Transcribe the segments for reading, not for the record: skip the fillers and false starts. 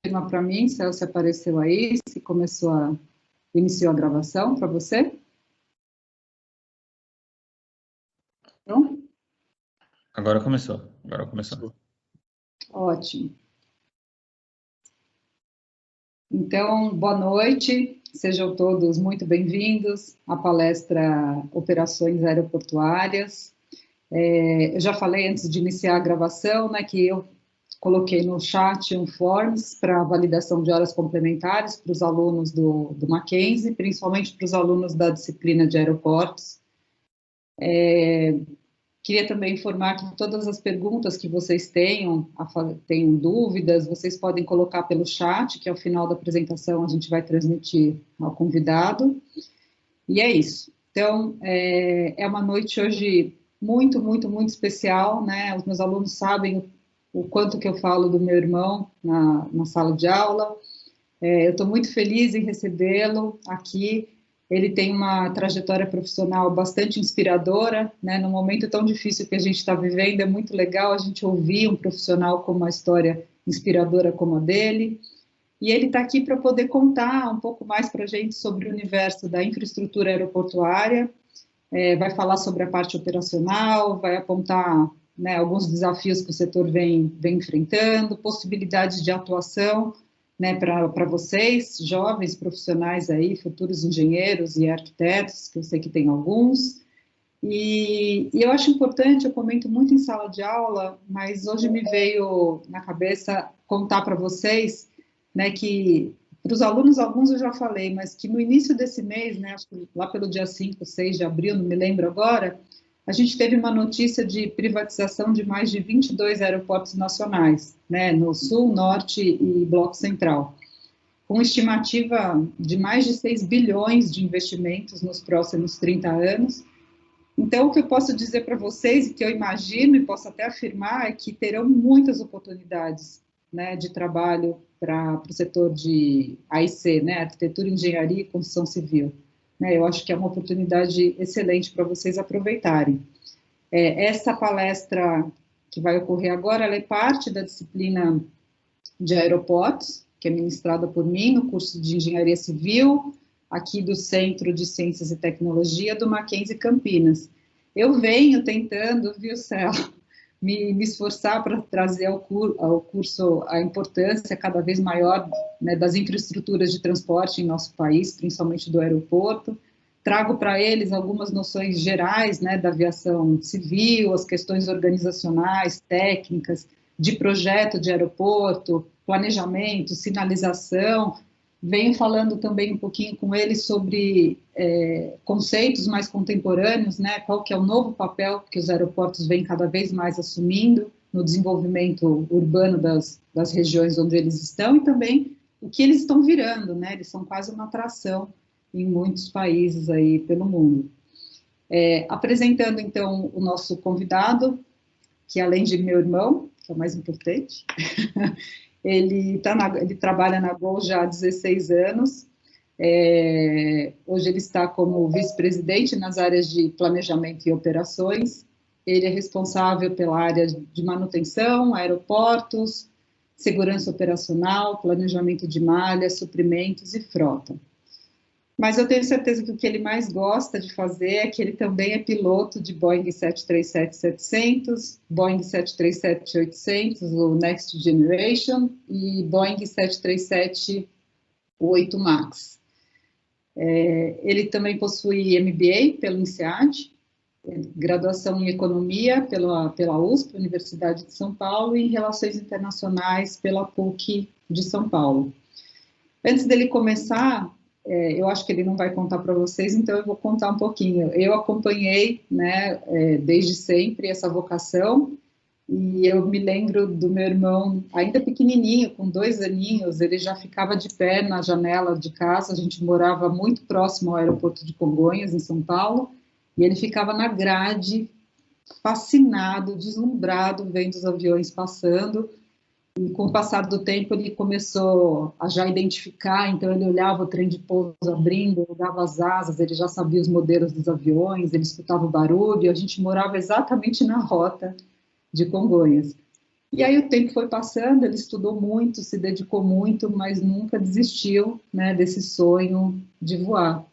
confirma para mim se apareceu aí, se iniciou a gravação para você? Não? Agora começou. Ótimo. Então, boa noite, sejam todos muito bem-vindos à palestra Operações Aeroportuárias. Eu já falei antes de iniciar a gravação, né, que eu coloquei no chat um forms para validação de horas complementares para os alunos do Mackenzie, principalmente para os alunos da disciplina de aeroportos. Queria também informar que todas as perguntas que vocês tenham dúvidas, vocês podem colocar pelo chat, que ao final da apresentação a gente vai transmitir ao convidado. E é isso. Então, é uma noite hoje muito, muito, muito especial, né? Os meus alunos sabem o quanto que eu falo do meu irmão na sala de aula. Eu estou muito feliz em recebê-lo aqui. Ele tem uma trajetória profissional bastante inspiradora, né? Num momento tão difícil que a gente está vivendo, é muito legal a gente ouvir um profissional com uma história inspiradora como a dele. E ele está aqui para poder contar um pouco mais para a gente sobre o universo da infraestrutura aeroportuária, vai falar sobre a parte operacional, vai apontar, né, alguns desafios que o setor vem enfrentando, possibilidades de atuação, né, para vocês, jovens profissionais aí, futuros engenheiros e arquitetos, que eu sei que tem alguns. E eu acho importante, eu comento muito em sala de aula, mas hoje me veio na cabeça contar para vocês, né, que para os alunos, alguns eu já falei, mas que no início desse mês, né, acho que lá pelo dia 5, 6 de abril, não me lembro agora, a gente teve uma notícia de privatização de mais de 22 aeroportos nacionais, né, no Sul, Norte e Bloco Central, com estimativa de mais de 6 bilhões de investimentos nos próximos 30 anos. Então, o que eu posso dizer para vocês, e que eu imagino e posso até afirmar, é que terão muitas oportunidades, né, de trabalho para o setor de AIC, né, Arquitetura, Engenharia e Construção Civil. Né, eu acho que é uma oportunidade excelente para vocês aproveitarem. Essa palestra que vai ocorrer agora, ela é parte da disciplina de aeroportos, que é ministrada por mim no curso de Engenharia Civil, aqui do Centro de Ciências e Tecnologia do Mackenzie Campinas. Eu venho tentando, viu, Céu, me esforçar para trazer ao curso a importância cada vez maior, né, das infraestruturas de transporte em nosso país, principalmente do aeroporto. Trago para eles algumas noções gerais, né, da aviação civil, as questões organizacionais, técnicas, de projeto de aeroporto, planejamento, sinalização. Venho falando também um pouquinho com eles sobre conceitos mais contemporâneos, né? Qual que é o novo papel que os aeroportos vêm cada vez mais assumindo no desenvolvimento urbano das regiões onde eles estão e também o que eles estão virando, né? Eles são quase uma atração em muitos países aí pelo mundo. Apresentando, então, o nosso convidado, que além de meu irmão, que é o mais importante, ele trabalha na Gol já há 16 anos, hoje ele está como vice-presidente nas áreas de planejamento e operações, ele é responsável pela área de manutenção, aeroportos, segurança operacional, planejamento de malha, suprimentos e frota. Mas eu tenho certeza que o que ele mais gosta de fazer é que ele também é piloto de Boeing 737-700, Boeing 737-800, o Next Generation, e Boeing 737-8 MAX. Ele também possui MBA pelo INSEAD, graduação em Economia pela USP, Universidade de São Paulo, e em Relações Internacionais pela PUC de São Paulo. Antes dele começar, eu acho que ele não vai contar para vocês, então eu vou contar um pouquinho. Eu acompanhei, né, desde sempre essa vocação, e eu me lembro do meu irmão, ainda pequenininho, com 2 aninhos, ele já ficava de pé na janela de casa, a gente morava muito próximo ao aeroporto de Congonhas, em São Paulo, e ele ficava na grade, fascinado, deslumbrado, vendo os aviões passando. E com o passar do tempo ele começou a já identificar, então ele olhava o trem de pouso abrindo, olhava as asas, ele já sabia os modelos dos aviões, ele escutava o barulho, a gente morava exatamente na rota de Congonhas. E aí o tempo foi passando, ele estudou muito, se dedicou muito, mas nunca desistiu, né, desse sonho de voar.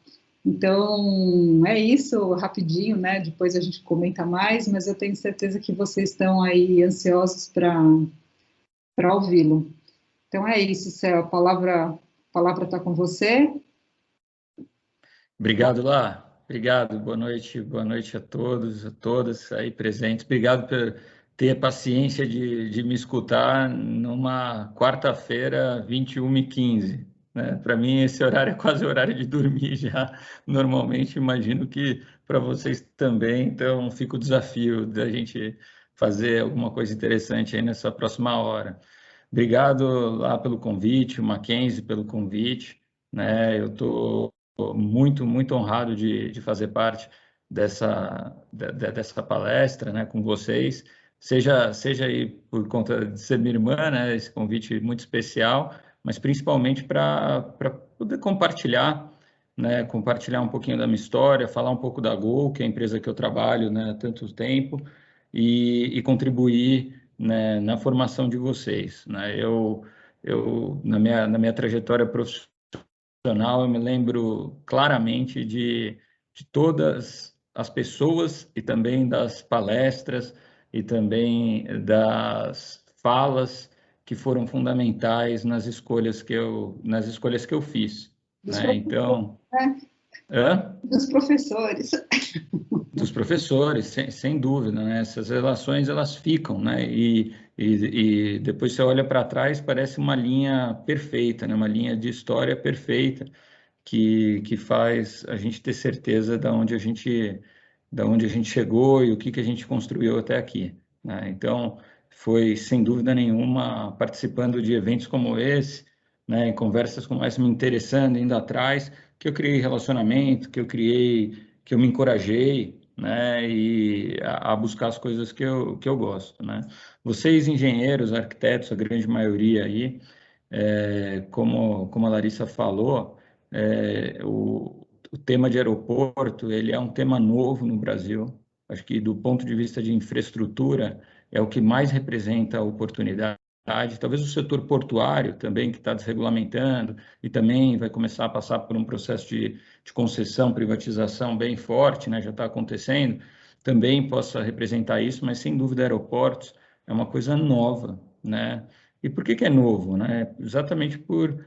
Então, é isso, rapidinho, né? Depois a gente comenta mais, mas eu tenho certeza que vocês estão aí ansiosos para ouvi-lo. Então é isso, Céu, a palavra está com você. Obrigado, Lá. Obrigado. Boa noite a todos, a todas aí presentes. Obrigado por ter a paciência de me escutar numa quarta-feira, 21h15. Né? Para mim, esse horário é quase o horário de dormir já. Normalmente, imagino que para vocês também. Então, fica o desafio da gente fazer alguma coisa interessante aí nessa próxima hora. Obrigado lá pelo convite, o Mackenzie pelo convite. Né? Eu estou muito honrado de fazer parte dessa palestra, né, com vocês, seja aí por conta de ser minha irmã, né, esse convite muito especial, mas principalmente para poder compartilhar, né, compartilhar um pouquinho da minha história, falar um pouco da Gol, que é a empresa que eu trabalho, né, há tanto tempo, e contribuir, né, na formação de vocês, né. Eu na minha trajetória profissional, eu me lembro claramente de todas as pessoas e também das palestras e também das falas que foram fundamentais nas escolhas que eu fiz, Dos né? professores, Então, né? hã? Dos professores. Dos professores, sem dúvida, né? Essas relações elas ficam, né? E depois você olha para trás, parece uma linha perfeita, né? Uma linha de história perfeita que faz a gente ter certeza da onde a gente chegou e o que a gente construiu até aqui, né? Então, foi sem dúvida nenhuma participando de eventos como esse, né? Em conversas como essa, me interessando, indo atrás, que eu criei relacionamento, que eu me encorajei, né? E a buscar as coisas que eu gosto, né? Vocês, engenheiros, arquitetos, a grande maioria aí, como a Larissa falou, o tema de aeroporto, ele é um tema novo no Brasil. Acho que do ponto de vista de infraestrutura, é o que mais representa a oportunidade. Talvez o setor portuário também, que está desregulamentando e também vai começar a passar por um processo de concessão, privatização bem forte, né? Já está acontecendo, também possa representar isso, mas sem dúvida aeroportos é uma coisa nova, né? E por que é novo, né? Exatamente por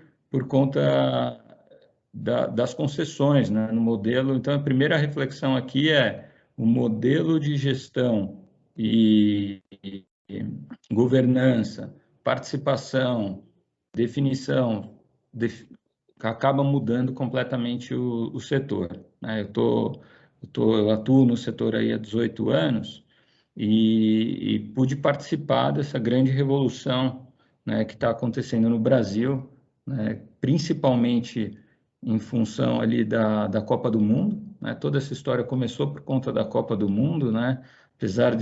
conta das concessões, né, no modelo. Então, a primeira reflexão aqui é o modelo de gestão e governança, participação, definição, acaba mudando completamente o setor, né? Eu atuo no setor aí há 18 anos e pude participar dessa grande revolução, né, que está acontecendo no Brasil, né, principalmente em função ali da Copa do Mundo, né? Toda essa história começou por conta da Copa do Mundo, né? Apesar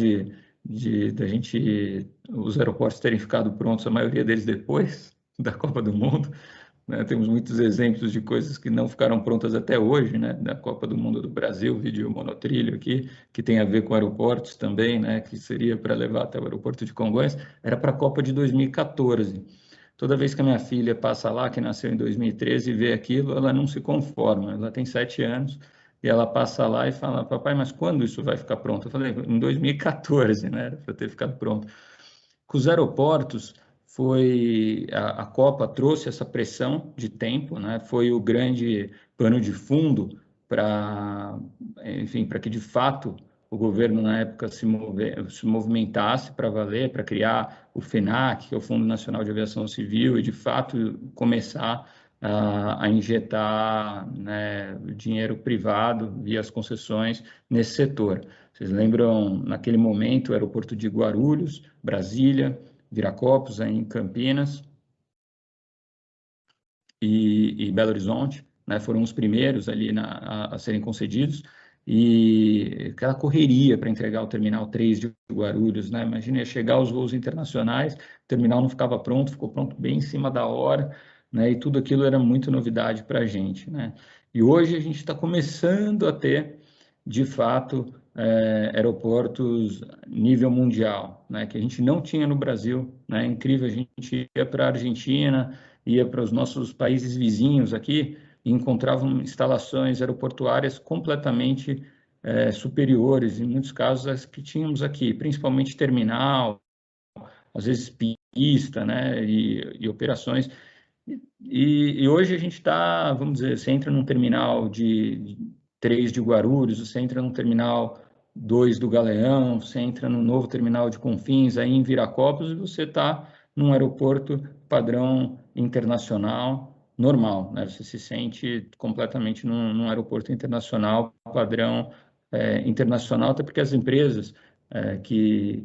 os aeroportos terem ficado prontos, a maioria deles depois da Copa do Mundo, né? Temos muitos exemplos de coisas que não ficaram prontas até hoje, né? Da Copa do Mundo do Brasil, vídeo monotrilho aqui, que tem a ver com aeroportos também, né? Que seria para levar até o aeroporto de Congonhas, era para a Copa de 2014. Toda vez que a minha filha passa lá, que nasceu em 2013, e vê aquilo, ela não se conforma. Ela tem 7 anos e ela passa lá e fala: papai, mas quando isso vai ficar pronto? Eu falei: em 2014, né? Era para ter ficado pronto. Com os aeroportos, a Copa trouxe essa pressão de tempo, né? Foi o grande pano de fundo para, enfim, para que de fato o governo na época se movimentasse para valer, para criar o FENAC, que é o Fundo Nacional de Aviação Civil, e de fato começar a injetar, né, dinheiro privado via as concessões nesse setor. Vocês lembram, naquele momento, o aeroporto de Guarulhos, Brasília, Viracopos, aí em Campinas, e Belo Horizonte, né, foram os primeiros ali a serem concedidos, e aquela correria para entregar o Terminal 3 de Guarulhos, né? Imagina, ia chegar os voos internacionais, o terminal não ficava pronto, ficou pronto bem em cima da hora, né? E tudo aquilo era muito novidade para a gente, né? E hoje a gente está começando a ter, de fato, aeroportos nível mundial, né, que a gente não tinha no Brasil, né, é incrível, a gente ia para a Argentina, ia para os nossos países vizinhos aqui e encontravam instalações aeroportuárias completamente superiores, em muitos casos, às que tínhamos aqui, principalmente terminal, às vezes pista, né, e operações. E hoje a gente está, vamos dizer, você entra num terminal de 3 de Guarulhos, você entra num terminal 2 do Galeão, você entra no novo terminal de Confins, aí em Viracopos, e você está num aeroporto padrão internacional normal, né? Você se sente completamente num aeroporto internacional, padrão internacional, até porque as empresas que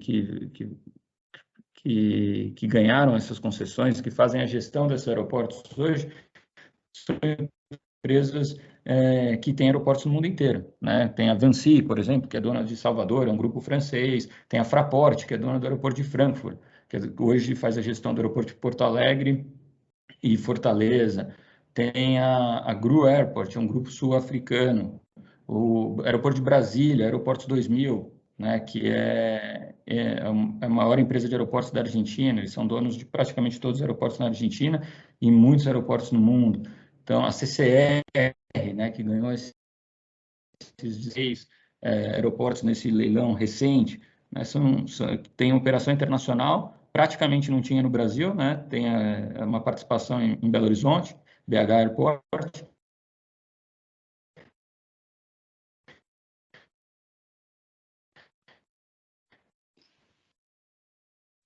ganharam essas concessões, que fazem a gestão desses aeroportos hoje, são empresas que têm aeroportos no mundo inteiro, né? Tem a Vinci, por exemplo, que é dona de Salvador, é um grupo francês. Tem a Fraport, que é dona do aeroporto de Frankfurt, que hoje faz a gestão do aeroporto de Porto Alegre e Fortaleza. Tem a Gru Airport, é um grupo sul-africano. O aeroporto de Brasília, Aeroportos 2000, né, que é a maior empresa de aeroportos da Argentina. Eles são donos de praticamente todos os aeroportos na Argentina e muitos aeroportos no mundo. Então, a CCR, né, que ganhou esses 16 aeroportos nesse leilão recente, né, tem operação internacional, praticamente não tinha no Brasil, né, tem uma participação em Belo Horizonte, BH Airport.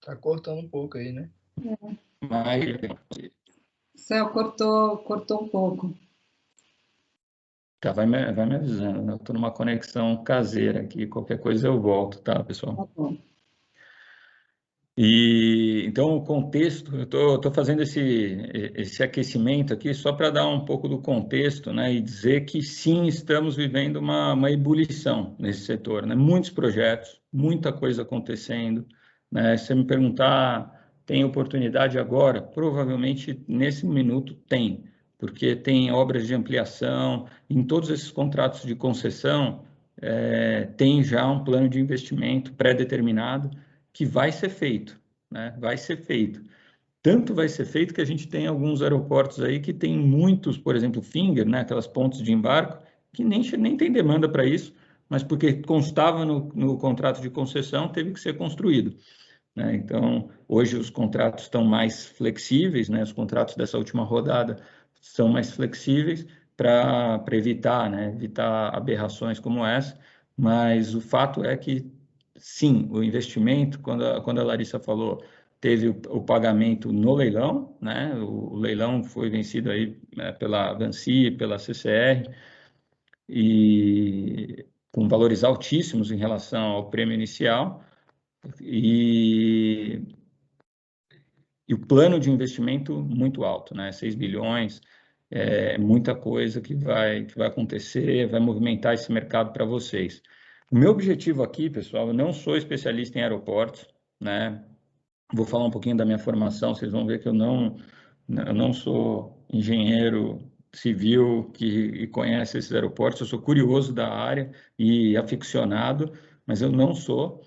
Tá cortando um pouco aí, né? Mas Céu, cortou um pouco. tá, vai me avisando, né? Eu estou numa conexão caseira aqui, qualquer coisa eu volto, tá, pessoal? Tá bom. E então o contexto, eu estou fazendo esse aquecimento aqui só para dar um pouco do contexto, né, e dizer que sim, estamos vivendo uma ebulição nesse setor, né, muitos projetos, muita coisa acontecendo, né, se você me perguntar, tem oportunidade agora? Provavelmente nesse minuto tem, porque tem obras de ampliação, em todos esses contratos de concessão, tem já um plano de investimento pré-determinado, que vai ser feito, né? Vai ser feito. Tanto vai ser feito que a gente tem alguns aeroportos aí que tem muitos, por exemplo, finger, né? Aquelas pontes de embarque, que nem tem demanda para isso, mas porque constava no contrato de concessão, teve que ser construído, né? Então, hoje os contratos estão mais flexíveis, né? Os contratos dessa última rodada são mais flexíveis para evitar, né? Evitar aberrações como essa, mas o fato é que sim, o investimento, quando a Larissa falou, teve o pagamento no leilão, né? O leilão foi vencido aí pela Vinci, pela CCR, e com valores altíssimos em relação ao prêmio inicial, e o plano de investimento muito alto, né? 6 bilhões, muita coisa que vai acontecer, vai movimentar esse mercado para vocês. O meu objetivo aqui, pessoal, eu não sou especialista em aeroportos, né? Vou falar um pouquinho da minha formação, vocês vão ver que eu não sou engenheiro civil que conhece esses aeroportos, eu sou curioso da área e aficionado, mas eu não sou.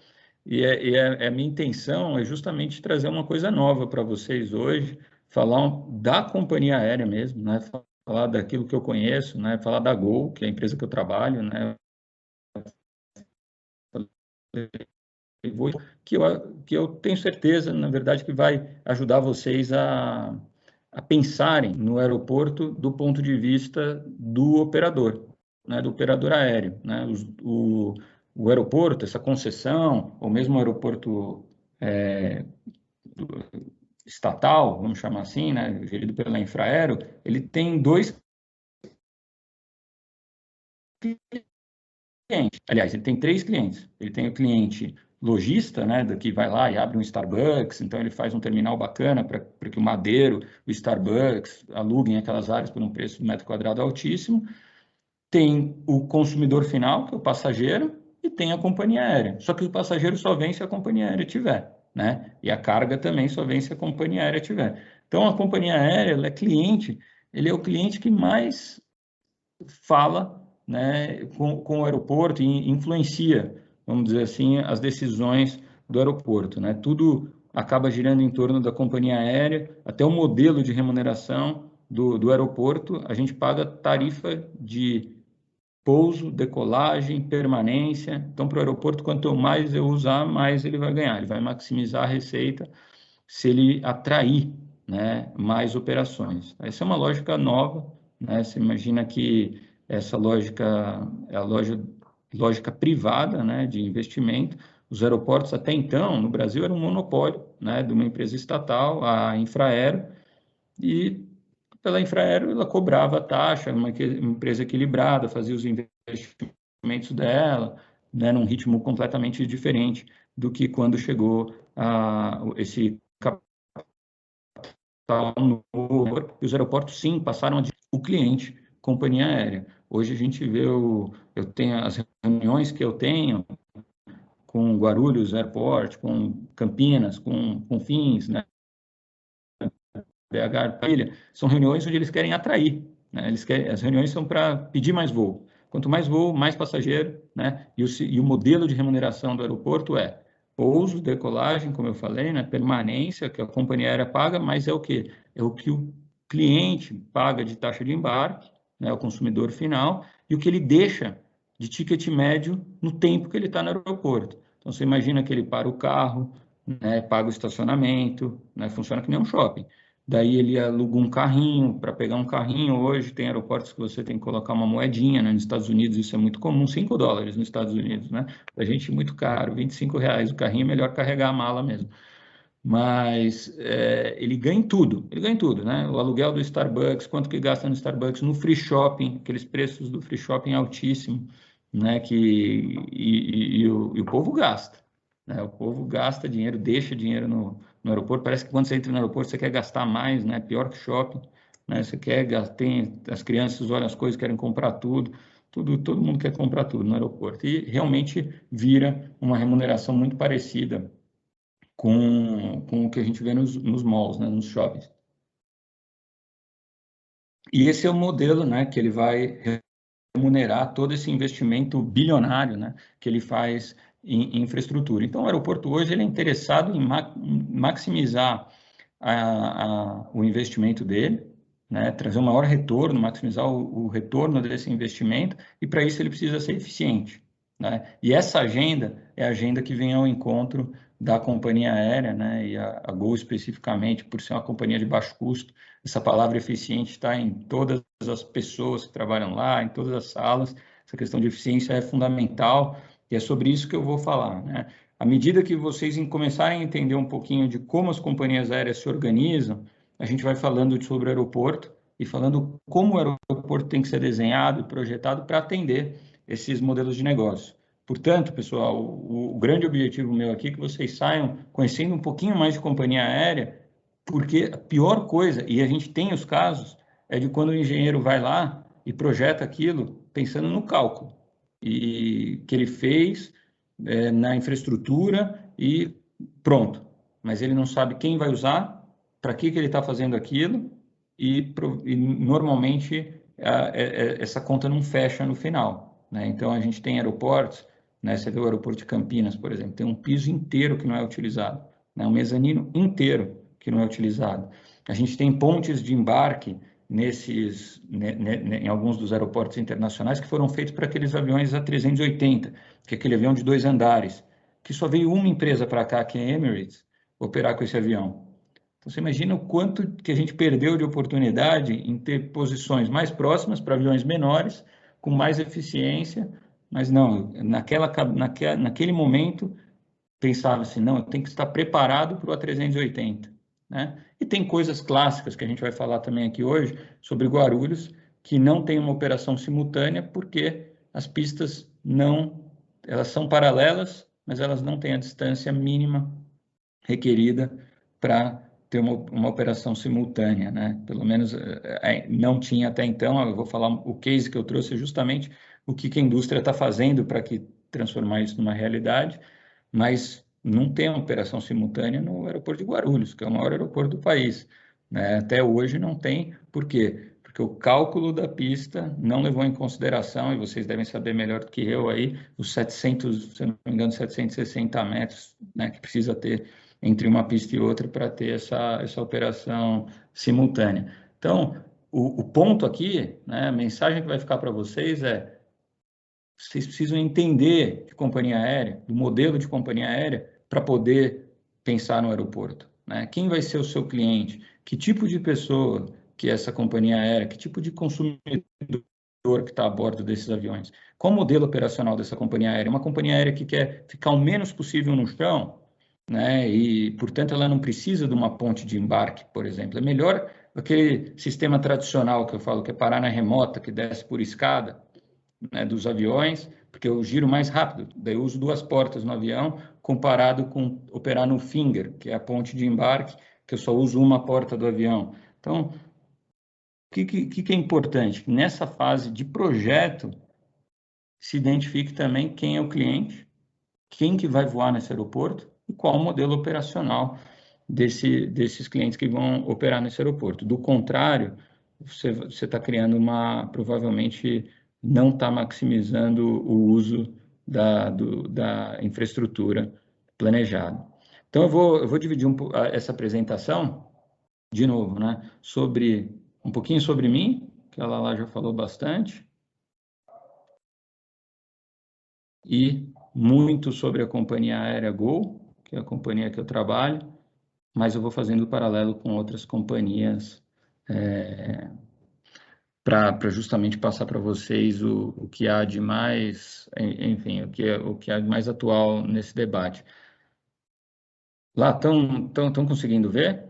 A minha intenção é justamente trazer uma coisa nova para vocês hoje, falar da companhia aérea mesmo, né? Falar daquilo que eu conheço, né? Falar da Gol, que é a empresa que eu trabalho, né? Que eu tenho certeza, na verdade, que vai ajudar vocês a pensarem no aeroporto do ponto de vista do operador, né? Do operador aéreo, né? O aeroporto, essa concessão, ou mesmo o aeroporto estatal, vamos chamar assim, né, gerido pela Infraero, ele tem dois clientes. Aliás, ele tem 3 clientes. Ele tem o cliente lojista, né, que vai lá e abre um Starbucks, então ele faz um terminal bacana para que o Madeiro, o Starbucks aluguem aquelas áreas por um preço de metro quadrado altíssimo. Tem o consumidor final, que é o passageiro, e tem a companhia aérea. Só que o passageiro só vem se a companhia aérea tiver, né? E a carga também só vem se a companhia aérea tiver. Então, a companhia aérea, ela é cliente, ele é o cliente que mais fala né, com o aeroporto e influencia, vamos dizer assim, as decisões do aeroporto, né? Tudo acaba girando em torno da companhia aérea, até o modelo de remuneração do aeroporto, a gente paga tarifa de pouso, decolagem, permanência. Então, para o aeroporto, quanto mais eu usar, mais ele vai ganhar. Ele vai maximizar a receita se ele atrair, né, mais operações. Essa é uma lógica nova, né? Você imagina que essa lógica é a lógica privada, né, de investimento. Os aeroportos, até então, no Brasil, era um monopólio, né, de uma empresa estatal, a Infraero, e pela Infraero ela cobrava a taxa, uma empresa equilibrada, fazia os investimentos dela, né, num ritmo completamente diferente do que quando chegou esse capital novo. E os aeroportos, sim, passaram a o cliente, companhia aérea. Hoje a gente vê, eu tenho as reuniões que eu tenho com Guarulhos Airport, com Campinas, com Confins, né, BH, Ilha, são reuniões onde eles querem atrair, né? As reuniões são para pedir mais voo. Quanto mais voo, mais passageiro, né? E o modelo de remuneração do aeroporto é pouso, decolagem, como eu falei, né? Permanência, que a companhia aérea paga, mas é o quê? É o que o cliente paga de taxa de embarque, né? O consumidor final, e o que ele deixa de ticket médio no tempo que ele está no aeroporto. Então, você imagina que ele para o carro, né? Paga o estacionamento, né? Funciona que nem um shopping. Daí ele aluga um carrinho, para pegar um carrinho hoje, tem aeroportos que você tem que colocar uma moedinha, né? Nos Estados Unidos isso é muito comum, $5 nos Estados Unidos, né? Para a gente muito caro, R$ 25, o carrinho é melhor carregar a mala mesmo. Mas ele ganha em tudo, né? O aluguel do Starbucks, quanto que gasta no Starbucks, no free shopping, aqueles preços do free shopping altíssimo, né? E o povo gasta, né? O povo gasta dinheiro, deixa dinheiro no aeroporto. Parece que quando você entra no aeroporto você quer gastar mais, né? Pior que shopping, né? Você quer gastar, as crianças olham as coisas, querem comprar tudo. Todo mundo quer comprar tudo no aeroporto. E realmente vira uma remuneração muito parecida com o que a gente vê nos malls, né, nos shoppings. E esse é o modelo, né, que ele vai remunerar todo esse investimento bilionário, né, que ele faz em infraestrutura. Então, o aeroporto hoje ele é interessado em maximizar o investimento dele, né, trazer um maior retorno, maximizar o retorno desse investimento, e para isso ele precisa ser eficiente, né? E essa agenda é a agenda que vem ao encontro da companhia aérea, né, e a Gol especificamente, por ser uma companhia de baixo custo. Essa palavra eficiente está em todas as pessoas que trabalham lá, em todas as salas. Essa questão de eficiência é fundamental, e é sobre isso que eu vou falar, né? À medida que vocês começarem a entender um pouquinho de como as companhias aéreas se organizam, a gente vai falando sobre o aeroporto e falando como o aeroporto tem que ser desenhado e projetado para atender esses modelos de negócio. Portanto, pessoal, o grande objetivo meu aqui é que vocês saiam conhecendo um pouquinho mais de companhia aérea, porque a pior coisa, e a gente tem os casos, é de quando o engenheiro vai lá e projeta aquilo pensando no cálculo e que ele fez na infraestrutura e pronto. Mas ele não sabe quem vai usar, para que ele está fazendo aquilo e normalmente essa conta não fecha no final, né? Então a gente tem aeroportos, né? Você vê o aeroporto de Campinas, por exemplo, tem um piso inteiro que não é utilizado, né? Um mezanino inteiro que não é utilizado. A gente tem pontes de embarque em alguns dos aeroportos internacionais que foram feitos para aqueles aviões A380, que é aquele avião de 2 andares, que só veio uma empresa para cá, que é a Emirates, operar com esse avião. Então, você imagina o quanto que a gente perdeu de oportunidade em ter posições mais próximas para aviões menores, com mais eficiência, mas não, naquele momento pensava assim, não, eu tenho que estar preparado para o A380, né? E tem coisas clássicas que a gente vai falar também aqui hoje sobre Guarulhos, que não tem uma operação simultânea porque as pistas elas são paralelas, mas elas não têm a distância mínima requerida para ter uma operação simultânea, né? Pelo menos não tinha até então. Eu vou falar o case que eu trouxe é justamente o que a indústria está fazendo para transformar isso numa realidade, mas não tem uma operação simultânea no aeroporto de Guarulhos, que é o maior aeroporto do país, né? Até hoje não tem. Por quê? Porque porque o cálculo da pista não levou em consideração, e vocês devem saber melhor do que eu aí, os 700, se eu não me engano, 760 metros, né, que precisa ter entre uma pista e outra para ter essa operação simultânea. Então, o ponto aqui, né, a mensagem que vai ficar para vocês é: vocês precisam entender de companhia aérea, do modelo de companhia aérea, para poder pensar no aeroporto, né? Quem vai ser o seu cliente? Que tipo de pessoa que é essa companhia aérea? Que tipo de consumidor que está a bordo desses aviões? Qual o modelo operacional dessa companhia aérea? Uma companhia aérea que quer ficar o menos possível no chão, né? E, portanto, ela não precisa de uma ponte de embarque, por exemplo. É melhor aquele sistema tradicional que eu falo, que é parar na remota, que desce por escada, né, dos aviões, porque eu giro mais rápido. Daí eu uso 2 portas no avião, comparado com operar no finger, que é a ponte de embarque, que eu só uso uma porta do avião. Então, o que é importante? Nessa fase de projeto, se identifique também quem é o cliente, quem que vai voar nesse aeroporto e qual o modelo operacional desses clientes que vão operar nesse aeroporto. Do contrário, você está criando provavelmente não está maximizando o uso da infraestrutura planejada. Então, eu vou dividir essa apresentação, de novo, né, um pouquinho sobre mim, que ela lá já falou bastante, e muito sobre a companhia aérea Gol, que é a companhia que eu trabalho, mas eu vou fazendo paralelo com outras companhias para justamente passar para vocês o que há de mais, enfim, o que há de mais atual nesse debate. Lá, estão conseguindo ver?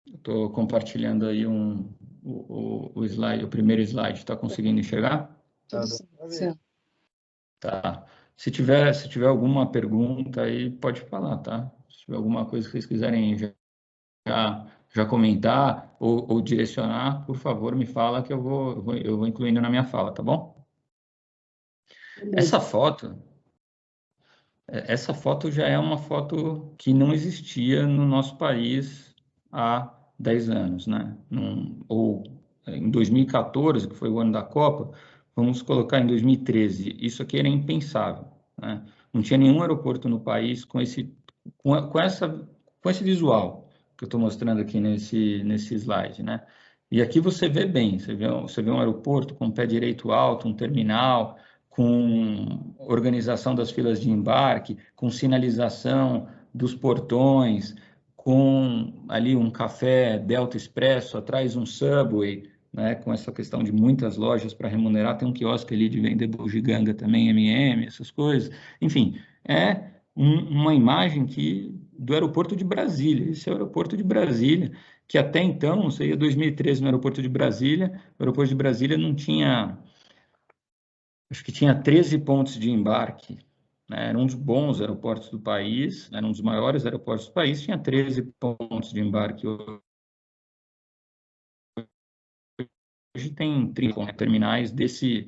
Estou compartilhando aí o slide, o primeiro slide. Está conseguindo enxergar? Certo. Tá. Se tiver alguma pergunta aí, pode falar, tá? Se tiver alguma coisa que vocês quiserem já comentar ou direcionar, por favor, me fala que eu vou incluindo na minha fala, tá bom? Essa foto já é uma foto que não existia no nosso país há 10 anos, né? Ou em 2014, que foi o ano da Copa, vamos colocar em 2013. Isso aqui era impensável, né? Não tinha nenhum aeroporto no país com esse visual que eu estou mostrando aqui nesse slide, né? E aqui você vê bem, você vê um aeroporto com pé direito alto, um terminal, com organização das filas de embarque, com sinalização dos portões, com ali um café Delta Expresso, atrás um Subway, né, com essa questão de muitas lojas para remunerar, tem um quiosque ali de vender bugiganga também, M&M, essas coisas. Enfim, é uma imagem do aeroporto de Brasília. Esse é o aeroporto de Brasília, que até então, você ia 2013 no aeroporto de Brasília, o aeroporto de Brasília não tinha... Acho que tinha 13 pontos de embarque, né? Era um dos bons aeroportos do país, era um dos maiores aeroportos do país, tinha 13 pontos de embarque. Hoje tem 30 terminais desse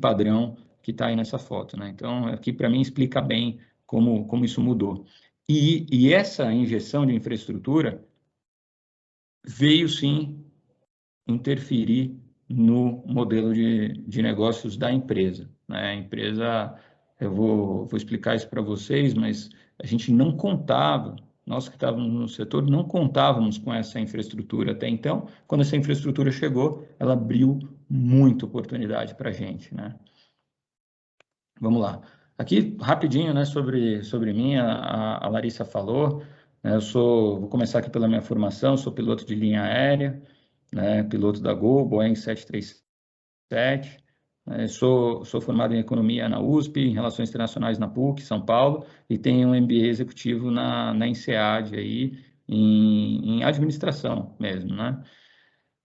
padrão que está aí nessa foto, né? Então, aqui para mim explica bem como isso mudou. E essa injeção de infraestrutura veio sim interferir no modelo de negócios da empresa, né? A empresa, eu vou explicar isso para vocês, mas a gente não contava, nós que estávamos no setor, não contávamos com essa infraestrutura até então. Quando essa infraestrutura chegou, ela abriu muita oportunidade para a gente, né? Vamos lá. Aqui, rapidinho, né, sobre mim, a Larissa falou, né, vou começar aqui pela minha formação, sou piloto de linha aérea, né, piloto da Gol, Boeing 737, né, sou formado em Economia na USP, em Relações Internacionais na PUC, São Paulo, e tenho um MBA executivo na INSEAD, aí, em Administração mesmo, né?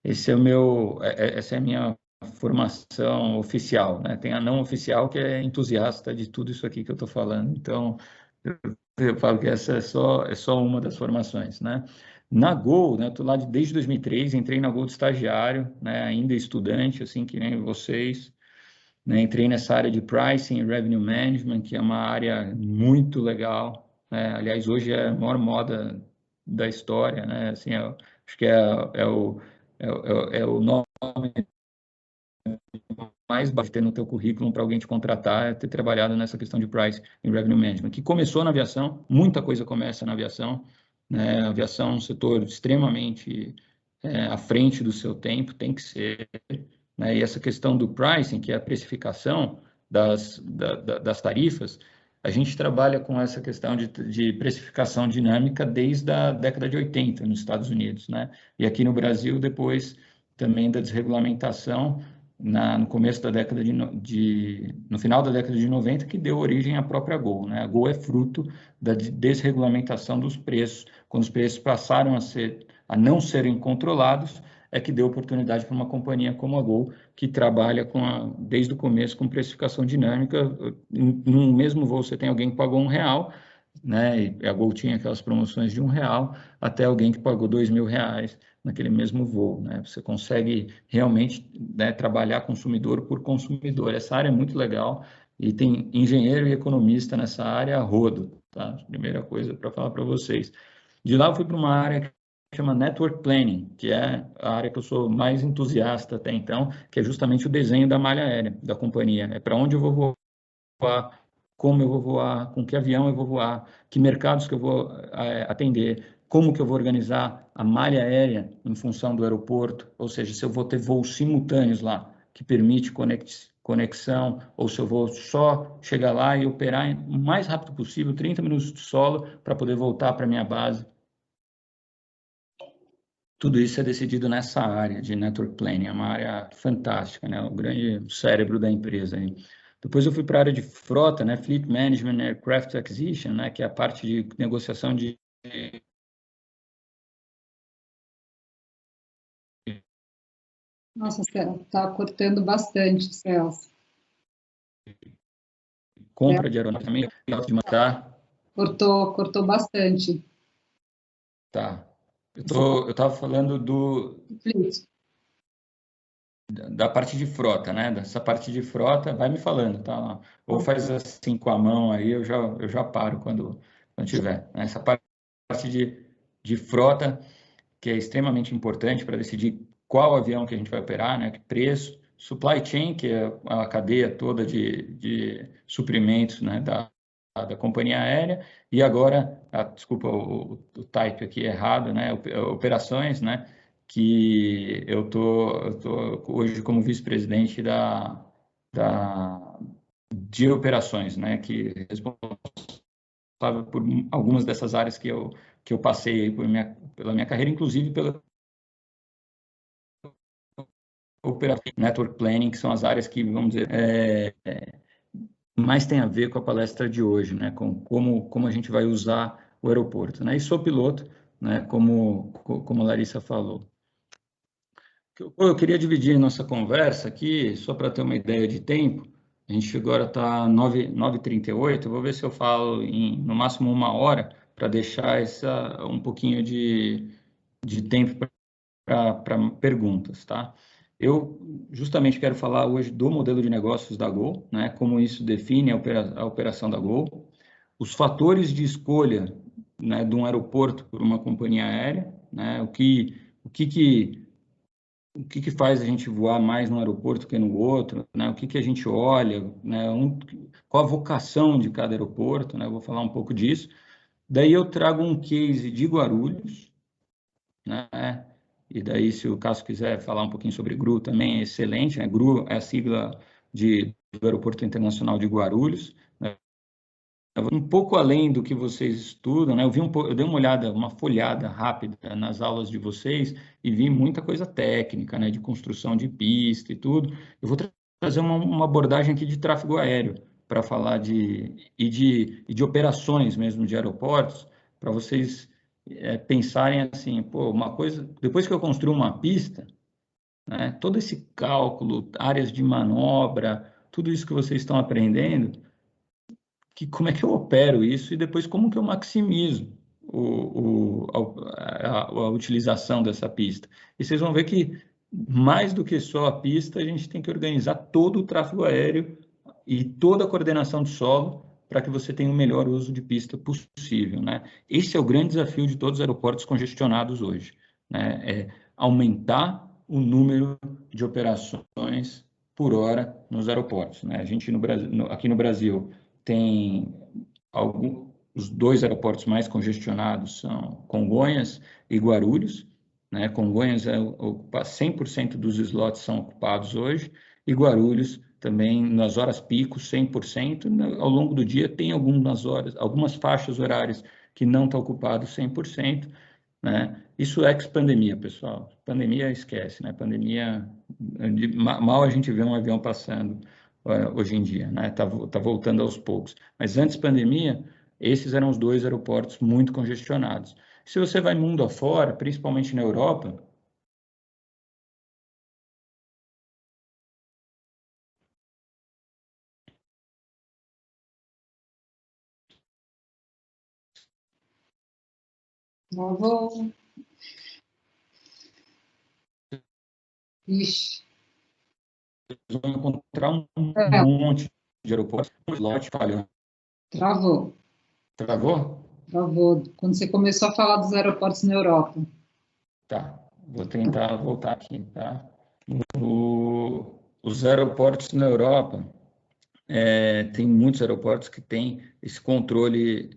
Essa é a minha formação oficial, né? Tem a não oficial, que é entusiasta de tudo isso aqui que eu estou falando. Então, eu falo que essa é só uma das formações, né? Na Gol, né? Estou lá desde 2003, entrei na Gol de estagiário, né? Ainda estudante, assim que nem vocês, né? Entrei nessa área de Pricing e Revenue Management, que é uma área muito legal, né? Aliás, hoje é a maior moda da história, né? Assim, acho que é o nome mais baixo ter no teu currículo para alguém te contratar é ter trabalhado nessa questão de price e revenue management, que começou na aviação, muita coisa começa na aviação, né? A aviação é um setor extremamente à frente do seu tempo, tem que ser, né? E essa questão do pricing, que é a precificação das tarifas, a gente trabalha com essa questão de precificação dinâmica desde a década de 80 nos Estados Unidos, né? E aqui no Brasil, depois também da desregulamentação, no começo da década no final da década de 90, que deu origem à própria Gol, né? A Gol é fruto da desregulamentação dos preços. Quando os preços passaram a não serem controlados, é que deu oportunidade para uma companhia como a Gol, que trabalha desde o começo com precificação dinâmica. No mesmo voo você tem alguém que pagou R$1, né? E a Gol tinha aquelas promoções de R$1, até alguém que pagou R$2.000 naquele mesmo voo, né? Você consegue realmente, né, trabalhar consumidor por consumidor. Essa área é muito legal e tem engenheiro e economista nessa área a rodo, tá? Primeira coisa para falar para vocês. De lá eu fui para uma área que chama Network Planning, que é a área que eu sou mais entusiasta até então, que é justamente o desenho da malha aérea da companhia. É para onde eu vou voar, como eu vou voar, com que avião eu vou voar, que mercados que eu vou atender, como que eu vou organizar a malha aérea em função do aeroporto, ou seja, se eu vou ter voos simultâneos lá, que permite conexão, ou se eu vou só chegar lá e operar o mais rápido possível, 30 minutos de solo, para poder voltar para a minha base. Tudo isso é decidido nessa área de Network Planning, é uma área fantástica, né? O grande cérebro da empresa aí. Depois eu fui para a área de frota, né? Fleet Management, Aircraft Acquisition, né? Que é a parte de negociação de Nossa, Celso, está cortando bastante, Celso. compra de aeronave também, de matar. Cortou bastante. Tá. Eu estava falando da parte de frota, né? Dessa parte de frota, vai me falando, tá? Ou faz assim com a mão aí, eu já paro quando tiver. Essa parte de frota, que é extremamente importante para decidir qual avião que a gente vai operar, né? Que preço, supply chain, que é a cadeia toda de suprimentos, né? Da companhia aérea, e agora, desculpa o type aqui errado, né? Operações, né? Que eu tô hoje como vice-presidente de operações, né? Que é responsável por algumas dessas áreas que eu passei aí pela minha carreira, inclusive pela operação, network planning, que são as áreas que, vamos dizer, mais tem a ver com a palestra de hoje, né? Com como a gente vai usar o aeroporto, né? E sou piloto, né? Como a Larissa falou. Eu queria dividir nossa conversa aqui, só para ter uma ideia de tempo. A gente agora está 9h38, eu vou ver se eu falo no máximo 1 hora, para deixar um pouquinho de tempo para perguntas, tá? Eu justamente quero falar hoje do modelo de negócios da Gol, né? Como isso define a operação da Gol, os fatores de escolha, né, de um aeroporto por uma companhia aérea, né? O que faz a gente voar mais num aeroporto que no outro, né? O que a gente olha, né? Qual a vocação de cada aeroporto, né? Eu vou falar um pouco disso. Daí eu trago um case de Guarulhos, né? E daí, se o Cássio quiser falar um pouquinho sobre GRU também, é excelente, né? GRU é a sigla do Aeroporto Internacional de Guarulhos, né? Um pouco além do que vocês estudam, né? Eu dei uma folhada rápida nas aulas de vocês e vi muita coisa técnica, né? De construção de pista e tudo. Eu vou trazer uma abordagem aqui de tráfego aéreo para falar de operações mesmo de aeroportos, para vocês pensarem assim, pô, uma coisa, depois que eu construo uma pista, né? Todo esse cálculo, áreas de manobra, tudo isso que vocês estão aprendendo, como é que eu opero isso e depois como que eu maximizo a utilização dessa pista. E vocês vão ver que, mais do que só a pista, a gente tem que organizar todo o tráfego aéreo e toda a coordenação de solo para que você tenha o melhor uso de pista possível, né? Esse é o grande desafio de todos os aeroportos congestionados hoje, né? É aumentar o número de operações por hora nos aeroportos, né? A gente aqui no Brasil tem os 2 aeroportos mais congestionados são Congonhas e Guarulhos, né? Congonhas ocupa 100% dos slots são ocupados hoje, e Guarulhos também nas horas pico 100%. Ao longo do dia tem algumas faixas horárias que não estão ocupadas 100%, né? Isso é ex-pandemia, pessoal. Pandemia esquece, né? Pandemia, mal a gente vê um avião passando hoje em dia, né? Tá voltando aos poucos. Mas antes da pandemia, esses eram os 2 aeroportos muito congestionados. Se você vai mundo afora, principalmente na Europa, Travou. Ixi. vocês vão encontrar um É, monte de aeroportos, um slot falhando. travou. Travou? Travou. Quando você começou a falar dos aeroportos na Europa. Tá, vou tentar voltar aqui, tá? Os aeroportos na Europa, tem muitos aeroportos que têm esse controle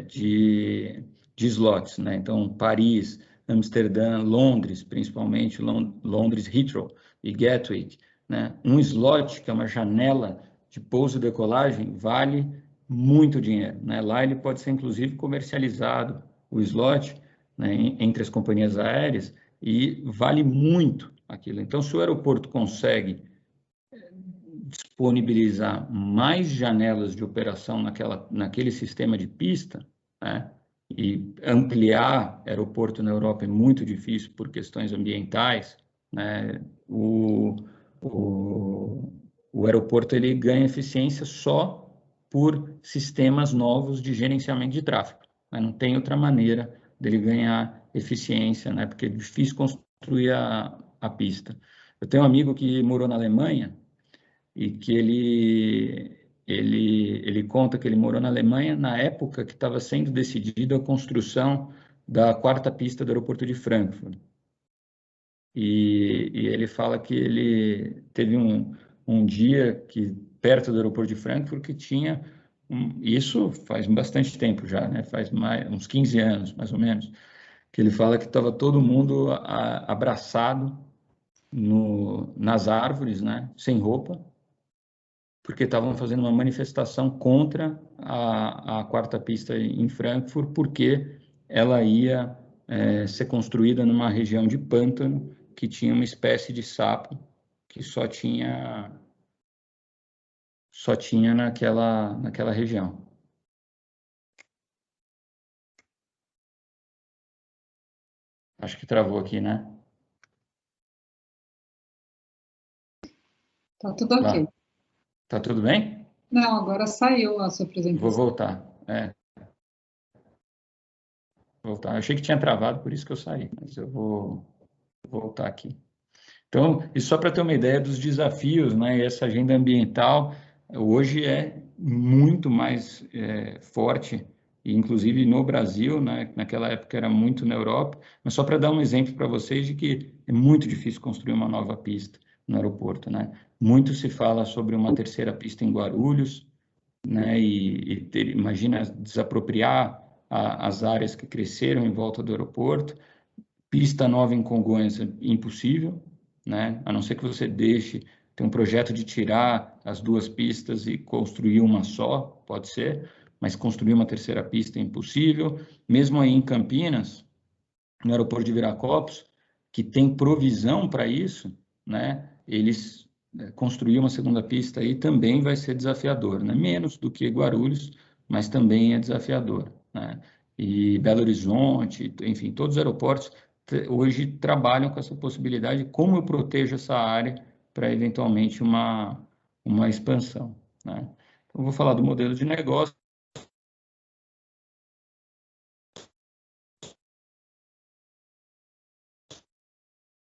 de slots, né? Então, Paris, Amsterdã, Londres, principalmente, Londres Heathrow e Gatwick, né? Um slot, que é uma janela de pouso e decolagem, vale muito dinheiro, né? Lá ele pode ser, inclusive, comercializado, o slot, né, entre as companhias aéreas, e vale muito aquilo. Então, se o aeroporto consegue disponibilizar mais janelas de operação naquele sistema de pista, né? E ampliar aeroporto na Europa é muito difícil por questões ambientais, né? O aeroporto ele ganha eficiência só por sistemas novos de gerenciamento de tráfego, né? Não tem outra maneira dele ganhar eficiência, né? Porque é difícil construir a pista. Eu tenho um amigo que morou na Alemanha e que ele conta que ele morou na Alemanha na época que estava sendo decidida a construção da 4ª pista do aeroporto de Frankfurt. E ele fala que ele teve um dia que perto do aeroporto de Frankfurt que tinha isso faz bastante tempo já, né? Faz uns 15 anos, mais ou menos, que ele fala que estava todo mundo abraçado nas árvores, né? Sem roupa, porque estavam fazendo uma manifestação contra a 4ª pista em Frankfurt, porque ela ia ser construída numa região de pântano que tinha uma espécie de sapo que só tinha naquela região. Acho que travou aqui, né? Tá tudo ok. Tá tudo bem? Não, agora saiu a sua Vou apresentação. voltar. Voltar. Eu achei que tinha travado, por isso que eu saí, mas eu vou voltar aqui. Então, e só para ter uma ideia dos desafios, né, essa agenda ambiental hoje é muito mais forte, e inclusive no Brasil, né, naquela época era muito na Europa, mas só para dar um exemplo para vocês de que é muito difícil construir uma nova pista no aeroporto, né? Muito se fala sobre uma 3ª pista em Guarulhos, né, imagina desapropriar as áreas que cresceram em volta do aeroporto. Pista nova em Congonhas é impossível, né? A não ser que você tem um projeto de tirar as 2 pistas e construir uma só, pode ser, mas construir uma 3ª pista é impossível. Mesmo aí em Campinas, no aeroporto de Viracopos, que tem provisão para isso, né? Eles construir uma 2ª pista aí também vai ser desafiador, né? Menos do que Guarulhos, mas também é desafiador, né? E Belo Horizonte, enfim, todos os aeroportos hoje trabalham com essa possibilidade, como eu protejo essa área para eventualmente uma expansão, né? Então, vou falar do modelo de negócio.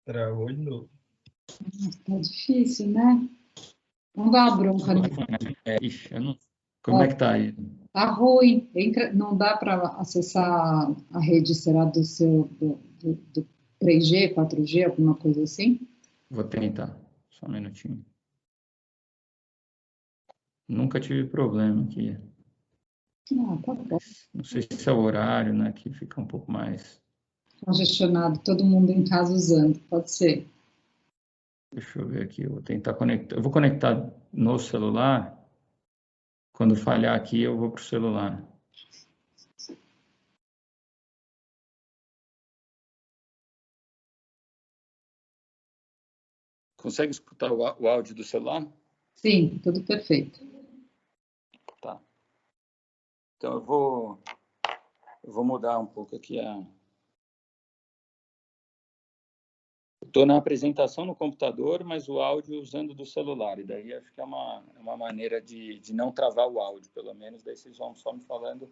Travou de novo. Tá difícil, né? Não dá bronca, né? Como é que tá aí? Tá ruim. Não dá para acessar a rede, será do seu do 3G, 4G, alguma coisa assim? Vou tentar, só um minutinho. Nunca tive problema aqui. Tá bom. Não sei se é o horário, né, que fica um pouco mais... Congestionado, todo mundo em casa usando, pode ser. Deixa eu ver aqui, eu vou tentar conectar. Eu vou conectar no celular. Quando falhar aqui, eu vou para o celular. Consegue escutar o áudio do celular? Sim, tudo perfeito. Tá. Então, eu vou mudar um pouco aqui a... Estou na apresentação no computador, mas o áudio usando do celular. E daí acho que é uma maneira de não travar o áudio, pelo menos. Daí vocês vão só me falando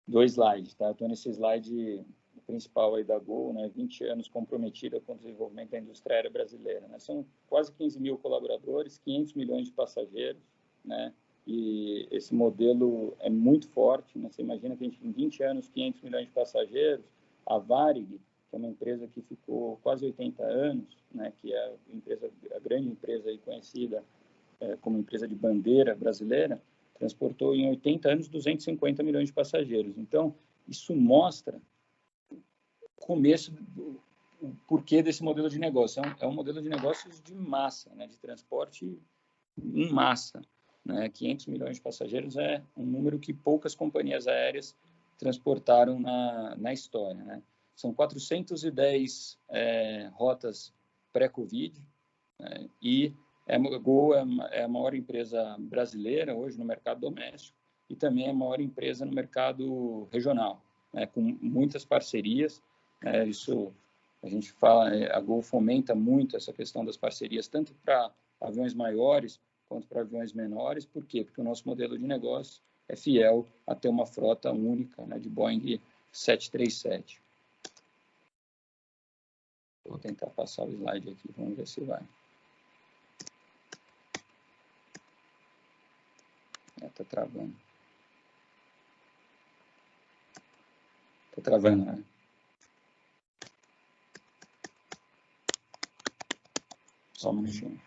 do slide, tá? Estou nesse slide principal aí da Gol, né? 20 anos comprometida com o desenvolvimento da indústria aérea brasileira, né? São quase 15 mil colaboradores, 500 milhões de passageiros, né? E esse modelo é muito forte, né? Você imagina que a gente, em 20 anos, 500 milhões de passageiros, a Varig, que é uma empresa que ficou quase 80 anos, né? Que é a grande empresa aí conhecida como empresa de bandeira brasileira, transportou em 80 anos 250 milhões de passageiros. Então, isso mostra o começo o porquê desse modelo de negócio. É um modelo de negócios de massa, né? De transporte em massa. Né? 500 milhões de passageiros é um número que poucas companhias aéreas transportaram na história. Né? São 410 rotas pré-Covid, né? E a Gol é a maior empresa brasileira hoje no mercado doméstico e também é a maior empresa no mercado regional, né? Com muitas parcerias. Isso a gente fala, a Gol fomenta muito essa questão das parcerias, tanto para aviões maiores quanto para aviões menores. Por quê? Porque o nosso modelo de negócio é fiel a ter uma frota única, né, de Boeing 737. Vou tentar passar o slide aqui, vamos ver se vai. Tá travando. Tá travando, né? Só um minutinho.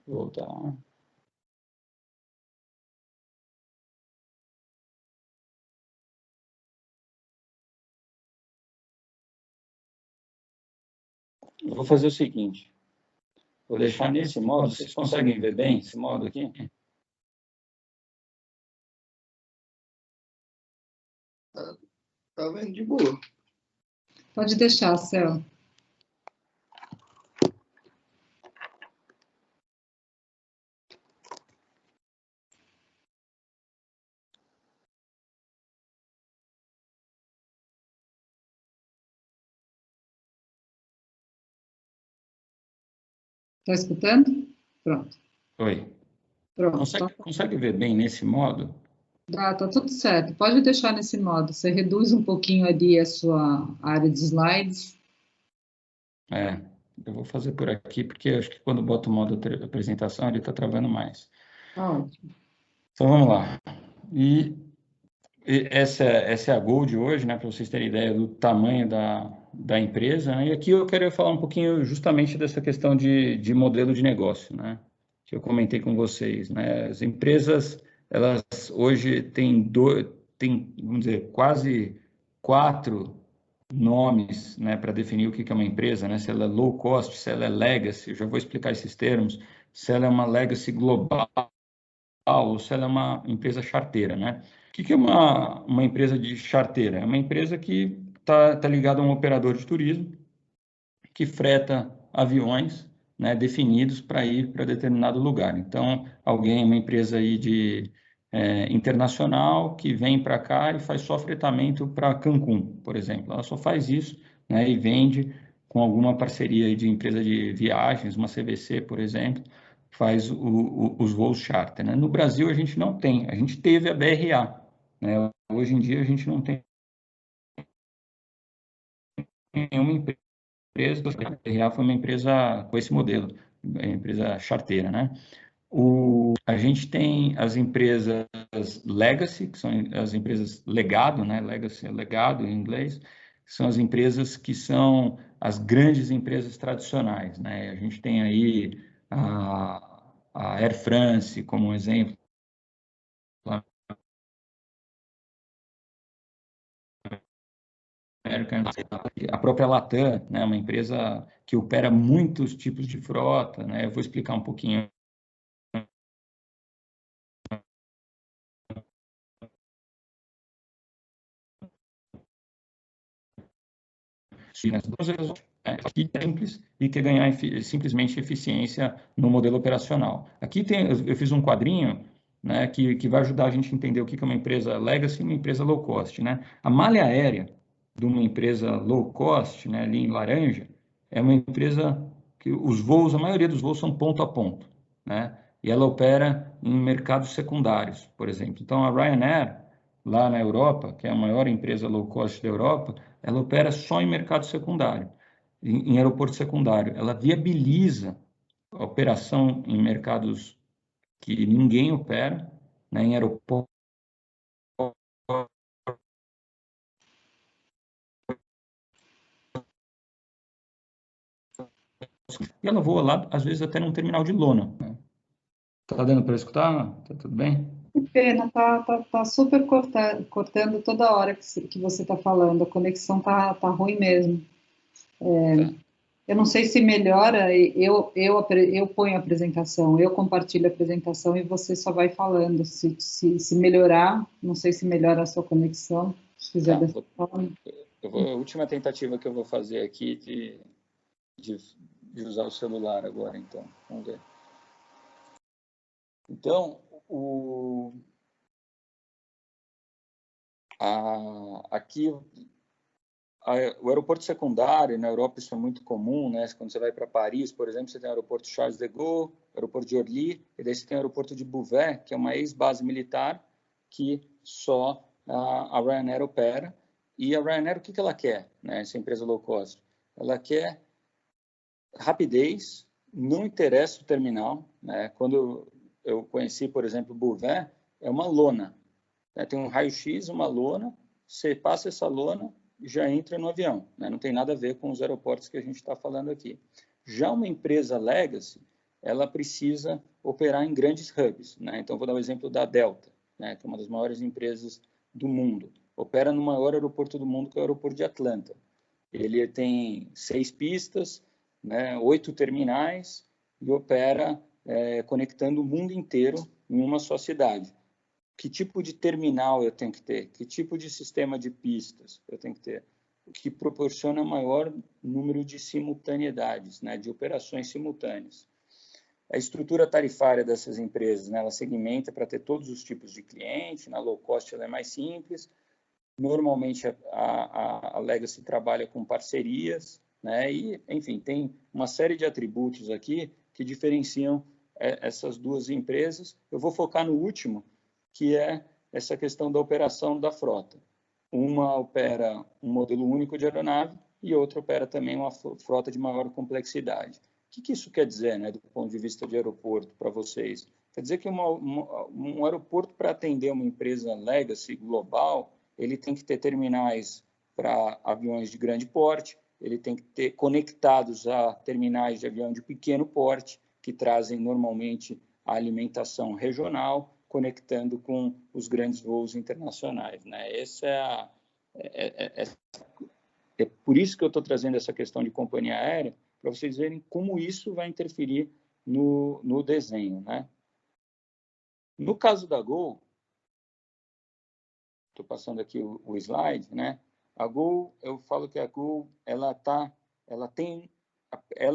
Voltar. Eu vou fazer o seguinte. Vou deixar nesse modo. Vocês conseguem ver bem esse modo aqui? Tá vendo de boa. Pode deixar, Céu. Está escutando? Pronto. Oi. Pronto. Consegue ver bem nesse modo? Tá tudo certo. Pode deixar nesse modo. Você reduz um pouquinho ali a sua área de slides. Eu vou fazer por aqui, porque acho que quando boto o modo apresentação, ele está travando mais. Ótimo. Então, vamos lá. E essa é a Gol de hoje, né, para vocês terem ideia do tamanho da empresa. Né? E aqui eu quero falar um pouquinho justamente dessa questão de modelo de negócio, né, que eu comentei com vocês. Né? As empresas, elas hoje têm, vamos dizer, quase 4 nomes, né, para definir o que é uma empresa, né? Se ela é low cost, se ela é legacy, eu já vou explicar esses termos, se ela é uma legacy global ou se ela é uma empresa charteira, né? O que é uma empresa de charteira? É uma empresa que tá ligada a um operador de turismo que freta aviões, né, definidos para ir para determinado lugar. Então, uma empresa aí internacional que vem para cá e faz só fretamento para Cancún, por exemplo. Ela só faz isso, né, e vende com alguma parceria aí de empresa de viagens, uma CVC, por exemplo, faz os voos charter. Né? No Brasil, a gente não tem. A gente teve a BRA. Né? Hoje em dia, a gente não tem nenhuma empresa. A BRA foi uma empresa com esse modelo, empresa charteira, né? A gente tem as empresas legacy, que são as empresas legado, né? Legacy é legado em inglês, são as empresas que são as grandes empresas tradicionais, né? A gente tem aí a Air France como um exemplo, a própria Latam, né? Uma empresa que opera muitos tipos de frota, né? Eu vou explicar um pouquinho. Aqui simples e quer ganhar simplesmente eficiência no modelo operacional. Aqui eu fiz um quadrinho, né, que vai ajudar a gente a entender o que é uma empresa legacy e uma empresa low cost, né? A malha aérea de uma empresa low cost, né, ali em laranja, é uma empresa que os voos, a maioria dos voos são ponto a ponto, né? E ela opera em mercados secundários, por exemplo. Então a Ryanair, lá na Europa, que é a maior empresa low cost da Europa, ela opera só em mercado secundário, em aeroporto secundário. Ela viabiliza a operação em mercados que ninguém opera, né, em aeroporto. E ela voa lá, às vezes, até num terminal de lona. Tá dando para escutar? Tá tudo bem? Que pena, tá super cortando toda hora que você está falando, a conexão tá ruim mesmo. Tá. Eu não sei se melhora, eu ponho a apresentação, eu compartilho a apresentação e você só vai falando. Se melhorar, não sei se melhora a sua conexão, se fizer dessa forma. A última tentativa que eu vou fazer aqui de usar o celular agora, então. Vamos ver. Então, aqui o aeroporto secundário na Europa, isso é muito comum, né? Quando você vai para Paris, por exemplo, você tem o aeroporto Charles de Gaulle, o aeroporto de Orly, e daí você tem o aeroporto de Beauvais, que é uma ex-base militar que só a Ryanair opera. E a Ryanair, o que ela quer, né? Essa empresa low cost? Ela quer rapidez, não interessa o terminal, né? Quando eu conheci, por exemplo, Beauvais, é uma lona, né? Tem um raio-x, uma lona, você passa essa lona e já entra no avião, né? Não tem nada a ver com os aeroportos que a gente está falando aqui. Já uma empresa legacy, ela precisa operar em grandes hubs, né? Então, vou dar o exemplo da Delta, né? Que é uma das maiores empresas do mundo. Opera no maior aeroporto do mundo, que é o aeroporto de Atlanta. Ele tem 6 pistas, né, 8 terminais e opera conectando o mundo inteiro em uma só cidade. Que tipo de terminal eu tenho que ter? Que tipo de sistema de pistas eu tenho que ter? O que proporciona maior número de simultaneidades, né, de operações simultâneas. A estrutura tarifária dessas empresas, né, ela segmenta para ter todos os tipos de cliente. Na low cost ela é mais simples. Normalmente a Legacy trabalha com parcerias, né? E, enfim, tem uma série de atributos aqui que diferenciam essas duas empresas. Eu vou focar no último, que é essa questão da operação da frota. Uma opera um modelo único de aeronave e outra opera também uma frota de maior complexidade. O que isso quer dizer, né, do ponto de vista de aeroporto, para vocês? Quer dizer que um aeroporto, para atender uma empresa legacy global, ele tem que ter terminais para aviões de grande porte, ele tem que ter conectados a terminais de avião de pequeno porte, que trazem normalmente a alimentação regional, conectando com os grandes voos internacionais, né? É por isso que eu estou trazendo essa questão de companhia aérea, para vocês verem como isso vai interferir no desenho, né? No caso da Gol, estou passando aqui o slide, né? A Gol, eu falo que a Gol, ela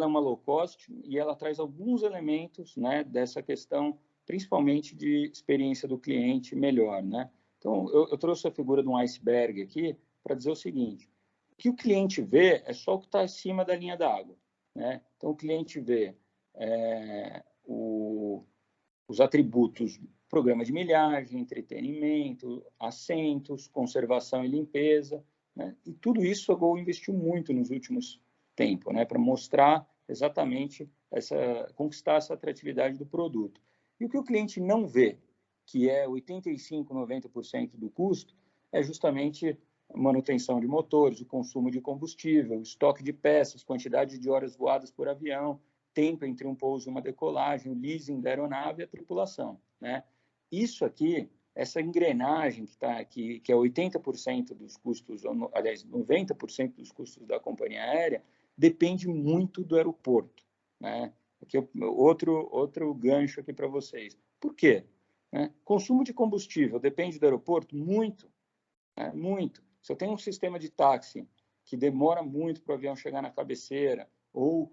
é uma low cost e ela traz alguns elementos, né, dessa questão, principalmente de experiência do cliente melhor, né? Então, eu trouxe a figura de um iceberg aqui para dizer o seguinte: o que o cliente vê é só o que está acima da linha d'água, né? Então, o cliente vê os atributos: programa de milhagem, entretenimento, assentos, conservação e limpeza, né? E tudo isso a Gol investiu muito nos últimos tempos, né, para mostrar exatamente conquistar essa atratividade do produto. E o que o cliente não vê, que é 85%, 90% do custo, é justamente manutenção de motores, o consumo de combustível, o estoque de peças, quantidade de horas voadas por avião, tempo entre um pouso e uma decolagem, o leasing da aeronave e a tripulação, né? Isso aqui, essa engrenagem que está aqui, que é 80% dos custos, aliás, 90% dos custos da companhia aérea, depende muito do aeroporto, né? Aqui outro gancho aqui para vocês. Por quê? Consumo de combustível depende do aeroporto? Muito, né? Muito. Se eu tenho um sistema de táxi que demora muito para o avião chegar na cabeceira, ou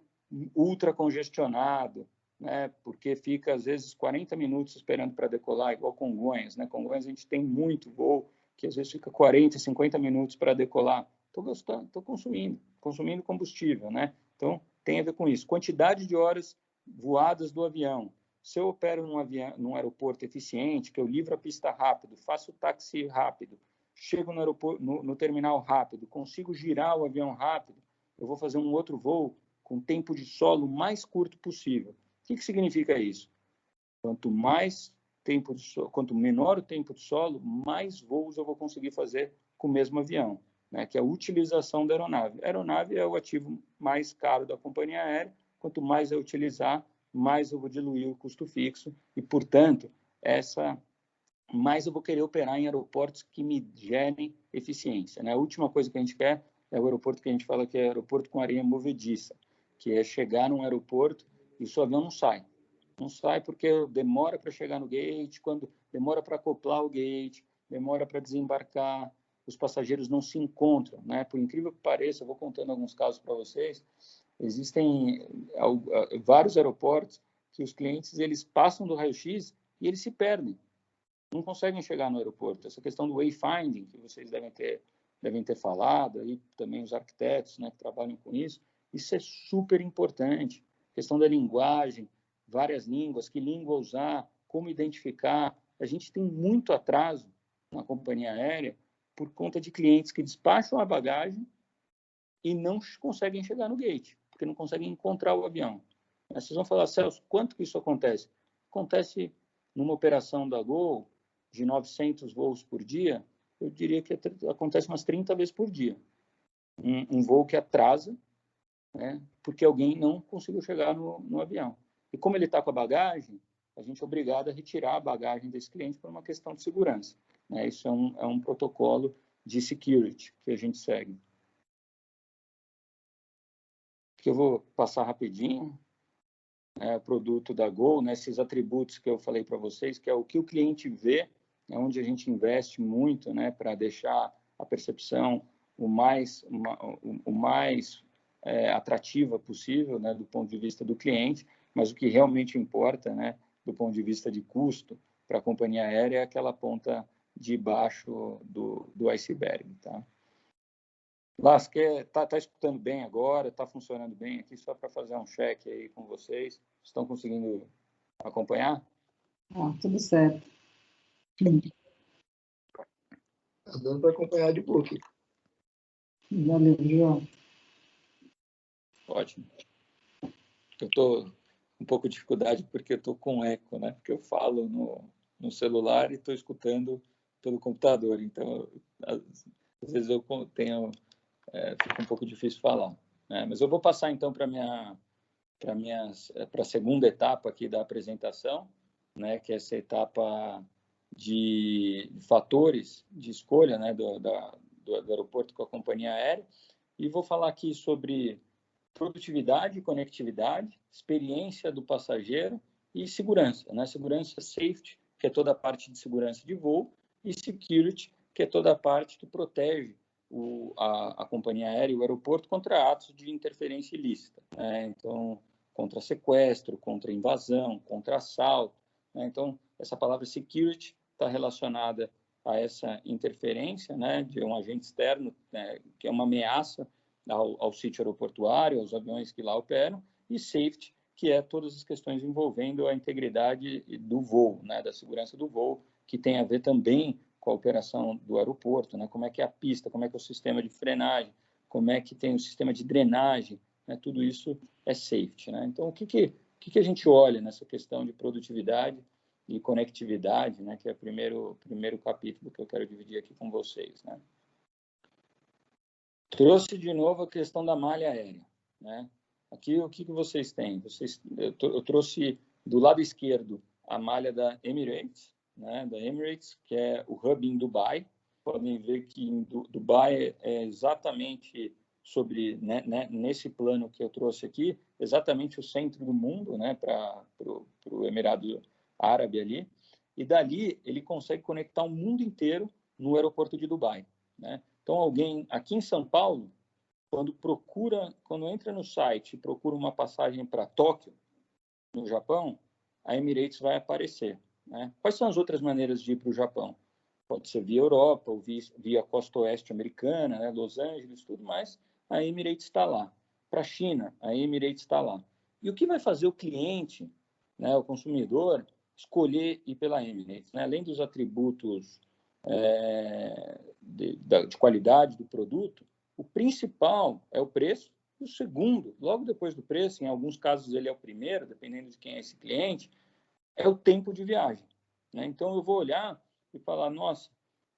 ultra congestionado, né? Porque fica, às vezes, 40 minutos esperando para decolar, igual Congonhas, né? Congonhas a gente tem muito voo, que às vezes fica 40, 50 minutos para decolar. Estou consumindo combustível, né? Então, tem a ver com isso. Quantidade de horas voadas do avião. Se eu opero num aeroporto eficiente, que eu livro a pista rápido, faço o táxi rápido, chego no aeroporto, no terminal rápido, consigo girar o avião rápido, eu vou fazer um outro voo com tempo de solo mais curto possível. O que significa isso? Quanto menor o tempo de solo, mais voos eu vou conseguir fazer com o mesmo avião, né? Que é a utilização da aeronave. A aeronave é o ativo mais caro da companhia aérea. Quanto mais eu utilizar, mais eu vou diluir o custo fixo e, portanto, mais eu vou querer operar em aeroportos que me gerem eficiência, né? A última coisa que a gente quer é o aeroporto que a gente fala que é aeroporto com areia movediça, que é chegar num aeroporto e o seu avião não sai. Não sai porque demora para chegar no gate, demora para acoplar o gate, demora para desembarcar, os passageiros não se encontram, né? Por incrível que pareça, eu vou contando alguns casos para vocês, existem vários aeroportos que os clientes eles passam do raio-x e eles se perdem, não conseguem chegar no aeroporto. Essa questão do wayfinding, que vocês devem ter falado, aí também os arquitetos, né, que trabalham com isso é super importante. A questão da linguagem, várias línguas, que língua usar, como identificar. A gente tem muito atraso na companhia aérea por conta de clientes que despacham a bagagem e não conseguem chegar no gate, porque não conseguem encontrar o avião. Vocês vão falar, Celso, quanto que isso acontece? Acontece numa operação da Gol, de 900 voos por dia, eu diria que acontece umas 30 vezes por dia. Um voo que atrasa, né, porque alguém não conseguiu chegar no avião. E como ele está com a bagagem, a gente é obrigado a retirar a bagagem desse cliente por uma questão de segurança, né? Isso é um protocolo de security que a gente segue. Que eu vou passar rapidinho, produto da Gol, né, esses atributos que eu falei para vocês, que é o que o cliente vê, é onde a gente investe muito, né, para deixar a percepção o mais atrativa possível, né, do ponto de vista do cliente, mas o que realmente importa, né, do ponto de vista de custo para a companhia aérea é aquela ponta de baixo do iceberg, tá? Las, tá escutando bem agora? Está funcionando bem aqui? Só para fazer um check aí com vocês. Estão conseguindo acompanhar? Tudo certo. Está dando para acompanhar de boa aqui. Valeu, João. Ótimo. Eu estou com um pouco de dificuldade porque eu estou com eco, né? Porque eu falo no celular e estou escutando pelo computador. Então, às vezes eu tenho... fica um pouco difícil falar, né? Mas eu vou passar então para a segunda etapa aqui da apresentação, né? Que é essa etapa de fatores de escolha, né? Do aeroporto com a companhia aérea, e vou falar aqui sobre produtividade, conectividade, experiência do passageiro e segurança, né? Segurança, safety, que é toda a parte de segurança de voo, e security, que é toda a parte que protege a companhia aérea e o aeroporto contra atos de interferência ilícita, né? Então, contra sequestro, contra invasão, contra assalto, né? Então, essa palavra security está relacionada a essa interferência, né, de um agente externo, né, que é uma ameaça ao sítio aeroportuário, aos aviões que lá operam, e safety, que é todas as questões envolvendo a integridade do voo, né, da segurança do voo, que tem a ver também com a operação do aeroporto, né, como é que é a pista, como é que é o sistema de frenagem, como é que tem o sistema de drenagem, né, tudo isso é safety, né? Então, o que a gente olha nessa questão de produtividade e conectividade, né, que é o primeiro capítulo que eu quero dividir aqui com vocês, né? Trouxe de novo a questão da malha aérea, né? Aqui, o que vocês têm? Eu trouxe do lado esquerdo a malha da Emirates, né? Da Emirates, que é o hub em Dubai. Podem ver que em Dubai é exatamente nesse plano que eu trouxe aqui, exatamente o centro do mundo, né? Para o Emirado Árabe ali. E dali ele consegue conectar o mundo inteiro no aeroporto de Dubai, né? Então, alguém aqui em São Paulo, quando entra no site e procura uma passagem para Tóquio, no Japão, a Emirates vai aparecer, né? Quais são as outras maneiras de ir para o Japão? Pode ser via Europa, ou via costa oeste americana, né? Los Angeles, tudo mais, a Emirates está lá. Para a China, a Emirates está lá. E o que vai fazer o cliente, né, o consumidor, escolher ir pela Emirates, né? Além dos atributos de qualidade do produto, o principal é o preço, e o segundo, logo depois do preço, em alguns casos ele é o primeiro, dependendo de quem é esse cliente, é o tempo de viagem, né? Então eu vou olhar e falar, nossa,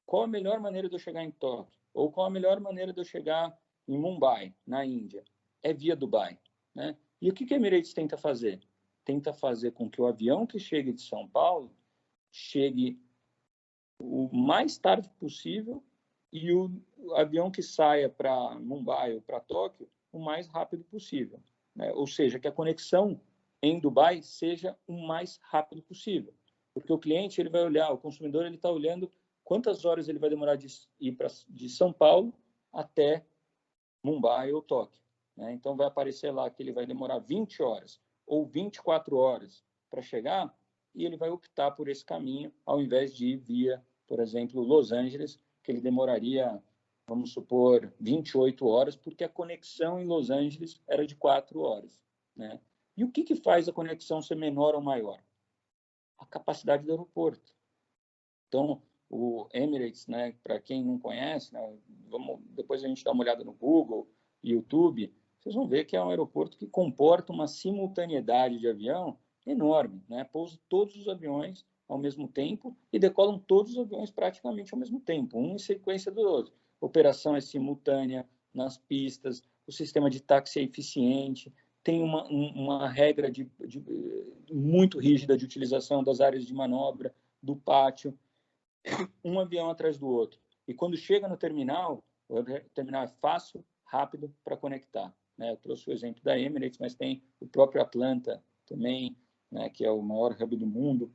qual a melhor maneira de eu chegar em Tóquio? Ou qual a melhor maneira de eu chegar em Mumbai, na Índia? É via Dubai, né? E o que a Emirates tenta fazer? Tenta fazer com que o avião que chegue de São Paulo chegue o mais tarde possível e o avião que saia para Mumbai ou para Tóquio o mais rápido possível, né? Ou seja, que a conexão em Dubai seja o mais rápido possível, porque o cliente ele vai olhar, o consumidor ele está olhando quantas horas ele vai demorar de ir de São Paulo até Mumbai ou Tóquio, né? Então vai aparecer lá que ele vai demorar 20 horas ou 24 horas para chegar e ele vai optar por esse caminho ao invés de ir via, por exemplo, Los Angeles, que ele demoraria, vamos supor, 28 horas, porque a conexão em Los Angeles era de 4 horas, né? E o que faz a conexão ser menor ou maior? A capacidade do aeroporto. Então, o Emirates, né, para quem não conhece, né, depois a gente dá uma olhada no Google, YouTube, vocês vão ver que é um aeroporto que comporta uma simultaneidade de avião enorme, né? Pousam todos os aviões ao mesmo tempo e decolam todos os aviões praticamente ao mesmo tempo, um em sequência do outro. A operação é simultânea nas pistas, o sistema de táxi é eficiente, tem uma regra muito rígida de utilização das áreas de manobra, do pátio, um avião atrás do outro. E quando chega no terminal, o terminal é fácil, rápido para conectar, né? Eu trouxe o exemplo da Emirates, mas tem o próprio Atlanta também, né, que é o maior hub do mundo.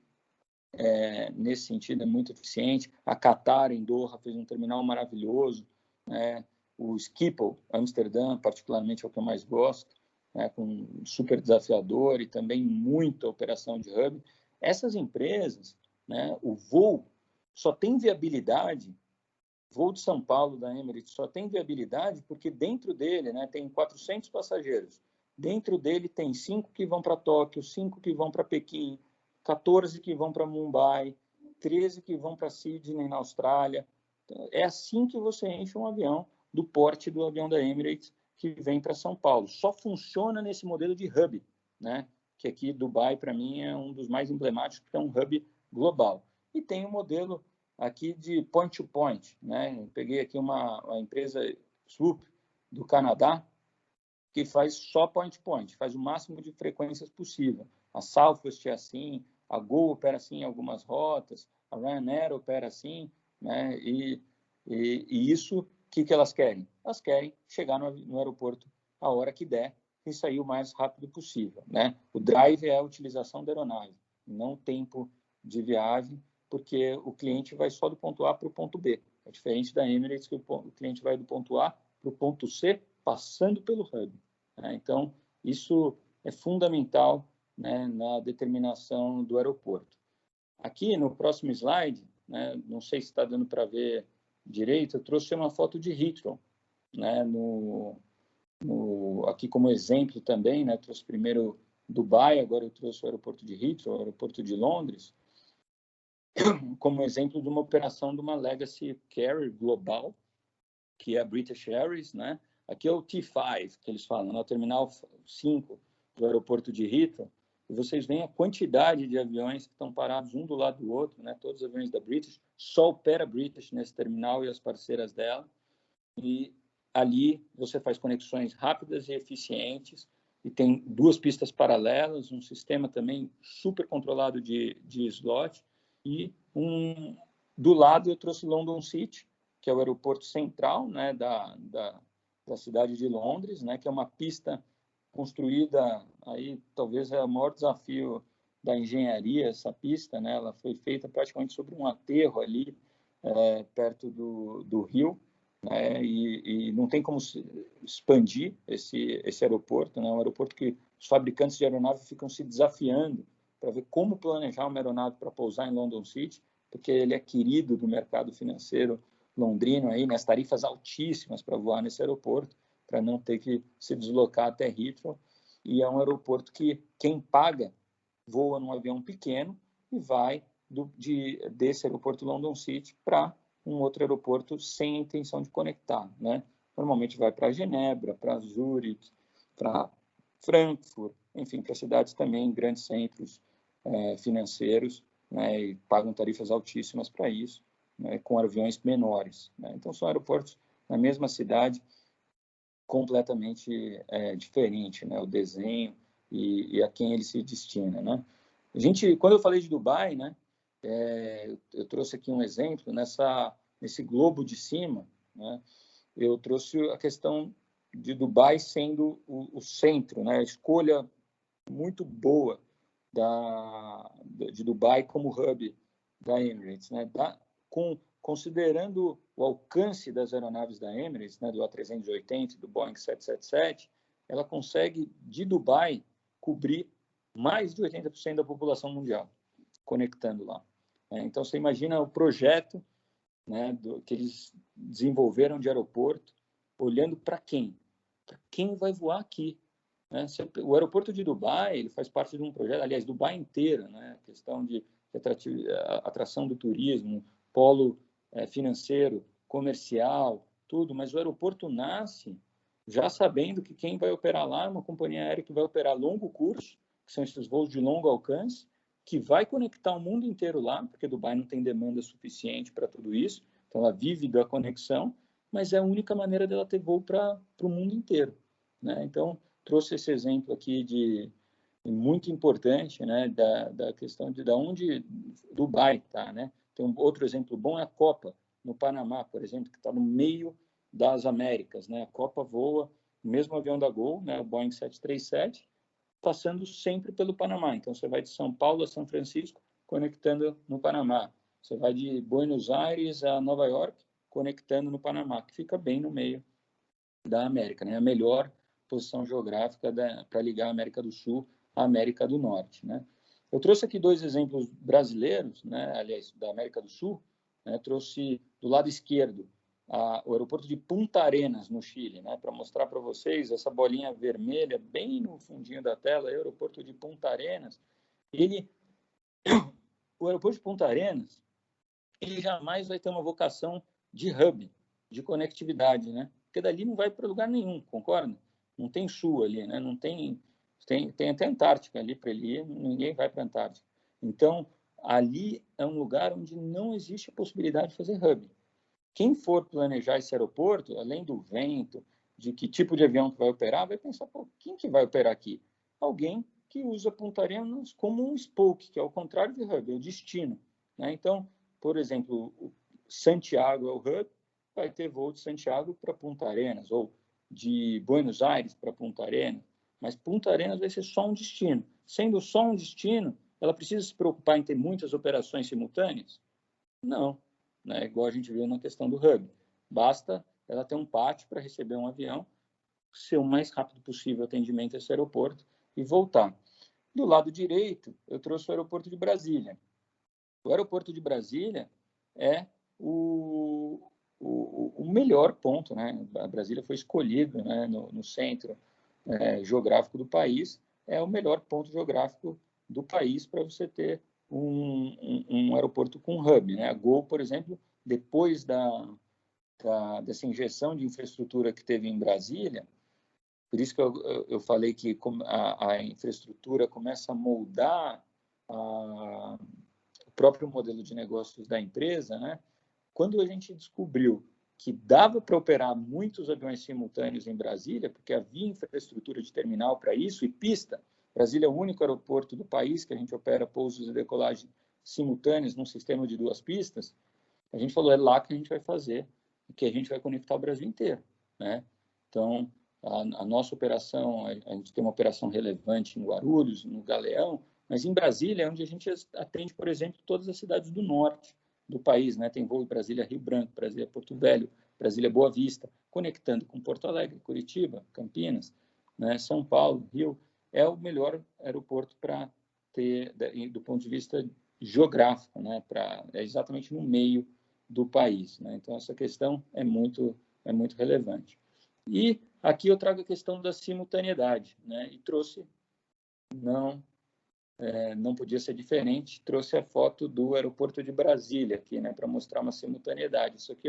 Nesse sentido, é muito eficiente. A Qatar, em Doha, fez um terminal maravilhoso, né? O Schiphol, Amsterdã, particularmente, é o que eu mais gosto, né? Com super desafiador e também muita operação de hub. Essas empresas, né, o voo só tem viabilidade, voo de São Paulo da Emirates só tem viabilidade porque dentro dele, né, tem 400 passageiros. Dentro dele tem 5 que vão para Tóquio, 5 que vão para Pequim, 14 que vão para Mumbai, 13 que vão para Sydney, na Austrália. Então, é assim que você enche um avião do porte do avião da Emirates que vem para São Paulo. Só funciona nesse modelo de hub, né? Que aqui Dubai, para mim, é um dos mais emblemáticos, porque é um hub global. E tem um modelo aqui de point-to-point, né? Eu peguei aqui uma empresa Swoop do Canadá, que faz só point-to-point, faz o máximo de frequências possível. A Southwest é assim, a Gol opera assim em algumas rotas, a Ryanair opera assim, né? E isso, o que elas querem? Elas querem chegar no aeroporto a hora que der e sair o mais rápido possível, né? O drive é a utilização da aeronave, não o tempo de viagem, porque o cliente vai só do ponto A para o ponto B. É diferente da Emirates, que o cliente vai do ponto A para o ponto C, passando pelo hub, né? Então, isso é fundamental, né, na determinação do aeroporto. Aqui, no próximo slide, né, não sei se está dando para ver direito, eu trouxe uma foto de Heathrow, né, aqui como exemplo também, né, trouxe primeiro Dubai, agora eu trouxe o aeroporto de Heathrow, o aeroporto de Londres, como exemplo de uma operação de uma legacy carrier global, que é a British Airways, né? Aqui é o T5, que eles falam, no terminal 5 do aeroporto de Heathrow, e vocês veem a quantidade de aviões que estão parados um do lado do outro, né? Todos os aviões da British, só opera British nesse terminal e as parceiras dela, e ali você faz conexões rápidas e eficientes, e tem 2 pistas paralelas, um sistema também super controlado de slot, e do lado eu trouxe London City, que é o aeroporto central, né, da cidade de Londres, né, que é uma pista construída, aí talvez é o maior desafio da engenharia, essa pista, né, ela foi feita praticamente sobre um aterro ali, perto do rio, né, e não tem como expandir esse aeroporto, né, um aeroporto que os fabricantes de aeronave ficam se desafiando para ver como planejar uma aeronave para pousar em London City, porque ele é querido do mercado financeiro londrino, aí, né, as tarifas altíssimas para voar nesse aeroporto, para não ter que se deslocar até Heathrow, e é um aeroporto que quem paga voa num avião pequeno e vai desse aeroporto London City para um outro aeroporto sem a intenção de conectar, né? Normalmente vai para Genebra, para Zurique, para Frankfurt, enfim, para cidades também, grandes centros financeiros, né? E pagam tarifas altíssimas para isso, né? Com aviões menores, né? Então, são aeroportos na mesma cidade, completamente diferente, né? O desenho e a quem ele se destina, né? Quando eu falei de Dubai, né? Eu trouxe aqui um exemplo nesse globo de cima, né? Eu trouxe a questão de Dubai sendo o centro, né? A escolha muito boa de Dubai como hub da Emirates, né? Considerando o alcance das aeronaves da Emirates, né, do A380 e do Boeing 777, ela consegue, de Dubai, cobrir mais de 80% da população mundial, conectando lá. Então, você imagina o projeto, né, que eles desenvolveram de aeroporto, olhando para quem? Para quem vai voar aqui. Né? O aeroporto de Dubai, ele faz parte de um projeto, aliás, Dubai inteira, né? Questão de atração do turismo, polo financeiro, comercial, tudo, mas o aeroporto nasce já sabendo que quem vai operar lá é uma companhia aérea que vai operar longo curso, que são esses voos de longo alcance, que vai conectar o mundo inteiro lá, porque Dubai não tem demanda suficiente para tudo isso, então ela vive da conexão, mas é a única maneira dela ter voo para o mundo inteiro, né? Então, trouxe esse exemplo aqui muito importante, né, da questão de onde Dubai está, né? Tem um outro exemplo bom, é a Copa no Panamá, por exemplo, que está no meio das Américas, né? A Copa voa o mesmo avião da Gol, né, o Boeing 737, passando sempre pelo Panamá. Então você vai de São Paulo a São Francisco, conectando no Panamá. Você vai de Buenos Aires a Nova York, conectando no Panamá, que fica bem no meio da América, né? A melhor posição geográfica para ligar a América do Sul à América do Norte, né? Eu trouxe aqui 2 exemplos brasileiros, né? Aliás, da América do Sul, né? Trouxe do lado esquerdo o aeroporto de Punta Arenas, no Chile, né? Para mostrar para vocês essa bolinha vermelha bem no fundinho da tela, o aeroporto de Punta Arenas. O aeroporto de Punta Arenas, ele jamais vai ter uma vocação de hub, de conectividade, né? Porque dali não vai para lugar nenhum, concorda? Não tem sul ali, né? Não tem até Antártica ali para ele ir, ninguém vai para a Antártica. Então, ali é um lugar onde não existe a possibilidade de fazer hub. Quem for planejar esse aeroporto, além do vento, de que tipo de avião que vai operar, vai pensar, pô, quem que vai operar aqui? Alguém que usa Punta Arenas como um spoke, que é o contrário de hub, é o destino, né? Então, por exemplo, Santiago é o hub, vai ter voo de Santiago para Punta Arenas, ou de Buenos Aires para Punta Arenas, mas Punta Arenas vai ser só um destino. Sendo só um destino, ela precisa se preocupar em ter muitas operações simultâneas? Não, né? Igual a gente viu na questão do hub. Basta ela ter um pátio para receber um avião, ser o mais rápido possível o atendimento a esse aeroporto e voltar. Do lado direito, eu trouxe o aeroporto de Brasília. O aeroporto de Brasília é o melhor ponto, né? A Brasília foi escolhido, né, no centro geográfico do país, é o melhor ponto geográfico do país para você ter um aeroporto com hub, né? A Gol, por exemplo, depois dessa injeção de infraestrutura que teve em Brasília, por isso que eu falei que a infraestrutura começa a moldar o próprio modelo de negócios da empresa, né? Quando a gente descobriu que dava para operar muitos aviões simultâneos em Brasília, porque havia infraestrutura de terminal para isso e pista. Brasília é o único aeroporto do país que a gente opera pousos e decolagem simultâneos num sistema de 2 pistas. A gente falou, é lá que a gente vai fazer, que a gente vai conectar o Brasil inteiro, né? Então, a nossa operação, a gente tem uma operação relevante em Guarulhos, no Galeão, mas em Brasília é onde a gente atende, por exemplo, todas as cidades do norte do país, né? Tem voo em Brasília-Rio Branco, Brasília-Porto Velho, Brasília-Boa Vista, conectando com Porto Alegre, Curitiba, Campinas, né? São Paulo, Rio. É o melhor aeroporto para ter, do ponto de vista geográfico, né? É exatamente no meio do país, né? Então, essa questão é muito relevante. E aqui eu trago a questão da simultaneidade, né? E trouxe, não podia ser diferente, trouxe a foto do aeroporto de Brasília aqui, né? Para mostrar uma simultaneidade. Isso aqui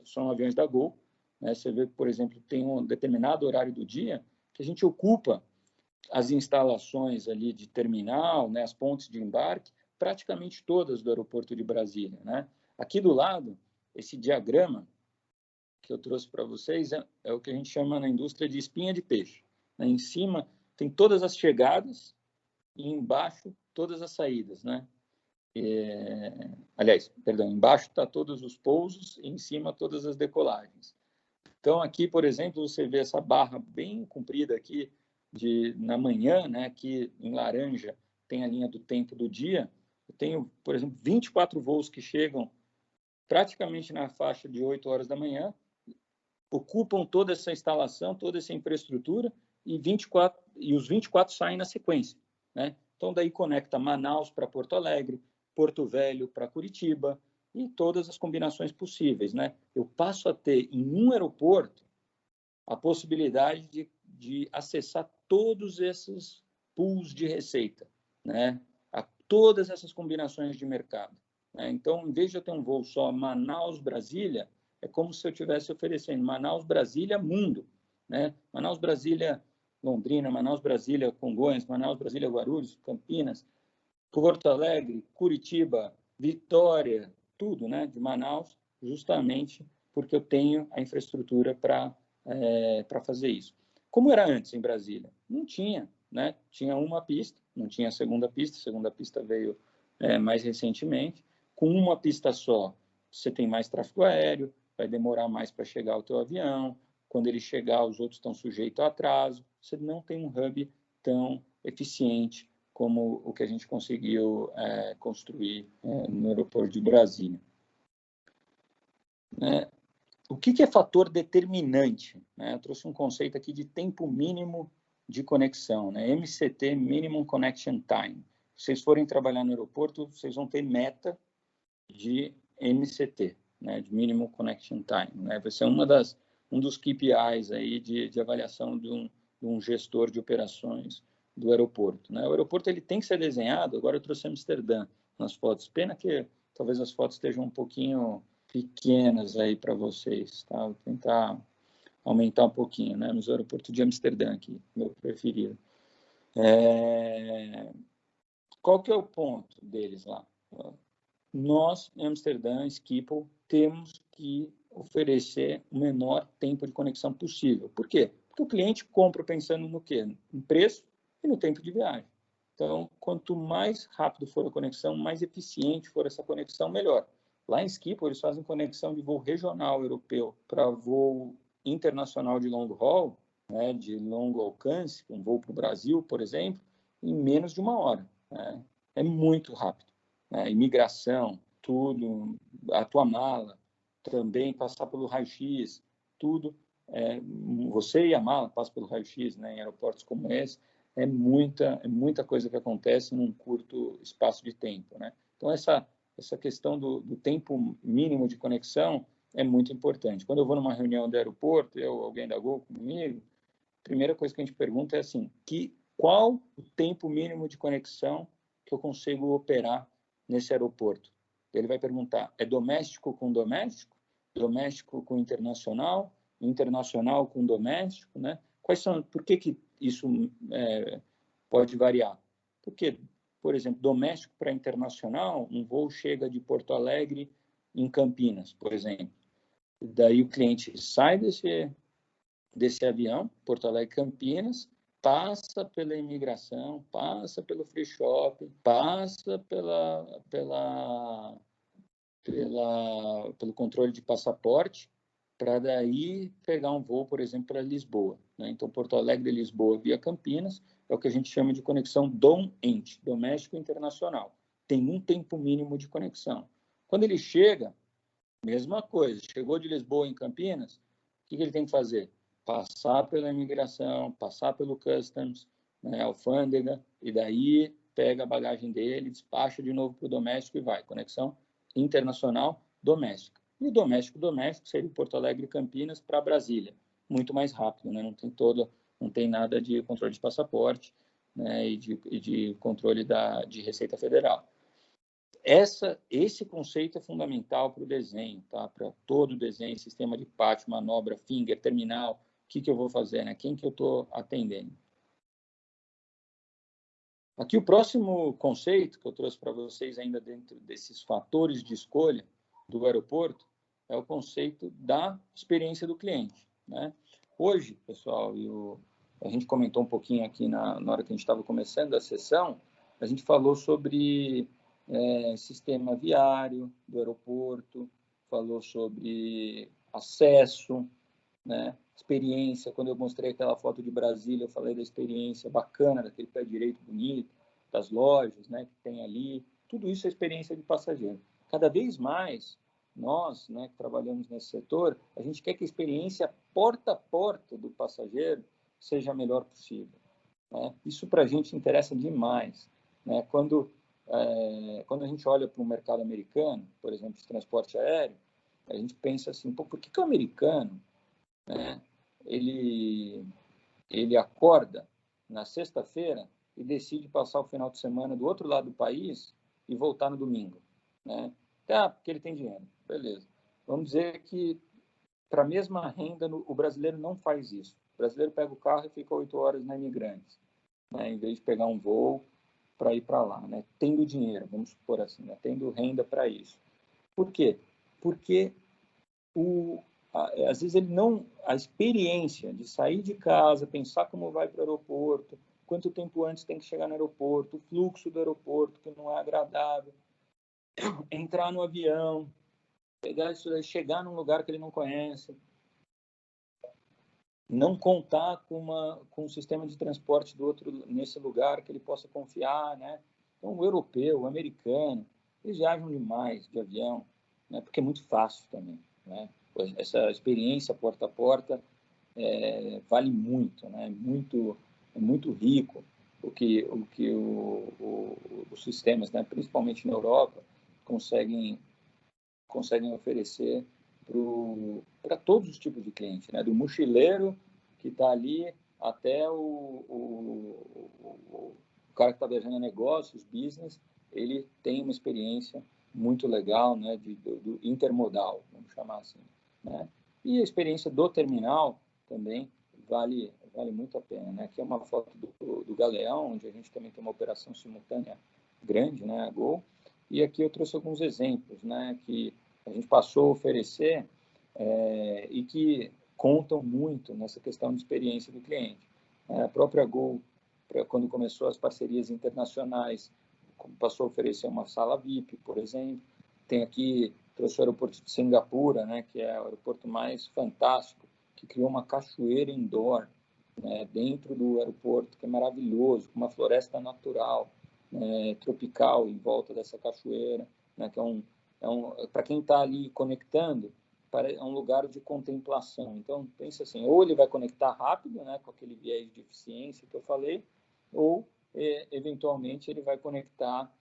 são aviões da Gol, né? Você vê, por exemplo, tem um determinado horário do dia que a gente ocupa as instalações ali de terminal, né? As pontes de embarque, praticamente todas do aeroporto de Brasília, né? Aqui do lado, esse diagrama que eu trouxe para vocês é o que a gente chama na indústria de espinha de peixe. Em cima tem todas as chegadas e embaixo todas as saídas, né? Aliás, perdão, embaixo está todos os pousos e em cima todas as decolagens. Então, aqui, por exemplo, você vê essa barra bem comprida aqui na manhã, né? Aqui em laranja tem a linha do tempo do dia. Eu tenho, por exemplo, 24 voos que chegam praticamente na faixa de 8 horas da manhã, ocupam toda essa instalação, toda essa infraestrutura, e os 24 saem na sequência, né? Então, daí conecta Manaus para Porto Alegre, Porto Velho para Curitiba, e todas as combinações possíveis, né? Eu passo a ter, em um aeroporto, a possibilidade de acessar todos esses pools de receita, né? Todas essas combinações de mercado, né? Então, em vez de eu ter um voo só Manaus-Brasília, é como se eu estivesse oferecendo Manaus-Brasília mundo, né? Manaus-Brasília Londrina, Manaus-Brasília Congonhas, Manaus-Brasília Guarulhos, Campinas, Porto Alegre, Curitiba, Vitória, tudo, né? De Manaus, justamente porque eu tenho a infraestrutura para fazer isso. Como era antes em Brasília? Não tinha, né? Tinha uma pista, não tinha a segunda pista veio mais recentemente. Com uma pista só, você tem mais tráfego aéreo, vai demorar mais para chegar o teu avião, quando ele chegar, os outros estão sujeitos a atraso, você não tem um hub tão eficiente como o que a gente conseguiu construir no aeroporto de Brasília. O que é fator determinante? Eu trouxe um conceito aqui de tempo mínimo de conexão, né? MCT, Minimum Connection Time. Se vocês forem trabalhar no aeroporto, vocês vão ter meta de MCT, né? De Minimum Connection Time, né? Vai ser um dos KPIs aí de avaliação de um gestor de operações do aeroporto, né? O aeroporto ele tem que ser desenhado, agora eu trouxe Amsterdã nas fotos, pena que talvez as fotos estejam um pouquinho pequenas aí para vocês, tá? Vou tentar aumentar um pouquinho, né? Nos aeroportos de Amsterdã aqui, meu preferido. Qual que é o ponto deles lá? Nós, em Amsterdã, Schiphol, temos que oferecer o menor tempo de conexão possível. Por quê? Porque o cliente compra pensando no quê? No preço e no tempo de viagem. Então, quanto mais rápido for a conexão, mais eficiente for essa conexão, melhor. Lá em Schiphol, eles fazem conexão de voo regional europeu para voo internacional de long haul, né, de longo alcance, um voo para o Brasil, por exemplo, em menos de 1 hora. Né? É muito rápido. Imigração, tudo, a tua mala, também passar pelo raio-x, tudo. Você e a mala passam pelo raio-x, né, em aeroportos como esse. É muita coisa que acontece num curto espaço de tempo, né? Então, essa questão do tempo mínimo de conexão é muito importante. Quando eu vou numa reunião do aeroporto, alguém da Gol comigo, a primeira coisa que a gente pergunta é assim, qual o tempo mínimo de conexão que eu consigo operar nesse aeroporto? Ele vai perguntar, é doméstico com doméstico? Doméstico com internacional? Internacional com doméstico, né? Por que isso pode variar? Porque, por exemplo, doméstico para internacional, um voo chega de Porto Alegre em Campinas, por exemplo. Daí o cliente sai desse avião, Porto Alegre, Campinas, passa pela imigração, passa pelo free shopping, passa pelo controle de passaporte, para daí pegar um voo, por exemplo, para Lisboa, né? Então, Porto Alegre, Lisboa, via Campinas, é o que a gente chama de conexão DOM-ENT, doméstico internacional. Tem um tempo mínimo de conexão. Quando ele chega, mesma coisa, chegou de Lisboa em Campinas, o que ele tem que fazer? Passar pela imigração, passar pelo customs, né, alfândega, e daí pega a bagagem dele, despacha de novo para o doméstico e vai. Conexão internacional doméstica. E o doméstico seria Porto Alegre e Campinas para Brasília. Muito mais rápido, né? Não tem nada de controle de passaporte, né, e de controle de Receita Federal. Esse conceito é fundamental para o desenho, tá? Para todo o desenho, sistema de pátio, manobra, finger, terminal, o que eu vou fazer, né? Quem que eu estou atendendo? Aqui o próximo conceito que eu trouxe para vocês ainda dentro desses fatores de escolha do aeroporto é o conceito da experiência do cliente, né? Hoje, pessoal, a gente comentou um pouquinho aqui na hora que a gente estava começando a sessão, a gente falou sobre sistema viário do aeroporto, falou sobre acesso, né? Experiência. Quando eu mostrei aquela foto de Brasília, eu falei da experiência bacana, daquele pé direito bonito, das lojas, né, que tem ali. Tudo isso é experiência de passageiro. Cada vez mais, nós, né, que trabalhamos nesse setor, a gente quer que a experiência porta a porta do passageiro seja a melhor possível, né? Isso para a gente interessa demais, né? Quando a gente olha para o mercado americano, por exemplo, de transporte aéreo, a gente pensa assim, pô, por que o americano, né, ele acorda na sexta-feira e decide passar o final de semana do outro lado do país e voltar no domingo, né? Porque ele tem dinheiro, beleza. Vamos dizer que para a mesma renda, o brasileiro não faz isso. O brasileiro pega o carro e fica 8 horas na Imigrantes, né, em vez de pegar um voo para ir para lá, né? Tendo dinheiro, vamos supor assim, né? Tendo renda para isso. Por quê? Porque às vezes a experiência de sair de casa, pensar como vai para o aeroporto, quanto tempo antes tem que chegar no aeroporto, o fluxo do aeroporto, que não é agradável, entrar no avião, pegar isso daí, chegar num lugar que ele não conhece, não contar com um sistema de transporte do outro nesse lugar que ele possa confiar, né? Então, o europeu, o americano, eles viajam demais de avião, né? Porque é muito fácil também, né? Essa experiência porta a porta vale muito, né? É muito rico o que os sistemas, né? Principalmente na Europa, conseguem oferecer para todos os tipos de cliente, né? Do mochileiro que está ali até o cara que está viajando a negócios, business, ele tem uma experiência muito legal, né? Do intermodal, vamos chamar assim, né? E a experiência do terminal também vale muito a pena, né? Aqui é uma foto do Galeão, onde a gente também tem uma operação simultânea grande, né? A Gol. E aqui eu trouxe alguns exemplos, né? Que a gente passou a oferecer e que contam muito nessa questão de experiência do cliente. A própria Gol, quando começou as parcerias internacionais, passou a oferecer uma sala VIP, por exemplo. Tem aqui, trouxe o aeroporto de Singapura, né, que é o aeroporto mais fantástico, que criou uma cachoeira indoor, né, dentro do aeroporto, que é maravilhoso, com uma floresta natural, tropical em volta dessa cachoeira, né, que para quem está ali conectando, é um lugar de contemplação. Então, pensa assim, ou ele vai conectar rápido, né, com aquele viés de eficiência que eu falei, ou, eventualmente, ele vai conectar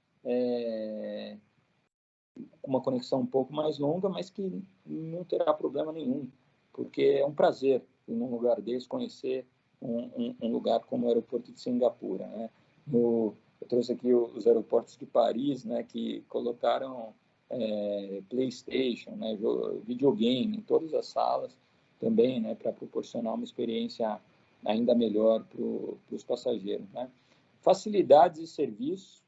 com uma conexão um pouco mais longa, mas que não terá problema nenhum, porque é um prazer ir num lugar desse, conhecer um lugar como o aeroporto de Singapura, né? Eu trouxe aqui os aeroportos de Paris, né, que colocaram PlayStation, né, videogame em todas as salas também, né, para proporcionar uma experiência ainda melhor para os passageiros, né? Facilidades e serviços,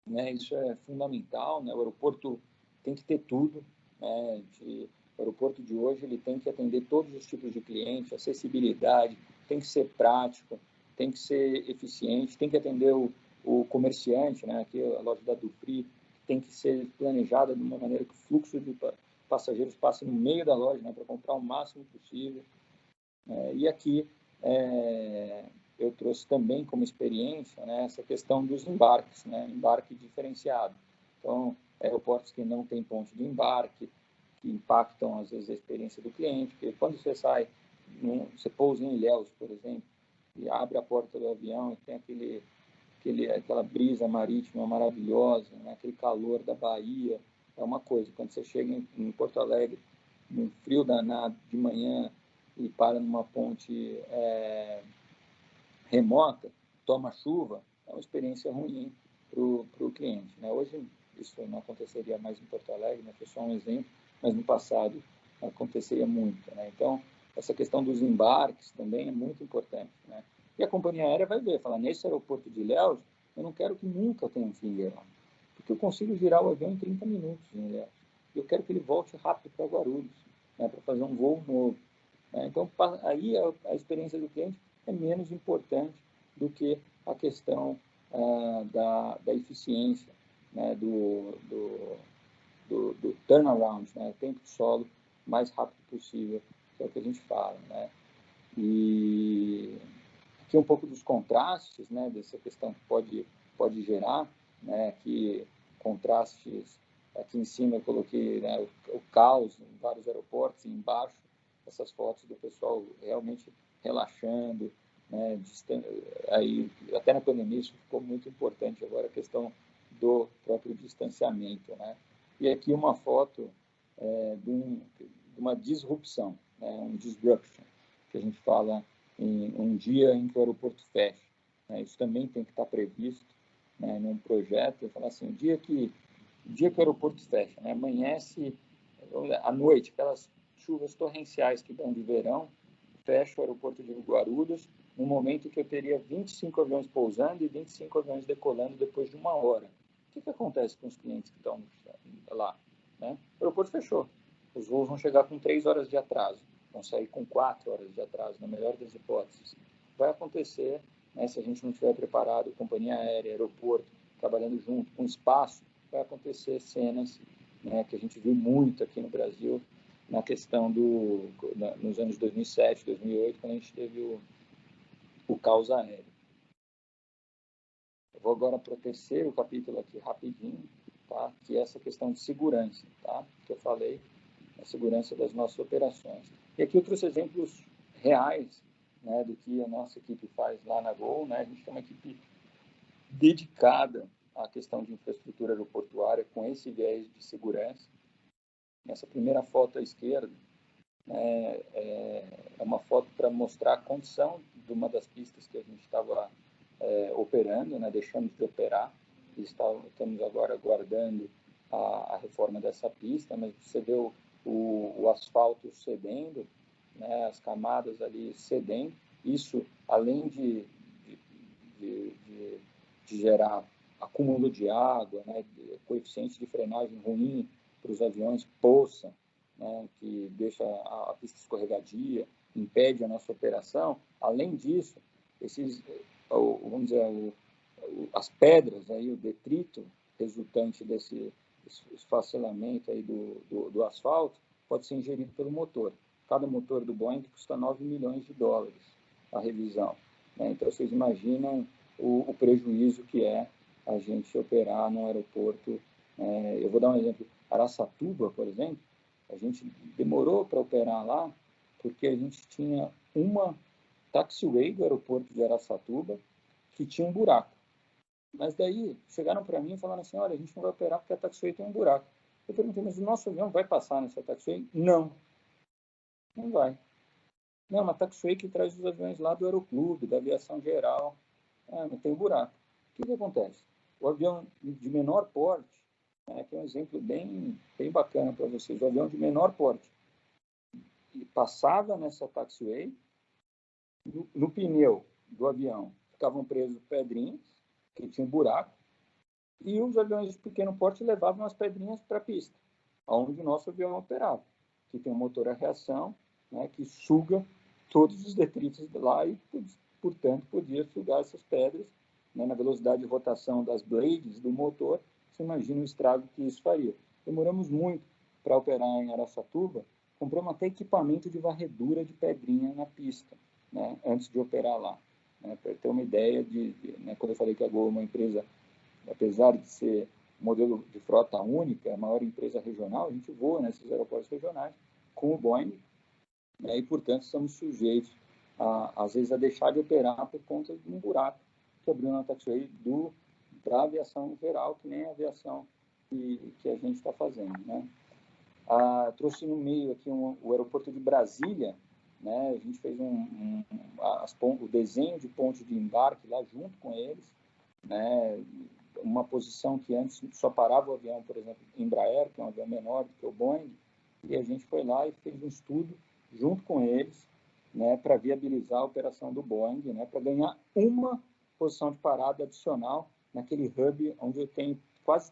né, isso é fundamental, né? O aeroporto tem que ter tudo, né, O aeroporto de hoje ele tem que atender todos os tipos de cliente, acessibilidade, tem que ser prático, tem que ser eficiente, tem que atender o comerciante, né? Aqui a loja da Dufry tem que ser planejada de uma maneira que o fluxo de passageiros passe no meio da loja, né? Para comprar o máximo possível. E aqui eu trouxe também como experiência, né, essa questão dos embarques, né? Embarque diferenciado. Então, aeroportos que não têm ponte de embarque, que impactam, às vezes, a experiência do cliente, porque quando você sai, você pousa em Ilhéus, por exemplo, e abre a porta do avião e tem aquela brisa marítima maravilhosa, né? Aquele calor da Bahia, é uma coisa. Quando você chega em Porto Alegre, num frio danado de manhã, e para numa ponte remota, toma chuva, é uma experiência ruim para o cliente, né? Hoje, isso não aconteceria mais em Porto Alegre, né? Foi só um exemplo, mas no passado aconteceria muito, né? Então, essa questão dos embarques também é muito importante, né? E a companhia aérea vai ver, falar, nesse aeroporto de Ilhéus, eu não quero que nunca tenha um finger lá, porque eu consigo girar o avião em 30 minutos em Ilhéus. Eu quero que ele volte rápido para Guarulhos, né, para fazer um voo novo. Né? Então, aí a experiência do cliente é menos importante do que a questão da eficiência, né, do turnaround, né, tempo de solo mais rápido possível, que é o que a gente fala, né? E aqui um pouco dos contrastes, né, dessa questão que pode gerar, né, que contrastes, aqui em cima eu coloquei, né, o caos em vários aeroportos, e embaixo essas fotos do pessoal realmente relaxando, né, aí até na pandemia isso ficou muito importante agora, a questão do próprio distanciamento, né? E aqui uma foto de uma disrupção, né, um disruption, que a gente fala em um dia em que o aeroporto fecha, né? Isso também tem que estar previsto, né, num projeto, eu falar assim, o dia que o aeroporto fecha, né, amanhece à noite, aquelas chuvas torrenciais que dão de verão, fecha o aeroporto de Guarulhos, no momento que eu teria 25 aviões pousando e 25 aviões decolando depois de 1 hora. O que acontece com os clientes que estão lá? Né? O aeroporto fechou. Os voos vão chegar com 3 horas de atraso, vão sair com 4 horas de atraso, na melhor das hipóteses. Vai acontecer, né, se a gente não estiver preparado, companhia aérea, aeroporto, trabalhando junto, com espaço, vai acontecer cenas, né, que a gente viu muito aqui no Brasil, na questão nos anos 2007, 2008, quando a gente teve o caos aéreo. Eu vou agora para o terceiro capítulo aqui, rapidinho, tá? Que é essa questão de segurança, tá? Que eu falei, a segurança das nossas operações. E aqui eu trouxe exemplos reais, né, do que a nossa equipe faz lá na Gol, né? A gente tem uma equipe dedicada à questão de infraestrutura aeroportuária com esse viés de segurança. Essa primeira foto à esquerda é uma foto para mostrar a condição de uma das pistas que a gente estava operando, né? Deixamos de operar e estamos agora aguardando a reforma dessa pista, mas você vê o asfalto cedendo, né? As camadas ali cedendo, isso além de gerar acúmulo de água, né? Coeficiente de frenagem ruim para os aviões, poça, né, que deixa a pista escorregadia, impede a nossa operação. Além disso, vamos dizer, as pedras, aí, o detrito resultante desse esfacelamento aí do asfalto pode ser ingerido pelo motor. Cada motor do Boeing custa $9 milhões a revisão, né? Então, vocês imaginam o prejuízo que é a gente operar no aeroporto. Eu vou dar um exemplo. Araçatuba, por exemplo, a gente demorou para operar lá porque a gente tinha uma taxiway do aeroporto de Araçatuba que tinha um buraco. Mas daí chegaram para mim e falaram assim, olha, a gente não vai operar porque a taxiway tem um buraco. Eu perguntei, mas o nosso avião vai passar nessa taxiway? Não vai. Não, uma taxiway que traz os aviões lá do Aeroclube, da aviação geral. Não tem um buraco. O que acontece? O avião de menor porte, que é um exemplo bem bacana para vocês, o avião de menor porte, e passava nessa taxiway, no pneu do avião ficavam presos pedrinhas, que tinham buraco, e os aviões de pequeno porte levavam as pedrinhas para a pista, onde o nosso avião operava. que tem um motor a reação, né, que suga todos os detritos de lá e, portanto, podia sugar essas pedras, né, na velocidade de rotação das blades do motor. Você imagina o estrago que isso faria. Demoramos muito para operar em Araçatuba, compramos até equipamento de varredura de pedrinha na pista, né, antes de operar lá. Né, para ter uma ideia né, quando eu falei que a Gol é uma empresa, apesar de ser modelo de frota única, a maior empresa regional, a gente voa nesses aeroportos regionais com o Boeing, né, e, portanto, estamos sujeitos, às vezes, a deixar de operar por conta de um buraco que abriu na taxiway da aviação geral, que nem a aviação que a gente está fazendo. Né? Trouxe no meio aqui o aeroporto de Brasília, né? A gente fez o desenho de ponte de embarque lá junto com eles, né? Uma posição que antes só parava o avião, por exemplo, Embraer, que é um avião menor do que o Boeing, e a gente foi lá e fez um estudo junto com eles, né, para viabilizar a operação do Boeing, né, para ganhar uma posição de parada adicional naquele hub onde eu tenho quase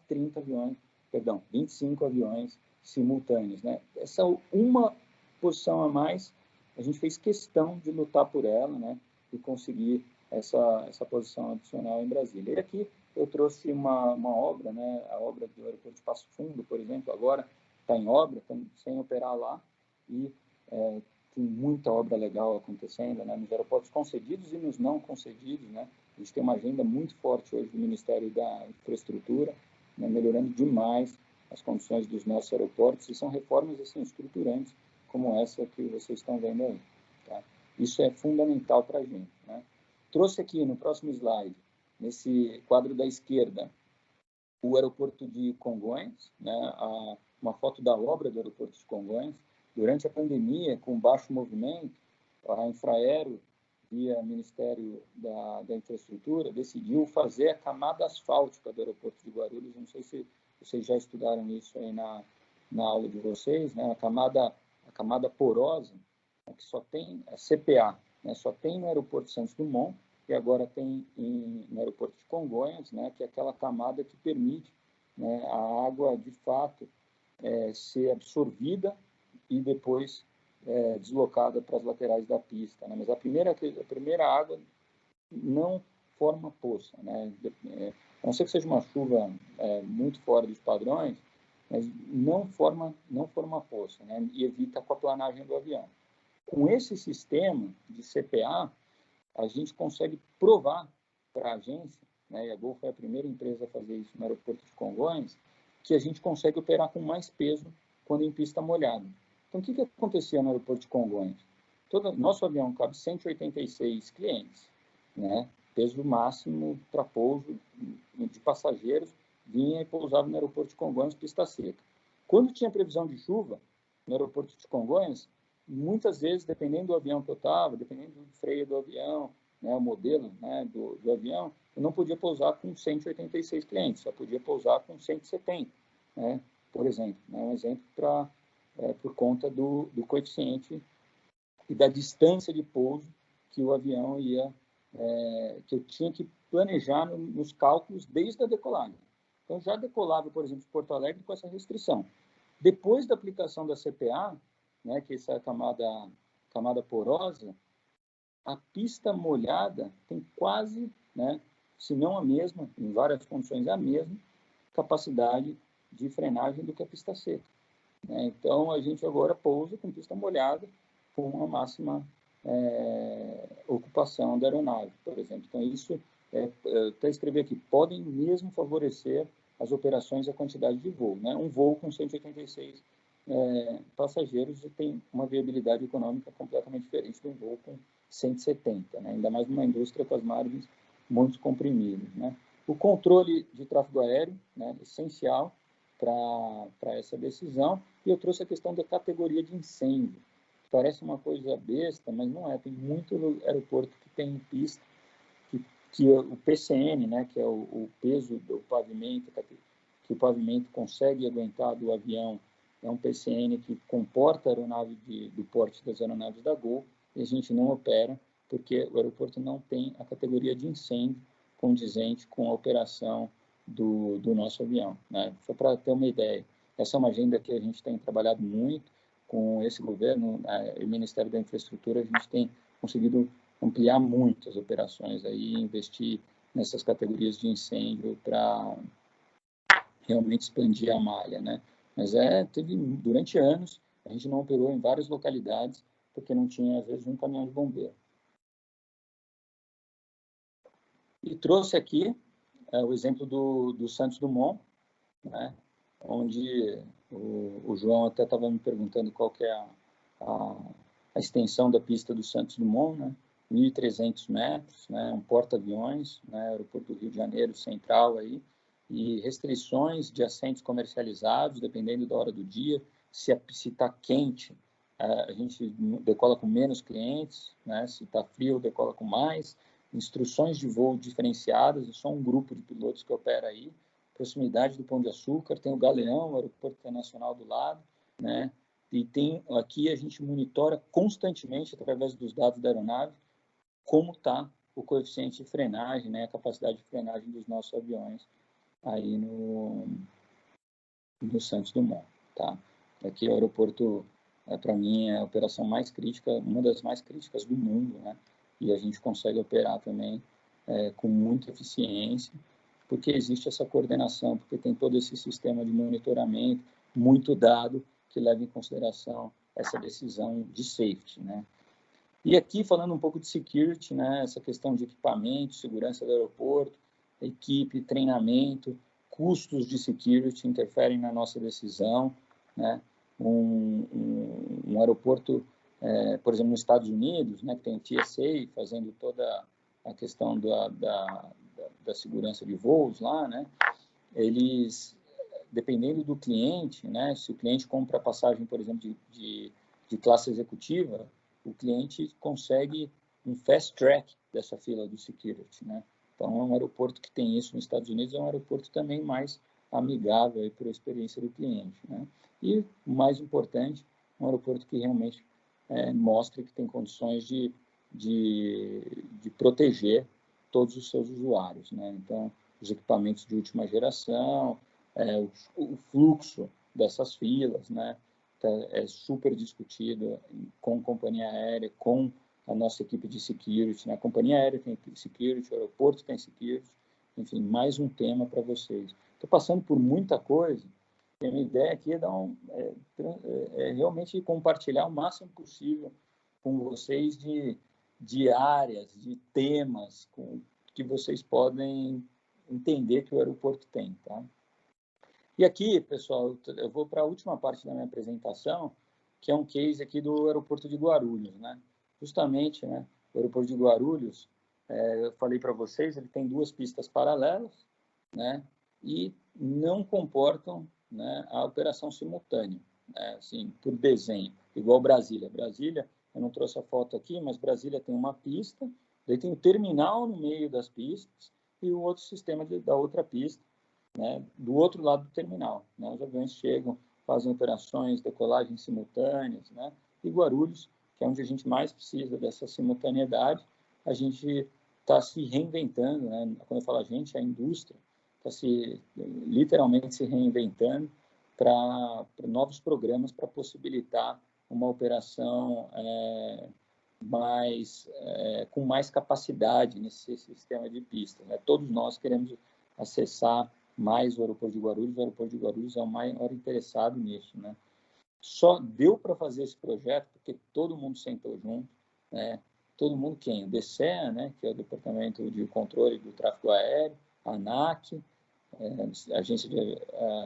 25 aviões simultâneos. Né? Essa uma posição a mais, a gente fez questão de lutar por ela, né, e conseguir essa posição adicional em Brasília. E aqui eu trouxe uma obra, né, a obra do aeroporto de Passo Fundo, por exemplo, agora está em obra, estamos sem operar lá, e tem muita obra legal acontecendo, né, nos aeroportos concedidos e nos não concedidos. Né? A gente tem uma agenda muito forte hoje do Ministério da Infraestrutura, né, melhorando demais as condições dos nossos aeroportos, e são reformas assim, estruturantes, como essa que vocês estão vendo aí. Tá? Isso é fundamental para a gente. Né? Trouxe aqui no próximo slide, nesse quadro da esquerda, o aeroporto de Congonhas, né, uma foto da obra do aeroporto de Congonhas. Durante a pandemia, com baixo movimento, a Infraero, via Ministério da Infraestrutura, decidiu fazer a camada asfáltica do aeroporto de Guarulhos. Não sei se vocês já estudaram isso aí na aula de vocês, né? A camada porosa, né, que só tem a CPA, né, só tem no aeroporto Santos Dumont, e agora tem no aeroporto de Congonhas, né, que é aquela camada que permite, né, a água, de fato, ser absorvida e depois deslocada para as laterais da pista. Né? Mas a primeira água não forma poça. Né? A não ser que seja uma chuva muito fora dos padrões, mas não forma poça, né? E evita a aquaplanagem do avião. Com esse sistema de CPA, a gente consegue provar para a agência, né, e a Gol foi a primeira empresa a fazer isso no aeroporto de Congonhas, que a gente consegue operar com mais peso quando em pista molhada. Então, o que acontecia no aeroporto de Congonhas? Nosso avião cabe 186 clientes, né? Peso máximo para pouso de passageiros, vinha e pousava no aeroporto de Congonhas, pista seca. Quando tinha previsão de chuva no aeroporto de Congonhas, muitas vezes, dependendo do avião que eu estava, dependendo do freio do avião, né, o modelo, né, do avião, eu não podia pousar com 186 clientes, só podia pousar com 170, né, por exemplo. Né, um exemplo por conta do coeficiente e da distância de pouso que o avião que eu tinha que planejar nos cálculos desde a decolagem. Então, já decolava, por exemplo, de Porto Alegre com essa restrição. Depois da aplicação da CPA, né, que essa camada porosa, a pista molhada tem quase, né, se não a mesma, em várias condições a mesma, capacidade de frenagem do que a pista seca. Né? Então, a gente agora pousa com pista molhada com uma máxima ocupação da aeronave, por exemplo. Então, isso, até escrever aqui, podem mesmo favorecer as operações e a quantidade de voo. Né? Um voo com 186 passageiros tem uma viabilidade econômica completamente diferente de um voo com 170, né? Ainda mais numa indústria com as margens muito comprimidas. Né? O controle de tráfego aéreo, né, essencial para essa decisão, e eu trouxe a questão da categoria de incêndio. Parece uma coisa besta, mas não é. Tem muito aeroporto que tem pista, que o PCN, né, que é o peso do pavimento, que o pavimento consegue aguentar do avião, é um PCN que comporta a aeronave do porte das aeronaves da Gol, e a gente não opera, porque o aeroporto não tem a categoria de incêndio condizente com a operação do nosso avião. Né? Só para ter uma ideia, essa é uma agenda que a gente tem trabalhado muito, com esse governo e o Ministério da Infraestrutura, a gente tem conseguido ampliar muito as operações aí, investir nessas categorias de incêndio para realmente expandir a malha, né? Mas teve durante anos a gente não operou em várias localidades porque não tinha às vezes um caminhão de bombeiro. E trouxe aqui o exemplo do Santos Dumont, né? Onde o João até estava me perguntando qual que é a extensão da pista do Santos Dumont, né? 1.300 metros, né? Um porta-aviões, né? Aeroporto do Rio de Janeiro, central aí, e restrições de assentos comercializados, dependendo da hora do dia. Se está quente, a gente decola com menos clientes, né? Se está frio, decola com mais. Instruções de voo diferenciadas, é só um grupo de pilotos que opera aí. Proximidade do Pão de Açúcar, tem o Galeão, o Aeroporto Internacional do lado, né? E tem aqui a gente monitora constantemente, através dos dados da aeronave, como está o coeficiente de frenagem, né? A capacidade de frenagem dos nossos aviões aí no Santos Dumont, tá? Aqui o aeroporto, para mim, é a operação mais crítica, uma das mais críticas do mundo, né? E a gente consegue operar também com muita eficiência, porque existe essa coordenação, porque tem todo esse sistema de monitoramento, muito dado, que leva em consideração essa decisão de safety, né? E aqui, falando um pouco de security, né? Essa questão de equipamento, segurança do aeroporto, equipe, treinamento, custos de security interferem na nossa decisão, né? Um aeroporto, por exemplo, nos Estados Unidos, né, que tem o TSA fazendo toda a questão da segurança de voos lá, né? Eles, dependendo do cliente, né? Se o cliente compra passagem, por exemplo, de classe executiva, o cliente consegue um fast track dessa fila do security, né? Então, é um aeroporto que tem isso nos Estados Unidos, é um aeroporto também mais amigável para a experiência do cliente, né? E, o mais importante, um aeroporto que realmente mostre que tem condições de proteger todos os seus usuários, né? Então, os equipamentos de última geração, o fluxo dessas filas, né? É super discutido com companhia aérea, com a nossa equipe de security, né? A companhia aérea tem security, o aeroporto tem security, enfim, mais um tema para vocês. Estou passando por muita coisa, e a minha ideia aqui é realmente compartilhar o máximo possível com vocês de áreas, de temas que vocês podem entender que o aeroporto tem, tá? E aqui, pessoal, eu vou para a última parte da minha apresentação, que é um case aqui do aeroporto de Guarulhos, né? Justamente, né, o aeroporto de Guarulhos, eu falei para vocês, ele tem 2 pistas paralelas, né? E não comportam, né, a operação simultânea, né, assim, por desenho, igual Brasília. Brasília, eu não trouxe a foto aqui, mas Brasília tem uma pista, daí tem o terminal no meio das pistas e o outro sistema da outra pista, né, do outro lado do terminal, né? Os aviões chegam, fazem operações, decolagens simultâneas, né? E Guarulhos, que é onde a gente mais precisa dessa simultaneidade, a gente está se reinventando, né? Quando eu falo a gente, a indústria está literalmente se reinventando para novos programas para possibilitar uma operação com mais capacidade nesse sistema de pistas, né? Todos nós queremos acessar mais o aeroporto de Guarulhos. O aeroporto de Guarulhos é o maior interessado nisso, né? Só deu para fazer esse projeto porque todo mundo sentou junto, né? Todo mundo quem? O DCEA, né? Que é o Departamento de Controle do Tráfego Aéreo, a ANAC, a Agência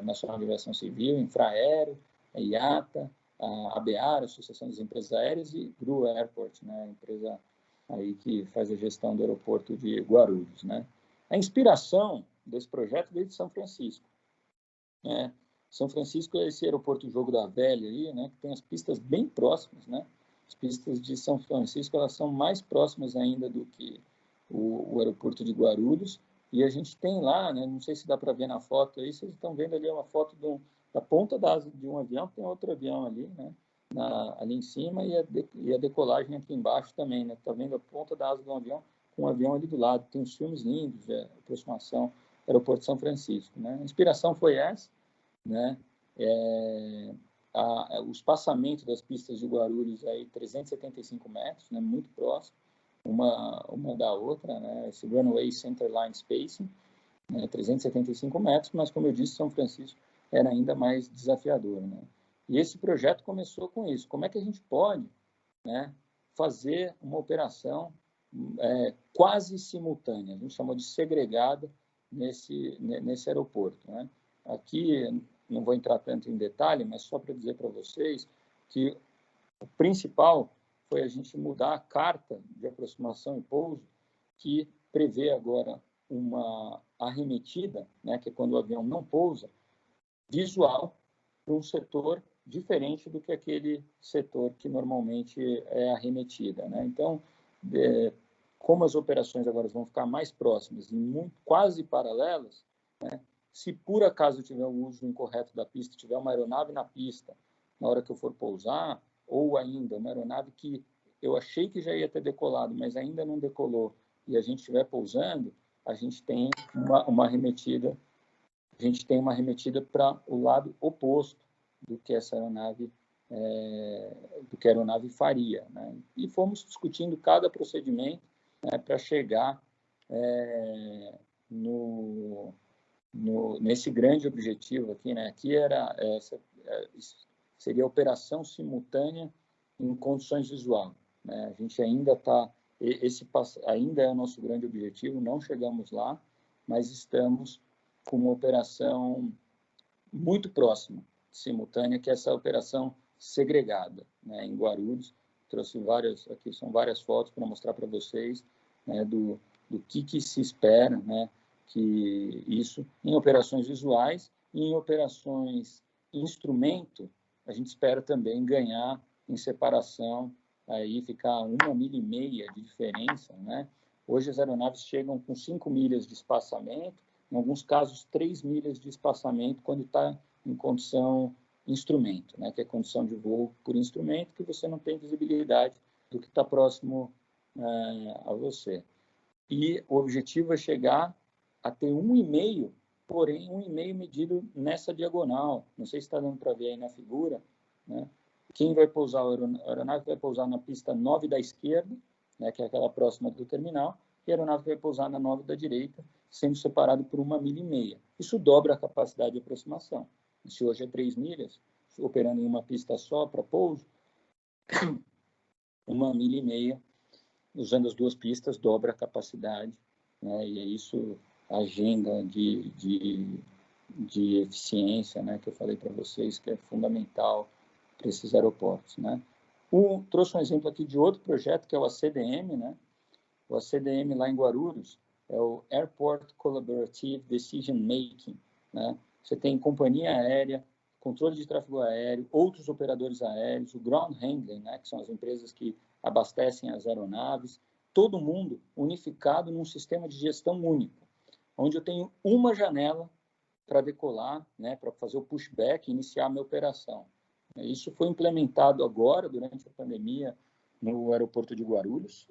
Nacional de Aviação Civil, Infraero, a IATA, a ABAR, a Associação das Empresas Aéreas, e GRU Airport, né? A empresa aí que faz a gestão do aeroporto de Guarulhos, né? A inspiração desse projeto veio de São Francisco, né? São Francisco é esse aeroporto Jogo da Velha aí, né? Que tem as pistas bem próximas, né? As pistas de São Francisco, elas são mais próximas ainda do que o aeroporto de Guarulhos, e a gente tem lá, né? Não sei se dá para ver na foto aí, vocês estão vendo ali uma foto da ponta da asa de um avião, tem outro avião ali, né? Ali em cima, e a decolagem aqui embaixo também, né? Está vendo a ponta da asa de um avião com um avião ali do lado. Tem uns filmes lindos de aproximação do aeroporto de São Francisco, né? A inspiração foi essa, né? o espaçamento das pistas de Guarulhos é 375 metros, né, muito próximo uma da outra, né, esse runway centerline spacing, né, 375 metros, mas, como eu disse, São Francisco era ainda mais desafiador, né? E esse projeto começou com isso. Como é que a gente pode, né, fazer uma operação quase simultânea, a gente chamou de segregada, nesse aeroporto, né? Aqui, não vou entrar tanto em detalhe, mas só para dizer para vocês que o principal foi a gente mudar a carta de aproximação e pouso, que prevê agora uma arremetida, né, que é quando o avião não pousa, visual, para um setor diferente do que aquele setor que normalmente é arremetida, né? Então, como as operações agora vão ficar mais próximas e quase paralelas, né, se por acaso tiver o uso incorreto da pista, tiver uma aeronave na pista na hora que eu for pousar, ou ainda uma aeronave que eu achei que já ia ter decolado, mas ainda não decolou, e a gente estiver pousando, a gente tem uma arremetida, para o lado oposto do que essa aeronave faria, né? E fomos discutindo cada procedimento, né, para chegar nesse grande objetivo aqui, né? Aqui seria a operação simultânea em condições visuais, né? A gente ainda ainda é o nosso grande objetivo, não chegamos lá, mas estamos com uma operação muito próxima, simultânea, que é essa operação segregada, né, em Guarulhos. Trouxe aqui são várias fotos para mostrar para vocês, né, do que se espera, né, que isso, em operações visuais e em operações instrumento, a gente espera também ganhar em separação, aí ficar 1,5 milha de diferença, né? Hoje as aeronaves chegam com 5 milhas de espaçamento, em alguns casos 3 milhas de espaçamento quando está em condição instrumento, né? Que é condição de voo por instrumento, que você não tem visibilidade do que está próximo a você. E o objetivo é chegar a ter 1,5, porém 1,5 medido nessa diagonal. Não sei se está dando para ver aí na figura, né? Quem vai pousar, a aeronave vai pousar na pista 9 da esquerda, né, que é aquela próxima do terminal, e a aeronave vai pousar na 9 da direita, sendo separado por 1,5 milha. Isso dobra a capacidade de aproximação. Se hoje é 3 milhas, operando em uma pista só para pouso, 1,5 milha, usando as duas pistas, dobra a capacidade, né, e é isso a agenda de eficiência, né, que eu falei para vocês, que é fundamental para esses aeroportos, né. Trouxe um exemplo aqui de outro projeto, que é o ACDM, né. O ACDM lá em Guarulhos é o Airport Collaborative Decision Making, né. Você tem companhia aérea, controle de tráfego aéreo, outros operadores aéreos, o ground handling, né, que são as empresas que abastecem as aeronaves, todo mundo unificado num sistema de gestão único, onde eu tenho uma janela para decolar, né, para fazer o pushback e iniciar a minha operação. Isso foi implementado agora, durante a pandemia, no aeroporto de Guarulhos,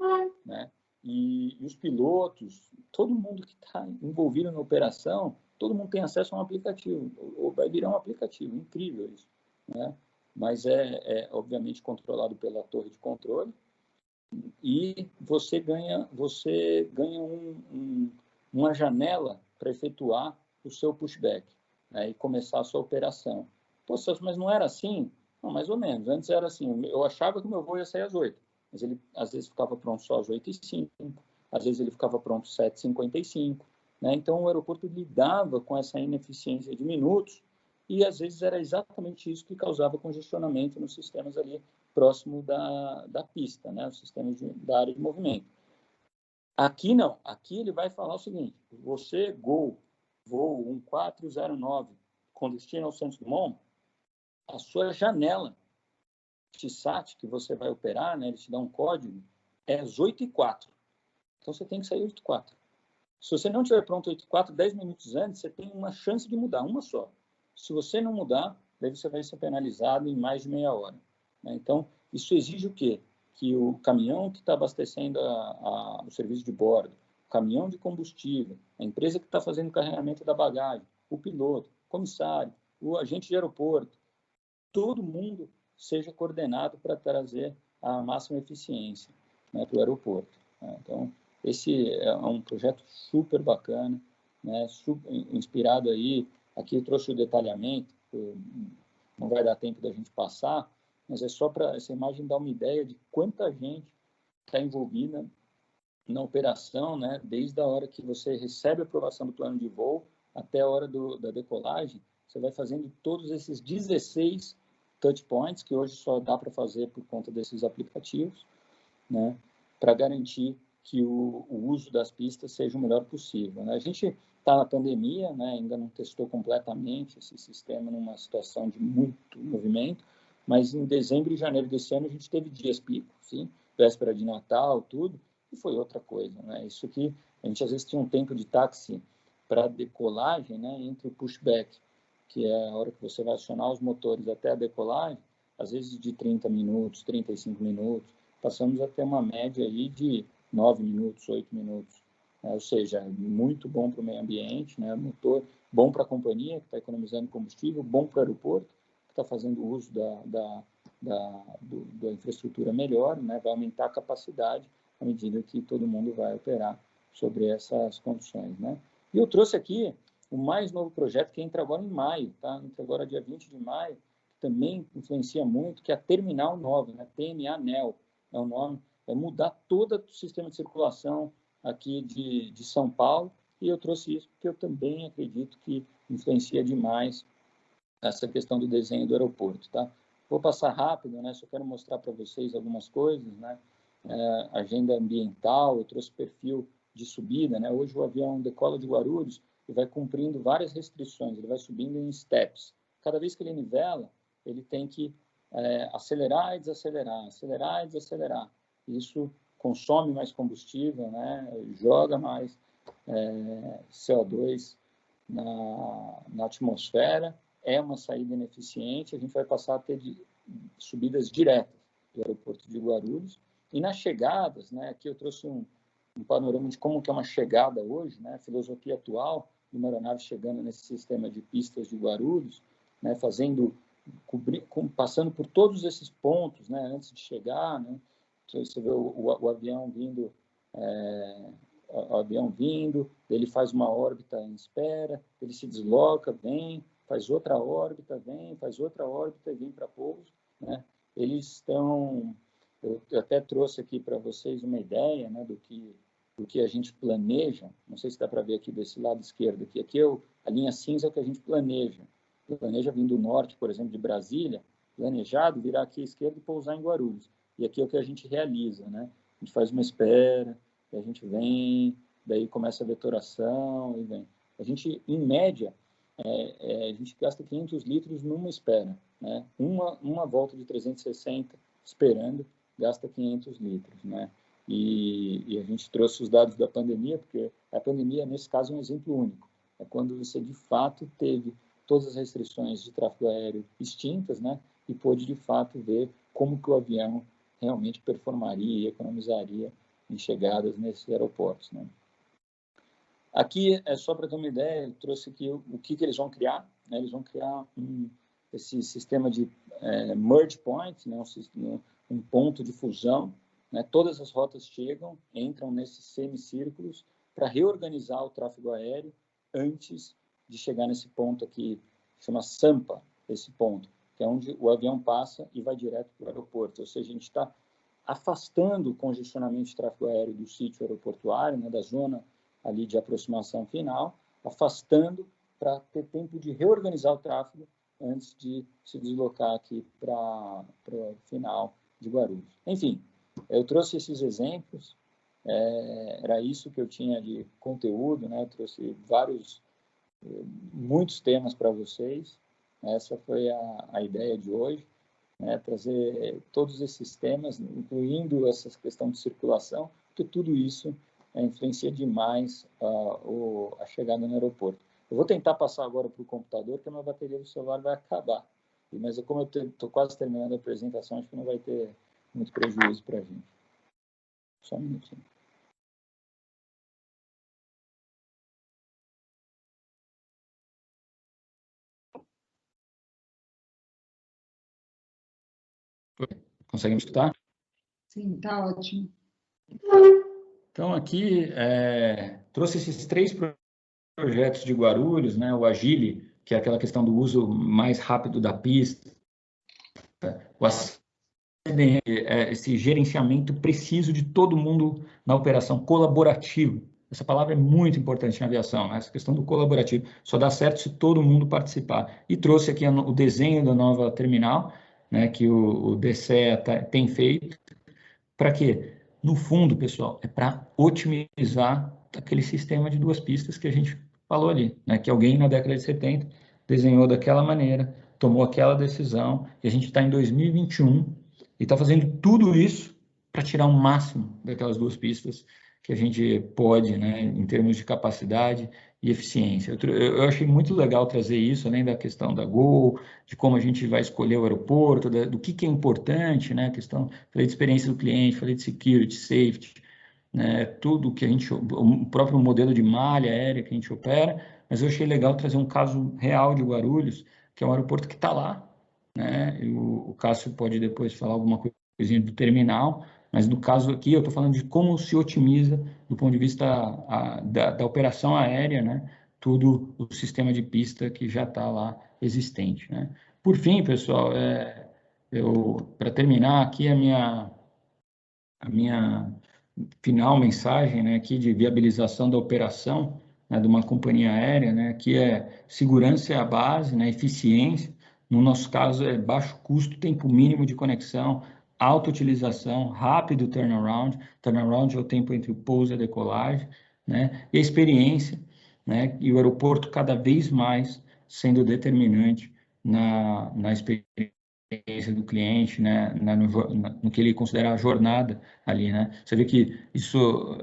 né, e os pilotos, todo mundo que está envolvido na operação, todo mundo tem acesso a um aplicativo, ou vai virar um aplicativo, incrível isso, né? Mas obviamente controlado pela torre de controle, e você ganha uma janela para efetuar o seu pushback, né, e começar a sua operação. Pô, Celso, mas não era assim? Não, mais ou menos. Antes era assim, eu achava que o meu voo ia sair às 8, mas ele às vezes ficava pronto só às 8h05, às vezes ele ficava pronto às 7h55, né? Então o aeroporto lidava com essa ineficiência de minutos e às vezes era exatamente isso que causava congestionamento nos sistemas ali próximo da pista, né? Os sistemas da área de movimento. Aqui não, aqui ele vai falar o seguinte: você, voo 1409, com destino ao Santos Dumont, a sua janela TSAT que você vai operar, né, ele te dá um código, é às 8h04. Então você tem que sair 8h04. Se você não estiver pronto 8h04, 10 minutos antes, você tem uma chance de mudar, uma só. Se você não mudar, daí você vai ser penalizado em mais de meia hora, né? Então, isso exige o quê? Que o caminhão que está abastecendo o serviço de bordo, o caminhão de combustível, a empresa que está fazendo o carregamento da bagagem, o piloto, o comissário, o agente de aeroporto, todo mundo seja coordenado para trazer a máxima eficiência, né, para o aeroporto. Né? Então, esse é um projeto super bacana, né, super inspirado aí. Aqui eu trouxe o detalhamento, não vai dar tempo da gente passar, mas é só para essa imagem dar uma ideia de quanta gente está envolvida na operação, né, desde a hora que você recebe a aprovação do plano de voo até a hora da decolagem. Você vai fazendo todos esses 16 touch points, que hoje só dá para fazer por conta desses aplicativos, né, para garantir que o uso das pistas seja o melhor possível. Né? A gente está na pandemia, né, ainda não testou completamente esse sistema numa situação de muito movimento, mas em dezembro e janeiro desse ano a gente teve dias pico, sim, véspera de Natal, tudo, e foi outra coisa. Né? Isso que a gente às vezes tinha um tempo de táxi para decolagem, né, entre o pushback, que é a hora que você vai acionar os motores até a decolagem, às vezes de 30 minutos, 35 minutos, passamos a ter uma média aí de 9 minutos, 8 minutos. Ou seja, muito bom para o meio ambiente, né? Motor bom para a companhia, que está economizando combustível, bom para o aeroporto, que está fazendo uso da infraestrutura melhor, né? Vai aumentar a capacidade à medida que todo mundo vai operar sobre essas condições. Né? E eu trouxe aqui o mais novo projeto, que entra agora em maio, tá? Entra agora dia 20 de maio, que também influencia muito, que é a Terminal Nova, né? TMA-NEL é o nome, é mudar todo o sistema de circulação aqui de São Paulo, e eu trouxe isso porque eu também acredito que influencia demais essa questão do desenho do aeroporto, tá? Vou passar rápido, né? Só quero mostrar para vocês algumas coisas, né? Agenda ambiental, eu trouxe perfil de subida, né? Hoje o avião decola de Guarulhos e vai cumprindo várias restrições, ele vai subindo em steps. Cada vez que ele nivela, ele tem que acelerar e desacelerar, acelerar e desacelerar. Isso consome mais combustível, né? Joga mais CO2 na atmosfera, é uma saída ineficiente, a gente vai passar a ter subidas diretas do aeroporto de Guarulhos. E nas chegadas, né, aqui eu trouxe um panorama de como que é uma chegada hoje, né, a filosofia atual de uma aeronave chegando nesse sistema de pistas de Guarulhos, né, passando por todos esses pontos, né, antes de chegar, né, você vê o avião vindo, ele faz uma órbita em espera, ele se desloca, vem, faz outra órbita, vem, faz outra órbita e vem para pouso, né? Eles estão, eu até trouxe aqui para vocês uma ideia, né, do que a gente planeja, não sei se dá para ver aqui desse lado esquerdo, aqui a linha cinza é o que a gente planeja vindo do norte, por exemplo, de Brasília, planejado, virar aqui à esquerda e pousar em Guarulhos. E aqui é o que a gente realiza, né? A gente faz uma espera, e a gente vem, daí começa a vetoração, e vem. A gente, em média, a gente gasta 500 litros numa espera, né? Uma volta de 360 esperando, gasta 500 litros, né? E a gente trouxe os dados da pandemia, porque a pandemia, nesse caso, é um exemplo único. É quando você, de fato, teve todas as restrições de tráfego aéreo extintas, né? E pôde, de fato, ver como que o avião realmente performaria e economizaria em chegadas nesses aeroportos, né? Aqui é só para ter uma ideia, eu trouxe aqui o que eles vão criar, né? Eles vão criar esse sistema de merge point, né? Um ponto de fusão, né? Todas as rotas entram nesses semicírculos para reorganizar o tráfego aéreo antes de chegar nesse ponto aqui, chama Sampa, esse ponto, que é onde o avião passa e vai direto para o aeroporto. Ou seja, a gente está afastando o congestionamento de tráfego aéreo do sítio aeroportuário, né? Da zona ali de aproximação final, afastando para ter tempo de reorganizar o tráfego antes de se deslocar aqui para o final de Guarulhos. Enfim, eu trouxe esses exemplos, era isso que eu tinha de conteúdo, né? Eu trouxe muitos temas para vocês, essa foi a ideia de hoje, né? Trazer todos esses temas, incluindo essa questão de circulação, porque tudo isso influencia demais a chegada no aeroporto. Eu vou tentar passar agora para o computador, porque a minha bateria do celular vai acabar. Mas como eu estou quase terminando a apresentação, acho que não vai ter muito prejuízo para a gente. Só um minutinho. Consegue me escutar? Sim, tá ótimo. Então, aqui, trouxe esses 3 projetos de Guarulhos, né? O Agile, que é aquela questão do uso mais rápido da pista, o esse gerenciamento preciso de todo mundo na operação, colaborativo. Essa palavra é muito importante na aviação, né? Essa questão do colaborativo. Só dá certo se todo mundo participar. E trouxe aqui o desenho da nova terminal, né, que o DCE tem feito. Para quê? No fundo, pessoal, é para otimizar aquele sistema de 2 pistas que a gente falou ali, né? Que alguém na década de 70 desenhou daquela maneira, tomou aquela decisão, e a gente está em 2021 e está fazendo tudo isso para tirar o máximo daquelas 2 pistas que a gente pode, né, em termos de capacidade e eficiência. Eu achei muito legal trazer isso, além da questão da Gol, de como a gente vai escolher o aeroporto, do que é importante, né, a questão, falei de experiência do cliente, falei de security, safety, né, tudo que a gente, o próprio modelo de malha aérea que a gente opera, mas eu achei legal trazer um caso real de Guarulhos, que é um aeroporto que está lá, né, e o Cássio pode depois falar alguma coisinha do terminal, mas no caso aqui eu estou falando de como se otimiza do ponto de vista da operação aérea, né, todo o sistema de pista que já está lá existente, né. Por fim, pessoal, para terminar aqui a minha final mensagem, né, aqui de viabilização da operação, né, de uma companhia aérea, né, que é segurança é a base, né, eficiência, no nosso caso é baixo custo, tempo mínimo de conexão, alta utilização, rápido turnaround é o tempo entre o pouso e a decolagem, né, e a experiência, né, e o aeroporto cada vez mais sendo determinante na experiência do cliente, né, no que ele considera a jornada ali, né? Você vê que isso,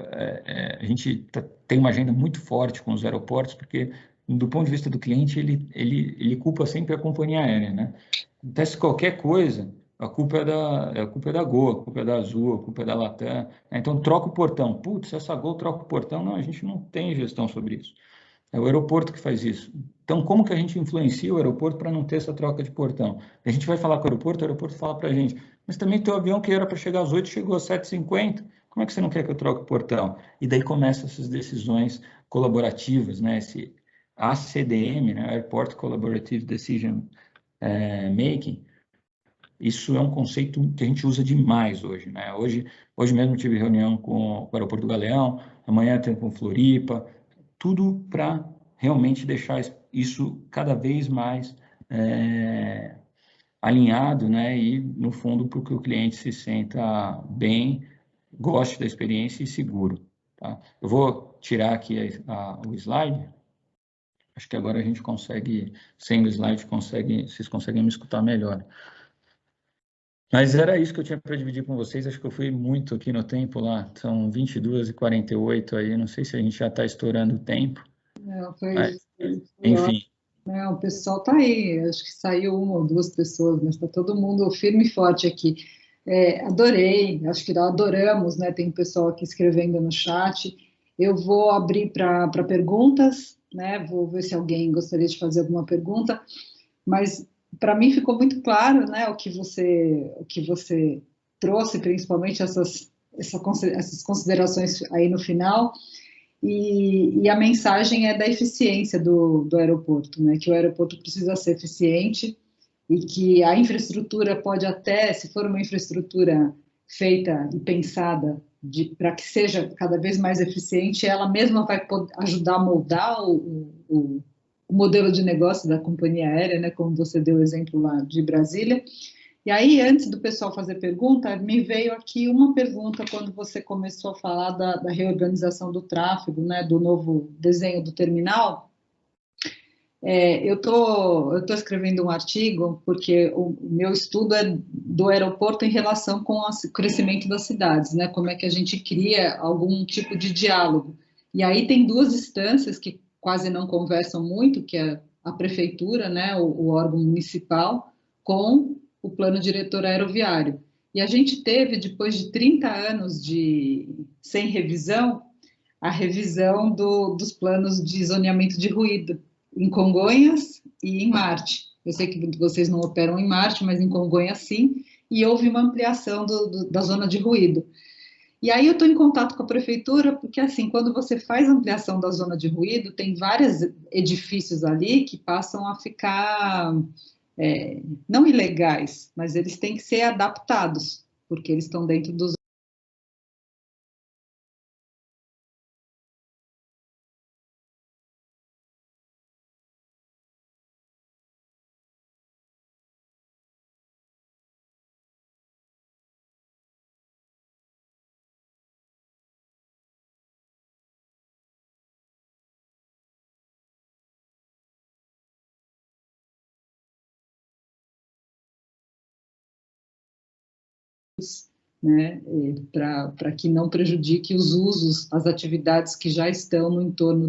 a gente tem uma agenda muito forte com os aeroportos, porque do ponto de vista do cliente, ele culpa sempre a companhia aérea, né? Acontece qualquer coisa, a culpa é da Gol, a culpa é da Azul, a culpa é da Latam, né? Então troca o portão. Putz, essa Gol troca o portão, não, a gente não tem gestão sobre isso. É o aeroporto que faz isso. Então, como que a gente influencia o aeroporto para não ter essa troca de portão? A gente vai falar com o aeroporto fala para a gente, mas também teu avião que era para chegar às 8 chegou às 7h50, como é que você não quer que eu troque o portão? E daí começam essas decisões colaborativas, né? Esse ACDM, né? Airport Collaborative Decision Making, isso é um conceito que a gente usa demais hoje, né? Hoje mesmo tive reunião com o aeroporto do Galeão, amanhã tem com Floripa, tudo para realmente deixar isso cada vez mais alinhado, né? E, no fundo, para que o cliente se sinta bem, goste da experiência e seguro. Tá? Eu vou tirar aqui o slide. Acho que agora a gente consegue, sem o slide, vocês conseguem me escutar melhor. Mas era isso que eu tinha para dividir com vocês. Acho que eu fui muito aqui no tempo lá. São 22h48 aí. Não sei se a gente já está estourando o tempo. Não, enfim. Não, o pessoal está aí. Acho que saiu 1 ou 2 pessoas, mas está todo mundo firme e forte aqui. Adorei. Acho que adoramos, né? Tem um pessoal aqui escrevendo no chat. Eu vou abrir para perguntas, né? Vou ver se alguém gostaria de fazer alguma pergunta. Mas para mim ficou muito claro, né, o que você trouxe, principalmente essas considerações aí no final, e a mensagem é da eficiência do aeroporto, né, que o aeroporto precisa ser eficiente e que a infraestrutura pode até, se for uma infraestrutura feita e pensada para que seja cada vez mais eficiente, ela mesma vai ajudar a moldar o modelo de negócio da companhia aérea, né, como você deu o exemplo lá de Brasília. E aí, antes do pessoal fazer pergunta, me veio aqui uma pergunta quando você começou a falar da reorganização do tráfego, né, do novo desenho do terminal. Eu tô escrevendo um artigo porque o meu estudo é do aeroporto em relação com o crescimento das cidades, né, como é que a gente cria algum tipo de diálogo. E aí tem 2 instâncias que quase não conversam muito, que é a prefeitura, né, o órgão municipal, com o plano diretor aeroviário. E a gente teve, depois de 30 anos sem revisão, a revisão dos planos de zoneamento de ruído, em Congonhas e em Marte. Eu sei que vocês não operam em Marte, mas em Congonhas sim, e houve uma ampliação da zona de ruído. E aí eu estou em contato com a prefeitura, porque assim, quando você faz ampliação da zona de ruído, tem vários edifícios ali que passam a ficar, não ilegais, mas eles têm que ser adaptados, porque eles estão dentro dos né, para que não prejudique os usos, as atividades que já estão no entorno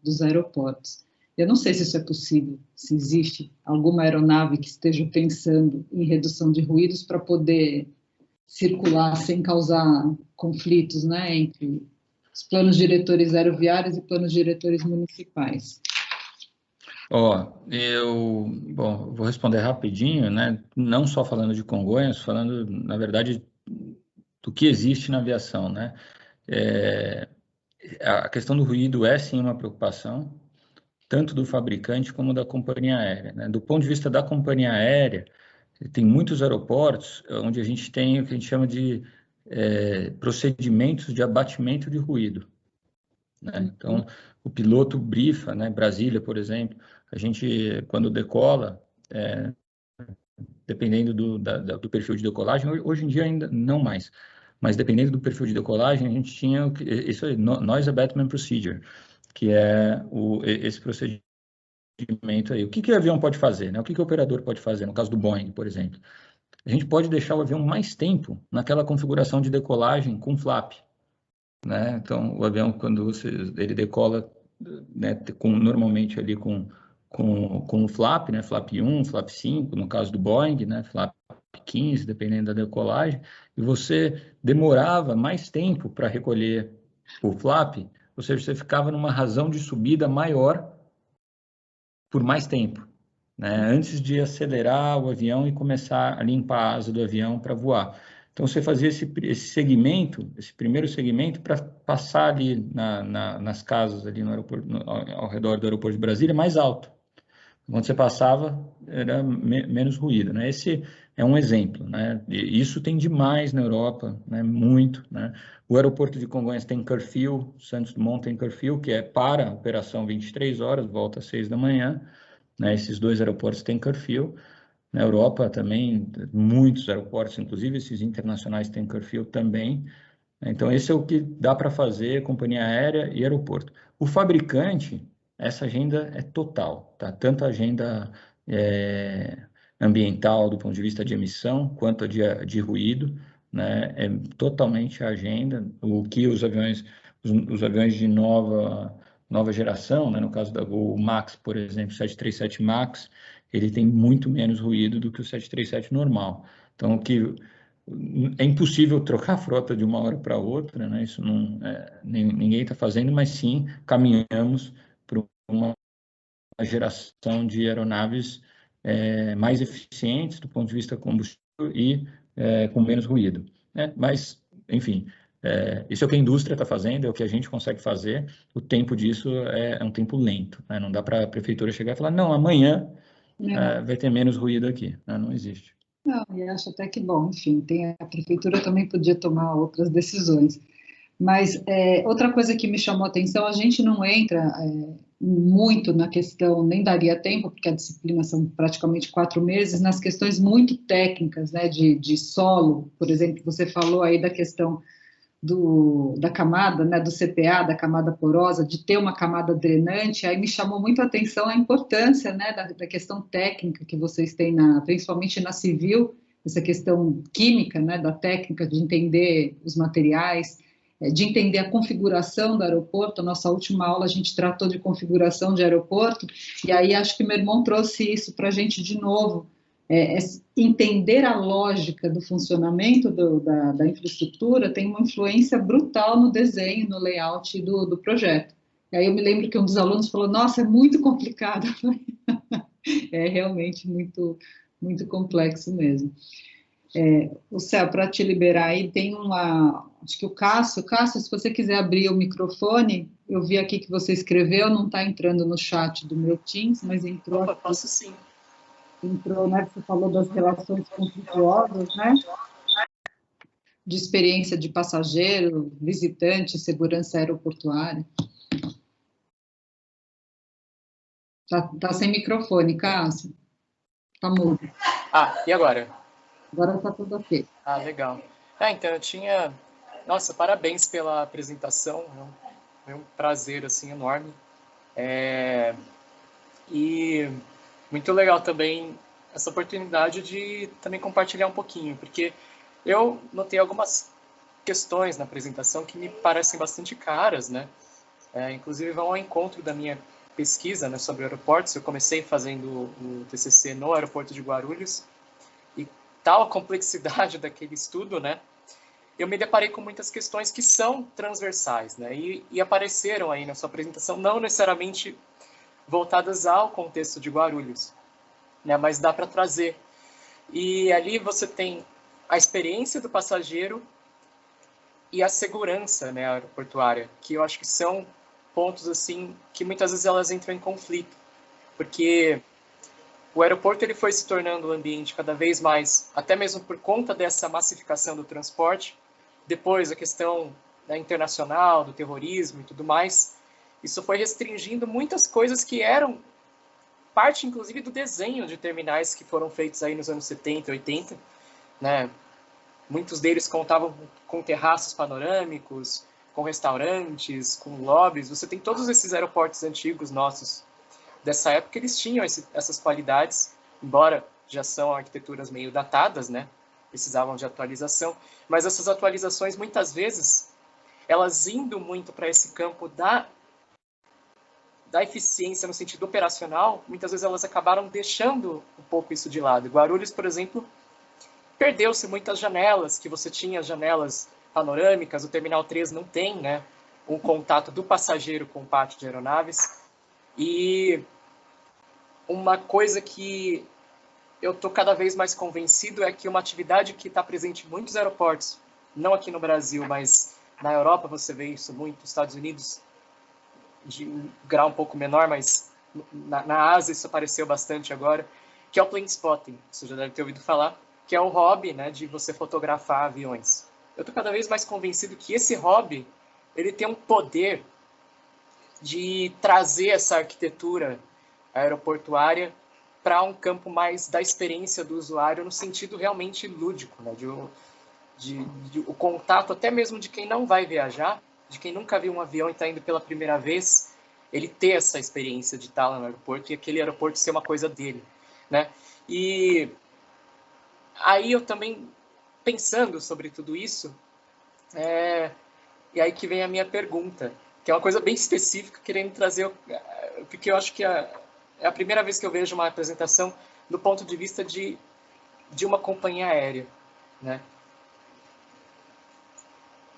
dos aeroportos. Eu não sei se isso é possível, se existe alguma aeronave que esteja pensando em redução de ruídos para poder circular sem causar conflitos, né, entre os planos diretores aeroviários e planos diretores municipais. Bom, vou responder rapidinho, né? Não só falando de Congonhas, falando, na verdade, do que existe na aviação, né? A questão do ruído é, sim, uma preocupação, tanto do fabricante como da companhia aérea, né? Do ponto de vista da companhia aérea, tem muitos aeroportos onde a gente tem o que a gente chama de procedimentos de abatimento de ruído, né? Então, o piloto brifa, né? Brasília, por exemplo, a gente, quando decola, dependendo do perfil de decolagem, hoje em dia ainda não mais, mas dependendo do perfil de decolagem, a gente tinha isso aí, Noise Abatement Procedure, que é esse procedimento aí. O que o avião pode fazer, né? O que o operador pode fazer, no caso do Boeing, por exemplo? A gente pode deixar o avião mais tempo naquela configuração de decolagem com flap, né? Então, o avião, quando ele decola, né, normalmente ali com o flap, né? Flap 1, flap 5, no caso do Boeing, né? Flap 15, dependendo da decolagem, e você demorava mais tempo para recolher o flap, ou seja, você ficava numa razão de subida maior por mais tempo, né? Antes de acelerar o avião e começar a limpar a asa do avião para voar. Então, você fazia esse segmento, esse primeiro segmento, para passar ali nas casas, ali no aeroporto, ao redor do aeroporto de Brasília, mais alto. Quando você passava, era menos ruído, né? Esse é um exemplo, né? E isso tem demais na Europa, né? Muito, né? O aeroporto de Congonhas tem curfew, Santos Dumont tem curfew, que é para operação 23 horas, volta às 6 da manhã, né? Esses dois aeroportos têm curfew. Na Europa também, muitos aeroportos, inclusive esses internacionais, têm curfew também. Então, esse é o que dá para fazer, companhia aérea e aeroporto. O fabricante, essa agenda é total, tá? Tanto a agenda ambiental, do ponto de vista de emissão, quanto a de ruído, né? É totalmente a agenda. O que os aviões de nova geração, né? No caso da Gol Max, por exemplo, 737 Max, ele tem muito menos ruído do que o 737 normal. Então, é impossível trocar a frota de uma hora para outra, né? Isso não, ninguém está fazendo, mas sim caminhamos para uma geração de aeronaves mais eficientes do ponto de vista combustível e com menos ruído, né? Mas, enfim, isso é o que a indústria está fazendo, é o que a gente consegue fazer. O tempo disso é um tempo lento, né? Não dá para a prefeitura chegar e falar, não, amanhã vai ter menos ruído aqui, né? Não existe. Não, e acho até que bom, enfim, a prefeitura também podia tomar outras decisões. Mas outra coisa que me chamou a atenção, a gente não entra muito na questão, nem daria tempo, porque a disciplina são praticamente 4 meses, nas questões muito técnicas, né, de solo, por exemplo, você falou aí da questão da camada, né, do CPA, da camada porosa, de ter uma camada drenante, aí me chamou muito a atenção a importância, né, da questão técnica que vocês têm, principalmente na civil, essa questão química, né, da técnica de entender os materiais, de entender a configuração do aeroporto. A nossa última aula a gente tratou de configuração de aeroporto, e aí acho que meu irmão trouxe isso para a gente de novo, entender a lógica do funcionamento da infraestrutura tem uma influência brutal no desenho, no layout do projeto. E aí eu me lembro que um dos alunos falou, nossa, é muito complicado. É realmente muito, muito complexo mesmo. O Céu, para te liberar aí, tem uma... Acho que o Cássio, se você quiser abrir o microfone, eu vi aqui que você escreveu, não está entrando no chat do meu Teams, mas entrou... Opa, posso sim. Entrou, né? Você falou das relações conflituosas, né? De experiência de passageiro, visitante, segurança aeroportuária. Tá sem microfone, Cássio. Tá mudo. E agora? Agora tá tudo ok. Legal. Então, eu tinha... Nossa, parabéns pela apresentação. É um prazer, assim, enorme. E muito legal também essa oportunidade de também compartilhar um pouquinho, porque eu notei algumas questões na apresentação que me parecem bastante caras, né? Inclusive vão ao encontro da minha pesquisa, né, sobre aeroportos. Eu comecei fazendo o TCC no aeroporto de Guarulhos, e tal a complexidade daquele estudo, né? Eu me deparei com muitas questões que são transversais, né? E apareceram aí na sua apresentação, não necessariamente voltadas ao contexto de Guarulhos, né? Mas dá para trazer. E ali você tem a experiência do passageiro e a segurança, né, aeroportuária, que eu acho que são pontos assim que muitas vezes elas entram em conflito, porque o aeroporto ele foi se tornando um ambiente cada vez mais, até mesmo por conta dessa massificação do transporte, depois a questão da internacional, do terrorismo e tudo mais, isso foi restringindo muitas coisas que eram parte, inclusive, do desenho de terminais que foram feitos aí nos anos 70, 80, né? Muitos deles contavam com terraços panorâmicos, com restaurantes, com lobbies. Você tem todos esses aeroportos antigos nossos dessa época, eles tinham essas qualidades, embora já são arquiteturas meio datadas, né? Precisavam de atualização, mas essas atualizações, muitas vezes, elas indo muito para esse campo da eficiência no sentido operacional, muitas vezes elas acabaram deixando um pouco isso de lado. Guarulhos, por exemplo, perdeu-se muitas janelas, que você tinha janelas panorâmicas, o Terminal 3 não tem, né, um contato do passageiro com o pátio de aeronaves. E uma coisa que eu estou cada vez mais convencido é que uma atividade que está presente em muitos aeroportos, não aqui no Brasil, mas na Europa você vê isso muito, nos Estados Unidos, de um grau um pouco menor, mas na Ásia isso apareceu bastante agora, que é o plane spotting, você já deve ter ouvido falar, que é o hobby, né, de você fotografar aviões. Eu estou cada vez mais convencido que esse hobby ele tem um poder de trazer essa arquitetura aeroportuária para um campo mais da experiência do usuário no sentido realmente lúdico, né, de o contato até mesmo de quem não vai viajar, de quem nunca viu um avião e está indo pela primeira vez, ele ter essa experiência de estar lá no aeroporto e aquele aeroporto ser uma coisa dele, né? E aí eu também, pensando sobre tudo isso, e aí que vem a minha pergunta, que é uma coisa bem específica, querendo trazer, porque eu acho que é a primeira vez que eu vejo uma apresentação do ponto de vista de uma companhia aérea, né?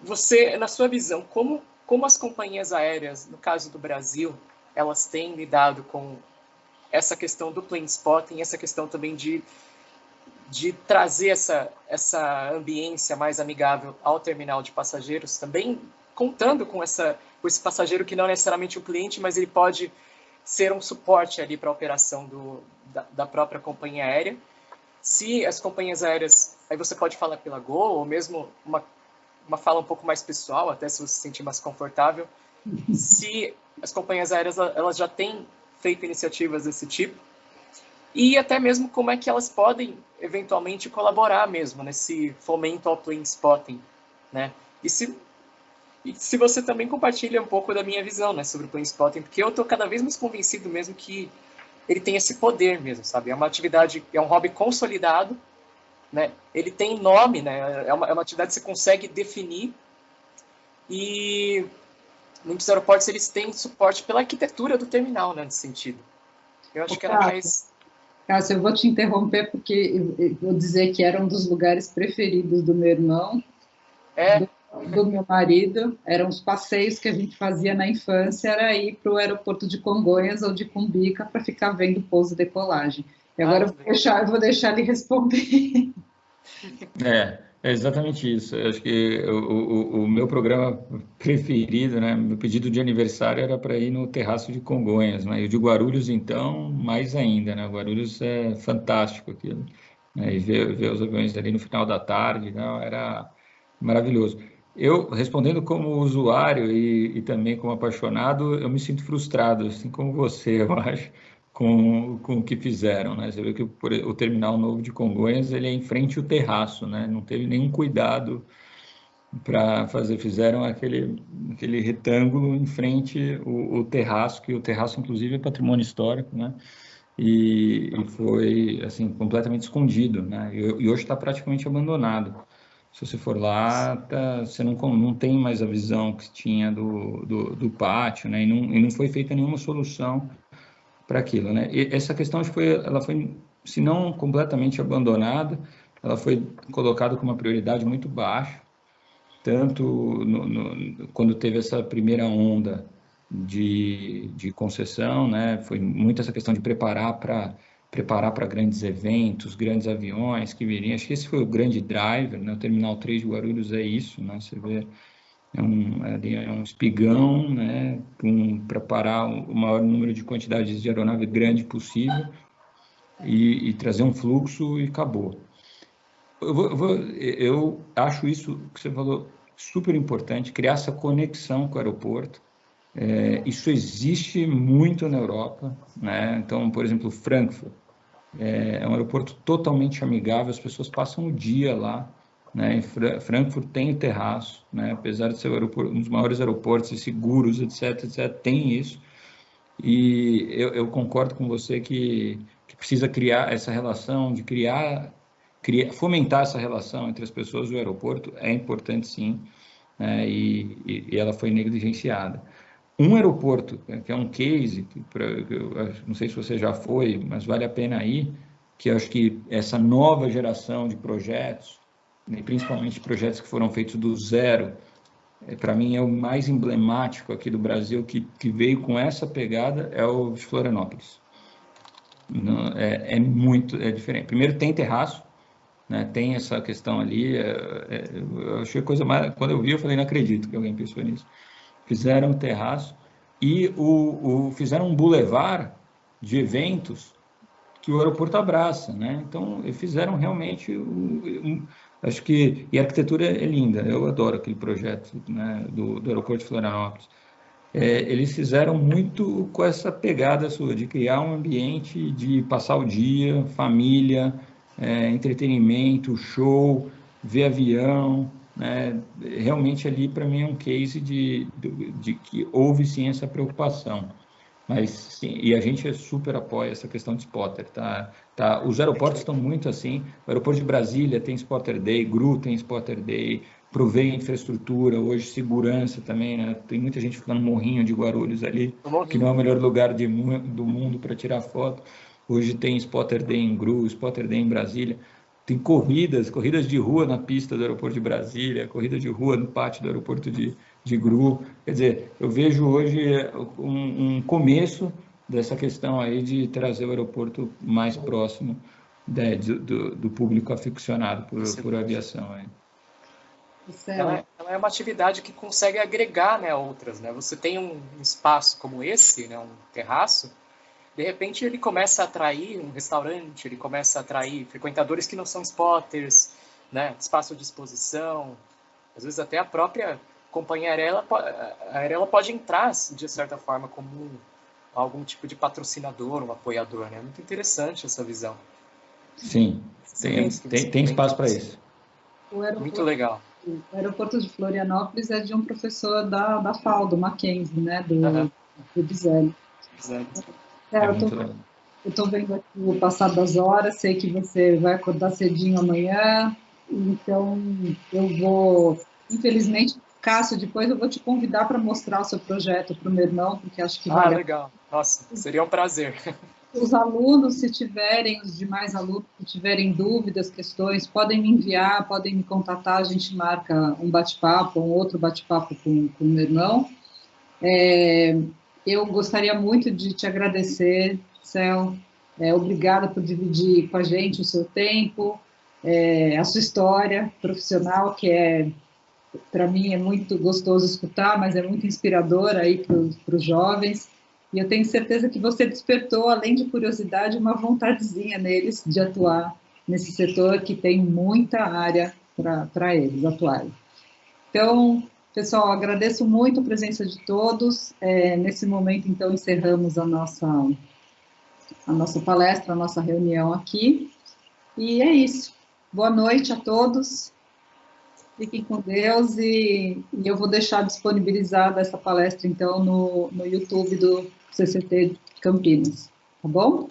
Você, na sua visão, como as companhias aéreas, no caso do Brasil, elas têm lidado com essa questão do plane spotting, essa questão também de trazer essa ambiência mais amigável ao terminal de passageiros, também contando com esse passageiro que não é necessariamente o cliente, mas ele pode ser um suporte ali para a operação da própria companhia aérea. Se as companhias aéreas, aí você pode falar pela Gol, ou mesmo uma fala um pouco mais pessoal, até se você se sentir mais confortável, se as companhias aéreas elas já têm feito iniciativas desse tipo, e até mesmo como é que elas podem, eventualmente, colaborar mesmo nesse fomento ao plane spotting, né? E se você também compartilha um pouco da minha visão, né, sobre o plane spotting, porque eu estou cada vez mais convencido mesmo que ele tem esse poder mesmo, sabe? É uma atividade, é um hobby consolidado, né? Ele tem nome, né? É uma atividade que você consegue definir, e muitos aeroportos eles têm suporte pela arquitetura do terminal, né, nesse sentido. Eu acho que era mais... Cássio, eu vou te interromper porque eu vou dizer que era um dos lugares preferidos do meu irmão, do meu marido. Eram os passeios que a gente fazia na infância, era ir para o aeroporto de Congonhas ou de Cumbica para ficar vendo pouso e decolagem. E agora eu vou deixar ele responder. É exatamente isso. Eu acho que o meu programa preferido, né, meu pedido de aniversário era para ir no Terraço de Congonhas, né, e o de Guarulhos, então, mais ainda, né, Guarulhos é fantástico aquilo, né, e ver os aviões ali no final da tarde, não, era maravilhoso. Eu, respondendo como usuário e também como apaixonado, eu me sinto frustrado, assim como você, eu acho, com o que fizeram, né? Você vê que o terminal novo de Congonhas, ele é em frente ao terraço, né? Não teve nenhum cuidado para fazer, fizeram aquele retângulo em frente o terraço, que o terraço, inclusive, é patrimônio histórico, né? E foi, assim, completamente escondido, né? E hoje está praticamente abandonado. Se você for lá, você não tem mais a visão que tinha do pátio, né? E não foi feita nenhuma solução para aquilo, né? E essa questão ela foi, se não completamente abandonada, ela foi colocada com uma prioridade muito baixa, tanto quando teve essa primeira onda de concessão, né? Foi muito essa questão de preparar para grandes eventos, grandes aviões que viriam. Acho que esse foi o grande driver, né? O Terminal 3 de Guarulhos é isso, né? Você vê é um espigão, né, para parar o maior número de quantidades de aeronave grande possível e trazer um fluxo e acabou. Eu acho isso que você falou super importante, criar essa conexão com o aeroporto. Isso existe muito na Europa, né? Então, por exemplo, Frankfurt é um aeroporto totalmente amigável, as pessoas passam o dia lá, né? Em Frankfurt tem o terraço, né? Apesar de ser um dos maiores aeroportos e seguros, etc, tem isso. E eu concordo com você que precisa criar essa relação, fomentar essa relação entre as pessoas e o aeroporto, é importante sim, né? E ela foi negligenciada. Um aeroporto, que é um case, não sei se você já foi, mas vale a pena ir, que eu acho que essa nova geração de projetos, e principalmente projetos que foram feitos do zero, para mim é o mais emblemático aqui do Brasil, que veio com essa pegada, é o de Florianópolis. É diferente. Primeiro tem terraço, né? Tem essa questão ali, eu achei a coisa mais... Quando eu vi, eu falei, não acredito que alguém pensou nisso. Fizeram o terraço e fizeram um bulevar de eventos que o aeroporto abraça, né? Então, fizeram realmente, acho que, e a arquitetura é linda, eu adoro aquele projeto, né, do aeroporto de Florianópolis. Eles fizeram muito com essa pegada sua, de criar um ambiente de passar o dia, família, entretenimento, show, ver avião, né? Realmente ali para mim é um case de que houve sim essa preocupação. Mas sim, e a gente super apoia essa questão de spotter, tá? Os aeroportos estão muito assim. O aeroporto de Brasília tem Spotter Day, GRU tem Spotter Day, provê infraestrutura, hoje segurança também, né? Tem muita gente ficando no Morrinho de Guarulhos ali, que não é o melhor lugar do mundo para tirar foto. Hoje tem Spotter Day em GRU, Spotter Day em Brasília. Tem corridas de rua na pista do aeroporto de Brasília, corrida de rua no pátio do aeroporto de GRU. Quer dizer, eu vejo hoje um começo dessa questão aí de trazer o aeroporto mais próximo, né, do público aficionado por aviação. Aí. Ela é uma atividade que consegue agregar, né, outras, né? Você tem um espaço como esse, né, um terraço, de repente ele começa a atrair um restaurante, ele começa a atrair frequentadores que não são spotters, né, espaço de exposição, às vezes até a própria companhia aérea pode entrar, de certa forma, como algum tipo de patrocinador, um apoiador, né? Muito interessante essa visão. Sim, tem espaço para isso. Muito legal. O aeroporto de Florianópolis é de um professor da FAO, do Mackenzie, né, do Biselli. Eu estou vendo aqui o passar das horas, sei que você vai acordar cedinho amanhã, então eu vou, infelizmente, Cássio, depois eu vou te convidar para mostrar o seu projeto para o meu irmão, porque acho que vale. Legal. Nossa, seria um prazer. Os alunos, os demais alunos, se tiverem dúvidas, questões, podem me enviar, podem me contatar, a gente marca um bate-papo, um outro bate-papo com o meu irmão. Eu gostaria muito de te agradecer, Céu. Obrigada por dividir com a gente o seu tempo. a sua história profissional, que para mim é muito gostoso escutar, mas é muito inspirador aí para os jovens. E eu tenho certeza que você despertou, além de curiosidade, uma vontadezinha neles de atuar nesse setor que tem muita área para eles atuarem. Então, pessoal, agradeço muito a presença de todos. Nesse momento, então, encerramos a nossa palestra, a nossa reunião aqui. E é isso. Boa noite a todos. Fiquem com Deus e eu vou deixar disponibilizada essa palestra, então, no YouTube do CCT Campinas, tá bom?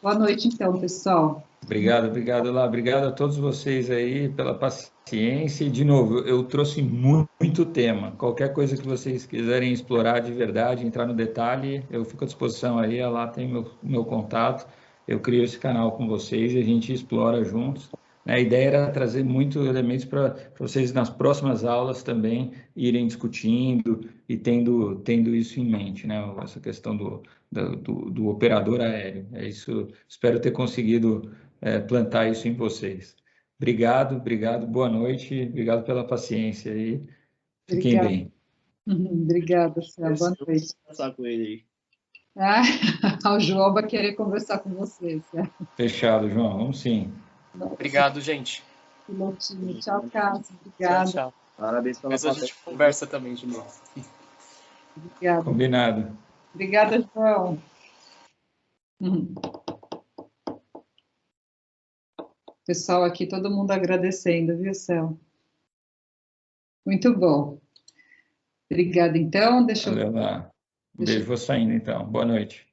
Boa noite, então, pessoal. Obrigado, Lá. Obrigado a todos vocês aí pela paciência. E, de novo, eu trouxe muito tema. Qualquer coisa que vocês quiserem explorar de verdade, entrar no detalhe, eu fico à disposição aí. Lá tem meu contato. Eu crio esse canal com vocês e a gente explora juntos. A ideia era trazer muitos elementos para vocês nas próximas aulas também irem discutindo e tendo isso em mente, né? Essa questão do operador aéreo. É isso. Espero ter conseguido plantar isso em vocês. Obrigado, boa noite, obrigado pela paciência aí. Fiquem bem. Obrigada, Céu. Boa noite. Vou conversar com ele aí. O João vai querer conversar com você, Céu. Fechado, João, vamos sim. Obrigado, gente. Pilotinho. Tchau, Cássio. Obrigada. Tchau. Parabéns pela Depois a gente conversa também de novo. Obrigada. Combinado. Obrigada, João. Pessoal aqui, todo mundo agradecendo, viu, Céu? Muito bom. Obrigada, então. Valeu lá. Um beijo, vou saindo, então. Boa noite.